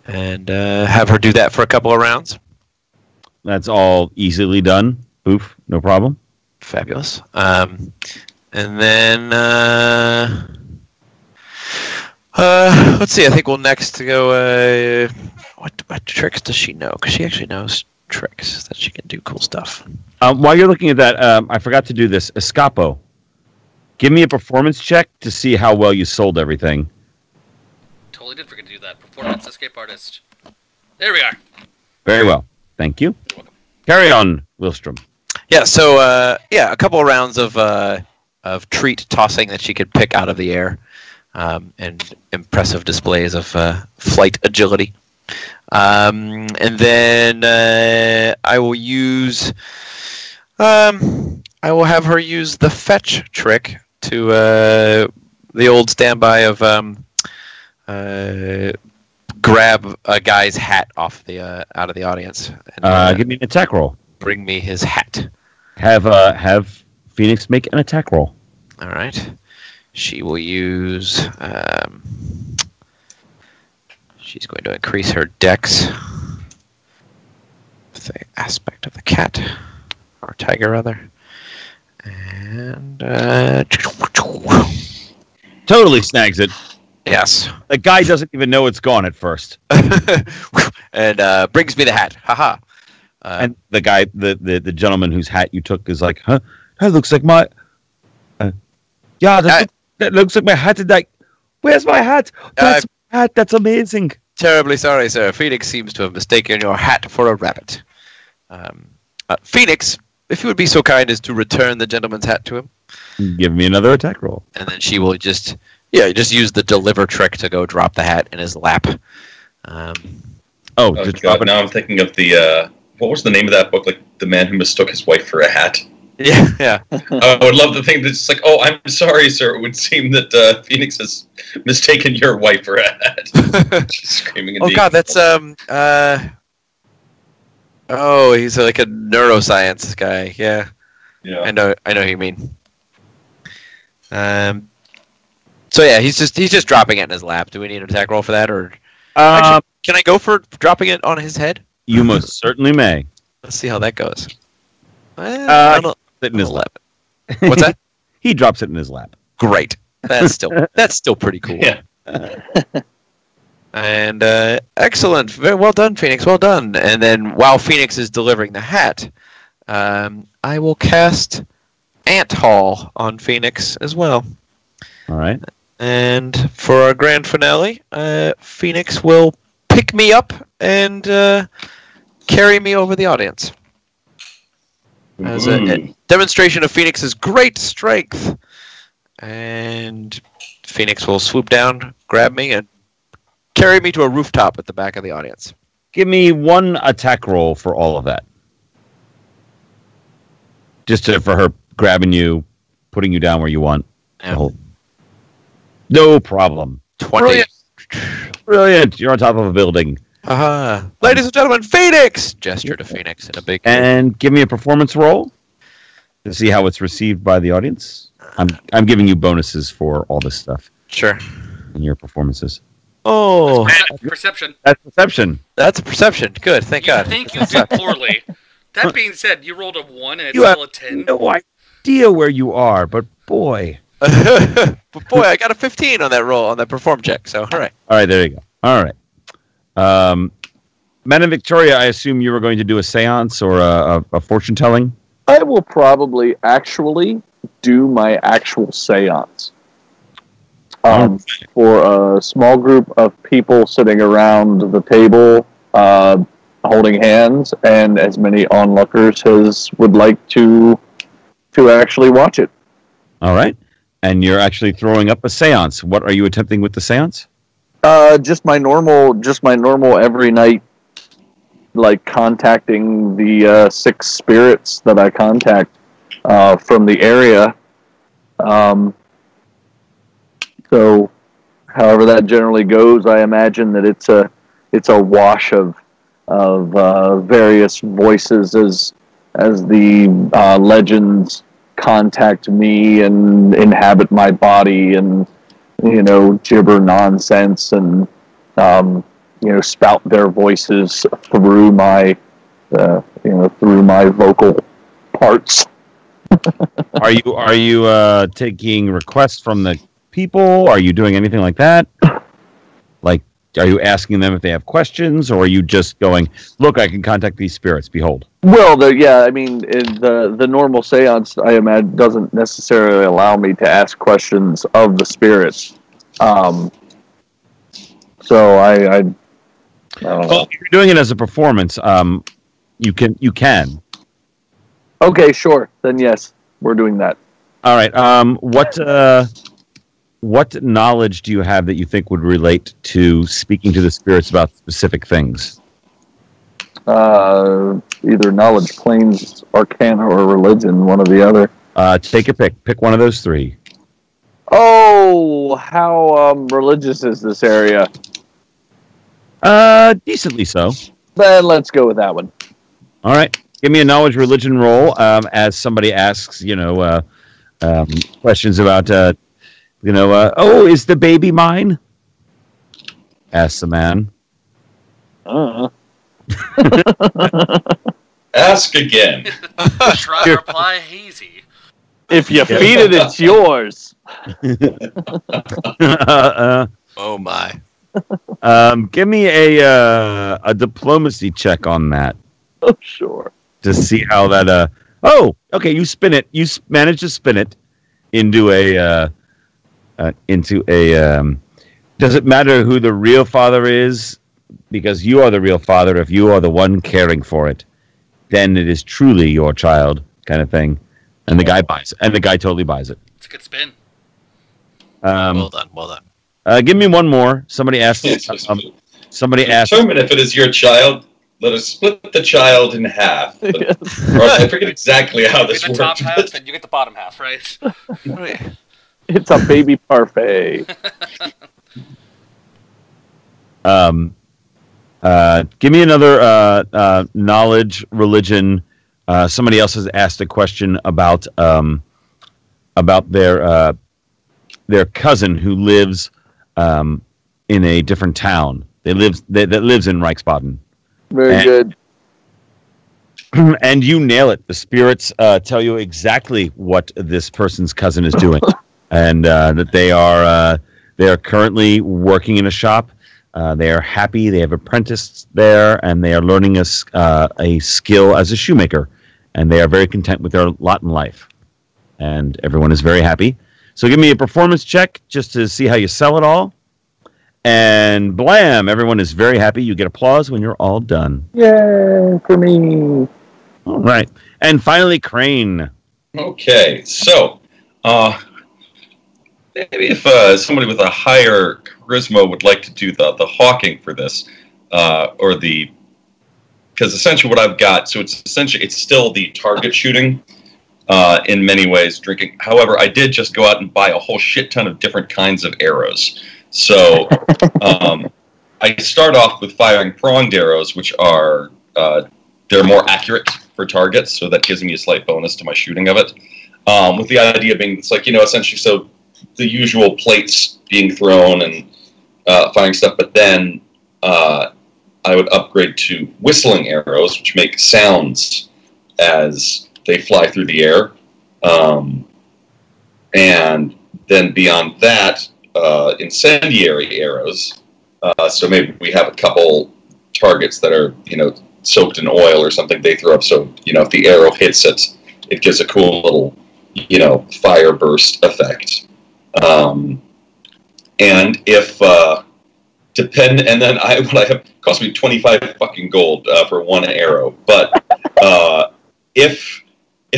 And have her do that for a couple of rounds. That's all easily done. Oof, no problem. Fabulous. And then let's see. I think we'll next go. What tricks does she know? Because she actually knows tricks that she can do cool stuff. While you're looking at that, I forgot to do this. Escapo. Give me a performance check to see how well you sold everything. Totally did forget to do that. Performance escape artist. There we are. Very well. Thank you. You're welcome. Carry on, Wilstrom. Yeah. So a couple of rounds of treat tossing that she could pick out of the air, and impressive displays of flight agility. And then I will use. I will have her use the fetch trick to the old standby of grab a guy's hat off the out of the audience. And, give me an attack roll. Bring me his hat. Have Phoenix make an attack roll. All right. She will use. She's going to increase her dex. The aspect of the cat, or tiger rather, and Totally snags it. yes, The guy doesn't even know it's gone at first. and brings me the hat. Haha. And the guy, the gentleman whose hat you took is like, huh? That looks like my... Yeah, that looks like my hat. Where's my hat? That's my hat. That's amazing. Terribly sorry, sir. Phoenix seems to have mistaken your hat for a rabbit. Phoenix, if you would be so kind as to return the gentleman's hat to him. Give me another attack roll. And then she will just use the deliver trick to go drop the hat in his lap. Oh God! Now I'm thinking of the what was the name of that book? Like The Man Who Mistook His Wife for a Hat. Yeah. I would love to think that it's like, oh, I'm sorry, sir. It would seem that Phoenix has mistaken your wife for a hat. She's screaming. Oh God, that's Oh, he's like a neuroscience guy. Yeah. I know who you mean. So yeah, he's just dropping it in his lap. Do we need an attack roll for that, or actually, can I go for dropping it on his head? You most certainly may. Let's see how that goes. It in his lap. What's that? He drops it in his lap. Great. That's still pretty cool. Yeah. And excellent. Very well done, Phoenix. Well done. And then while Phoenix is delivering the hat, I will cast Ant Hall on Phoenix as well. All right. And for our grand finale, Phoenix will pick me up and carry me over the audience. As a demonstration of Phoenix's great strength. And Phoenix will swoop down, grab me, and carry me to a rooftop at the back of the audience. Give me one attack roll for all of that. Just for her grabbing you, putting you down where you want. Yeah. No problem. 20. Brilliant. You're on top of a building. Ladies and gentlemen, Phoenix! Gesture to Phoenix in a big... And give me a performance roll to see how it's received by the audience. I'm giving you bonuses for all this stuff. Sure. In your performances. Oh. Perception. That's perception. That's a perception. Good, thank God. I think you did poorly. That being said, you rolled a 1 and it's You still a have 10. no idea where you are, but boy. But boy, I got a 15 on that roll, on that perform check, so all right. All right, there you go. All right. Madam Victoria, I assume you were going to do a seance or a fortune telling? I will probably actually do my actual seance. For a small group of people sitting around the table, holding hands, and as many onlookers as would like to actually watch it. All right. And you're actually throwing up a seance. What are you attempting with the seance? Just my normal every night, like contacting the 6 spirits that I contact from the area. So, however that generally goes, I imagine that it's a wash of various voices as the legends contact me and inhabit my body and gibber nonsense and spout their voices through my vocal parts. Are you taking requests from the people? Are you doing anything like that? Like, are you asking them if they have questions, or are you just going, look, I can contact these spirits, behold? Well, the normal seance, I imagine, doesn't necessarily allow me to ask questions of the spirits. So I don't know. Well, if you're doing it as a performance, you can. Okay, sure. Then yes, we're doing that. All right. What knowledge do you have that you think would relate to speaking to the spirits about specific things? Either knowledge, planes, arcana, or religion, one or the other. Take a pick. Pick one of those 3. Oh, how religious is this area? Decently so. Then let's go with that one. All right. Give me a knowledge religion roll as somebody asks, questions about, is the baby mine? Asks the man. Ask again. Try to reply hazy. If you feed it, it's yours. Oh my. Give me a diplomacy check on that. Oh, sure. To see how that. Okay, you spin it. You manage to spin it, into a does it matter who the real father is? Because you are the real father. If you are the one caring for it, then it is truly your child, kind of thing. And the guy buys it. And the guy totally buys it. It's a good spin. Well done. Well done. Give me one more. Somebody asked. Somebody asked. Determine if it is your child. Let us split the child in half. Or I forget exactly how You this get the works. top half, and you get the bottom half, right? It's a baby parfait. Give me another knowledge, religion. Somebody else has asked a question about their cousin who lives in a different town. That lives in Reichsbaden. Very good. And you nail it. The spirits tell you exactly what this person's cousin is doing, and that they are currently working in a shop. They are happy. They have apprentices there, and they are learning a skill as a shoemaker, and they are very content with their lot in life. And everyone is very happy. So give me a performance check just to see how you sell it all. And blam! Everyone is very happy. You get applause when you're all done. Yay for me! All right. And finally, Crane. Okay, so maybe if somebody with a higher charisma would like to do the hawking for this, because essentially what I've got, so it's still the target shooting in many ways, drinking. However, I did just go out and buy a whole shit ton of different kinds of arrows. So I start off with firing pronged arrows, which are they're more accurate for targets, so that gives me a slight bonus to my shooting of it. With the idea being, it's like, essentially, so the usual plates being thrown and firing stuff, but then I would upgrade to whistling arrows, which make sounds as they fly through the air. And then beyond that, incendiary arrows. So maybe we have a couple targets that are, soaked in oil or something they throw up. So, if the arrow hits it, it gives a cool little, fire burst effect. And if, and then what I have cost me 25 fucking gold for one arrow. But if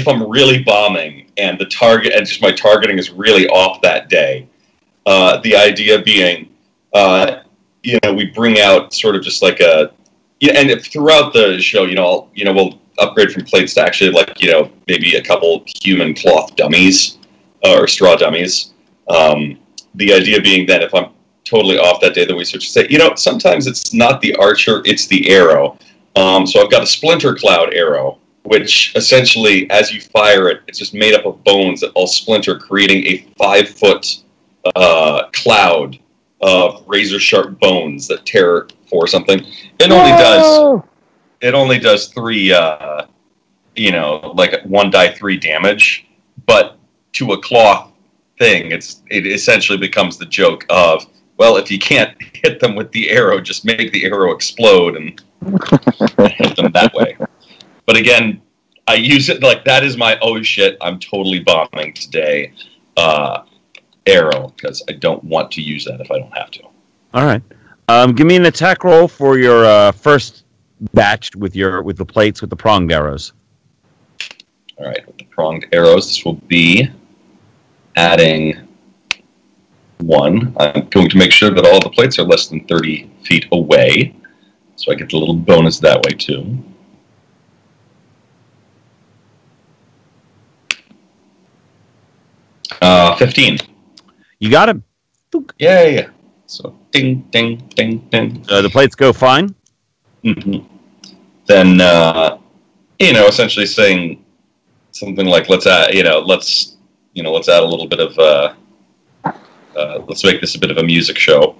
I'm really bombing and the target, and just my targeting is really off that day, the idea being, we bring out sort of just like and if throughout the show, we'll upgrade from plates to actually maybe a couple human cloth dummies or straw dummies. The idea being that if I'm totally off that day, that we switch to say, sometimes it's not the archer, it's the arrow. So I've got a splinter cloud arrow, which essentially, as you fire it, it's just made up of bones that all splinter, creating a 5-foot cloud of razor sharp bones that tear for something. It only does 3 like 1 die 3 damage, but to a cloth thing, it essentially becomes the joke of, well, if you can't hit them with the arrow, just make the arrow explode and hit them that way. But again, I use it like that is my oh shit, I'm totally bombing today arrow, because I don't want to use that if I don't have to. All right. Give me an attack roll for your first batch with the plates with the pronged arrows. All right, with the pronged arrows, this will be adding 1. I'm going to make sure that all the plates are less than 30 feet away, so I get the little bonus that way too. Uh, 15. You got him. Yay! So ding, ding, ding, ding. The plates go fine. Mm-hmm. Then essentially saying something like, let's add a little bit of let's make this a bit of a music show,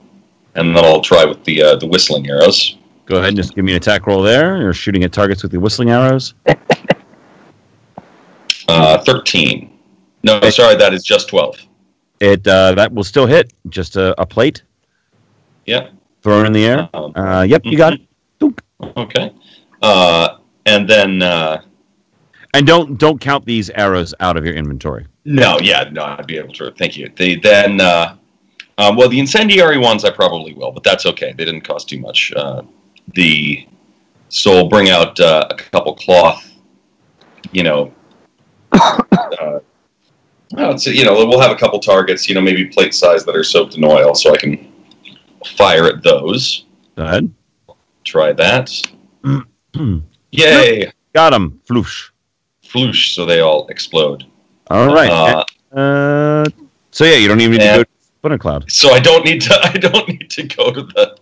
and then I'll try with the whistling arrows. Go ahead and just give me an attack roll there. You're shooting at targets with the whistling arrows. 13. No, sorry, that is just 12. That will still hit. Just a plate. Yep. Thrown in the air. Yep, you got it. Okay. And then And don't count these arrows out of your inventory. No, I'd be able to. Thank you. Well, the incendiary ones I probably will, but that's okay. They didn't cost too much. So we'll bring out a couple cloth, we'll have a couple targets, maybe plate size that are soaked in oil, so I can fire at those. Go ahead. Try that. Yay! Got him. Floosh. Floosh, so they all explode. All right. So yeah, you don't even need to go to Thundercloud. So I don't need to go to the.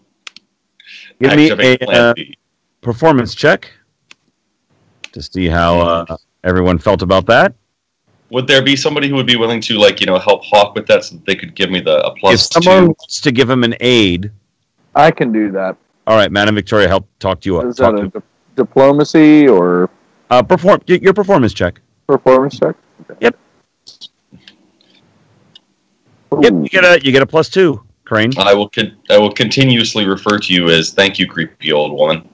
Give me a performance check to see how everyone felt about that. Would there be somebody who would be willing to help Hawk with that, so that they could give me a plus if someone wants to give him an aid, I can do that. All right, Madam Victoria, help talk to you up. Is that a diplomacy or your performance check? Performance check. Okay. Yep. Ooh. Yep. You get a +2, Crane. I will continuously refer to you as "Thank you, creepy old woman."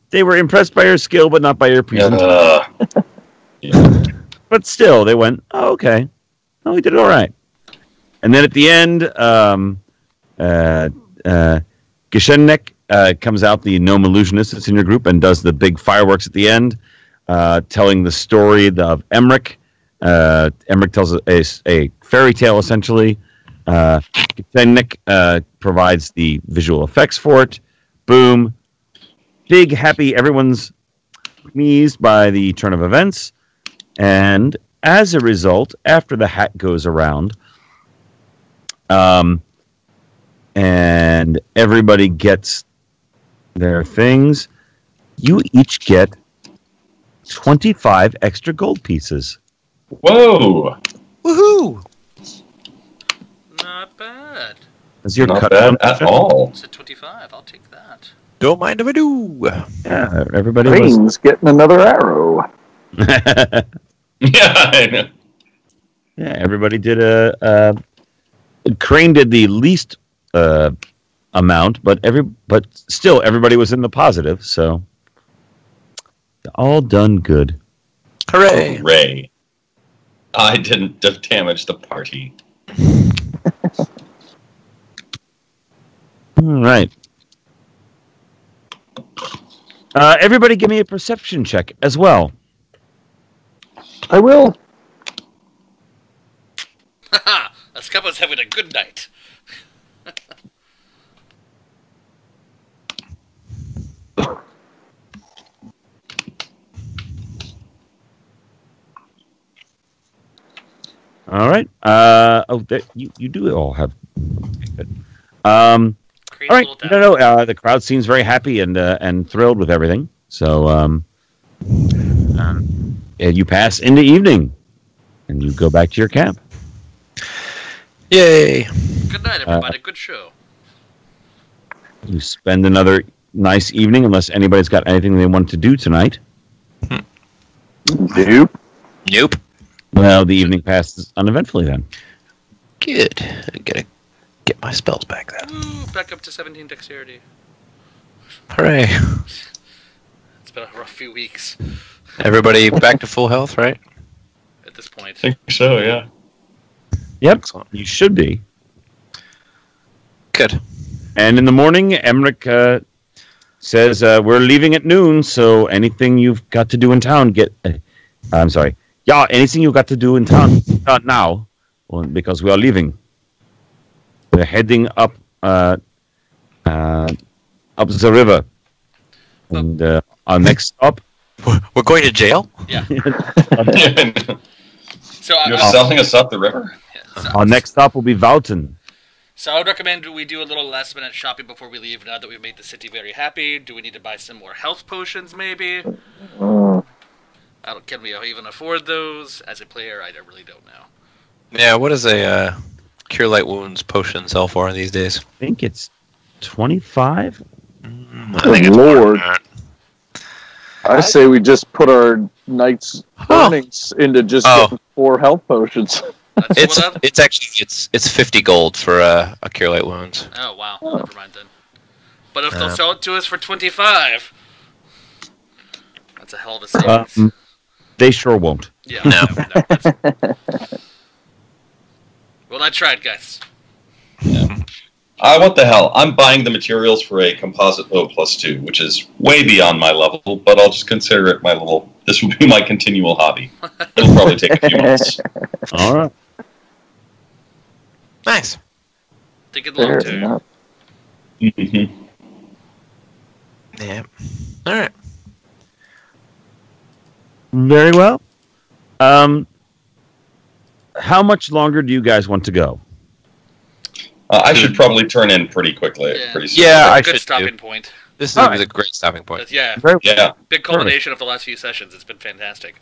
They were impressed by your skill, but not by your presentation. Yeah. But still, they went, "Oh, okay. Oh, we did it all right." And then at the end, Geshennek comes out, the gnome illusionist that's in your group, and does the big fireworks at the end, telling the story of Emmerich. Emmerich tells a fairy tale, essentially. Geshennek provides the visual effects for it. Boom. Big, happy, everyone's pleased by the turn of events. And as a result, after the hat goes around, and everybody gets their things, you each get 25 extra gold pieces. Whoa! Woohoo! Not bad. As your Not cut bad at all. It's at 25. I'll take that. Don't mind if I do. Yeah, everybody Crane's getting another arrow. Yeah, I know. Yeah, everybody did Crane did the least amount, but still everybody was in the positive, so all done good. Hooray! Hooray! I didn't damage the party. All right. Everybody give me a perception check as well. I will. Haha! Escapa's having a good night. All right. You do all have. Okay, good. Crazy All right. little town. No. The crowd seems very happy and thrilled with everything. So you pass into evening, and you go back to your camp. Yay! Good night, everybody. Good show. You spend another nice evening, unless anybody's got anything they want to do tonight. Nope. Nope. Well, the evening passes uneventfully then. Good. I gotta get my spells back then. Ooh, back up to 17 dexterity. Hooray! It's been a rough few weeks Everybody back to full health, right? at this point. I think so, yeah. Yep, Excellent. you should be. Good. And in the morning, Emmerich says, we're leaving at noon, so anything you've got to do in town, I'm sorry. Yeah, anything you've got to do in town, start now, because we are leaving. We're heading up the river. And our next stop... We're going to jail? Yeah. So You're selling us up the river? Our next stop will be Valton. So I would recommend we do a little last minute shopping before we leave. Now that we've made the city very happy, do we need to buy some more health potions? Maybe. Can we even afford those? As a player, I really don't know. Yeah, what does a Cure Light Wounds potion sell for these days? I think it's 25? I think it's Lord. more than that. I say we just put our night's earnings into just getting 4 health potions. It's actually it's 50 gold for a cure light wounds. Oh wow, never mind then. But if they'll sell it to us for 25, that's a hell of a savings. They sure won't. Yeah. No. Well, I tried, guys. What the hell? I'm buying the materials for a composite bow +2, which is way beyond my level, but I'll just consider it this will be my continual hobby. It'll probably take a few months. All right. Nice. Think it long Fair term. enough. Mm-hmm. Yeah. All right. Very well. How much longer do you guys want to go? I should probably turn in pretty quickly, Yeah. pretty soon. Yeah, I Good should stopping do. point. This is All right. a great stopping point. But yeah, Very Yeah, big culmination of the last few sessions. It's been fantastic.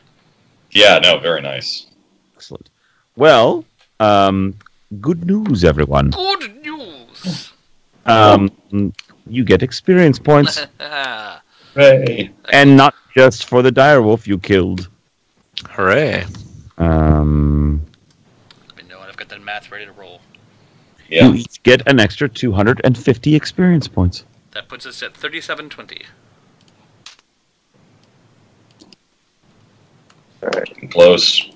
yeah, no, very nice. excellent. Well, good news, everyone. Good news. You get experience points, Hooray. and not just for the direwolf you killed. Hooray. Let me know when I've got that math ready to roll. Yeah. You each get an extra 250 experience points. That puts us at 3720. All right. Getting close.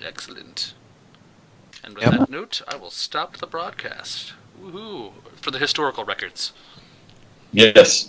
Excellent. And with Yep. that note, I will stop the broadcast. Woohoo! For the historical records. Yes.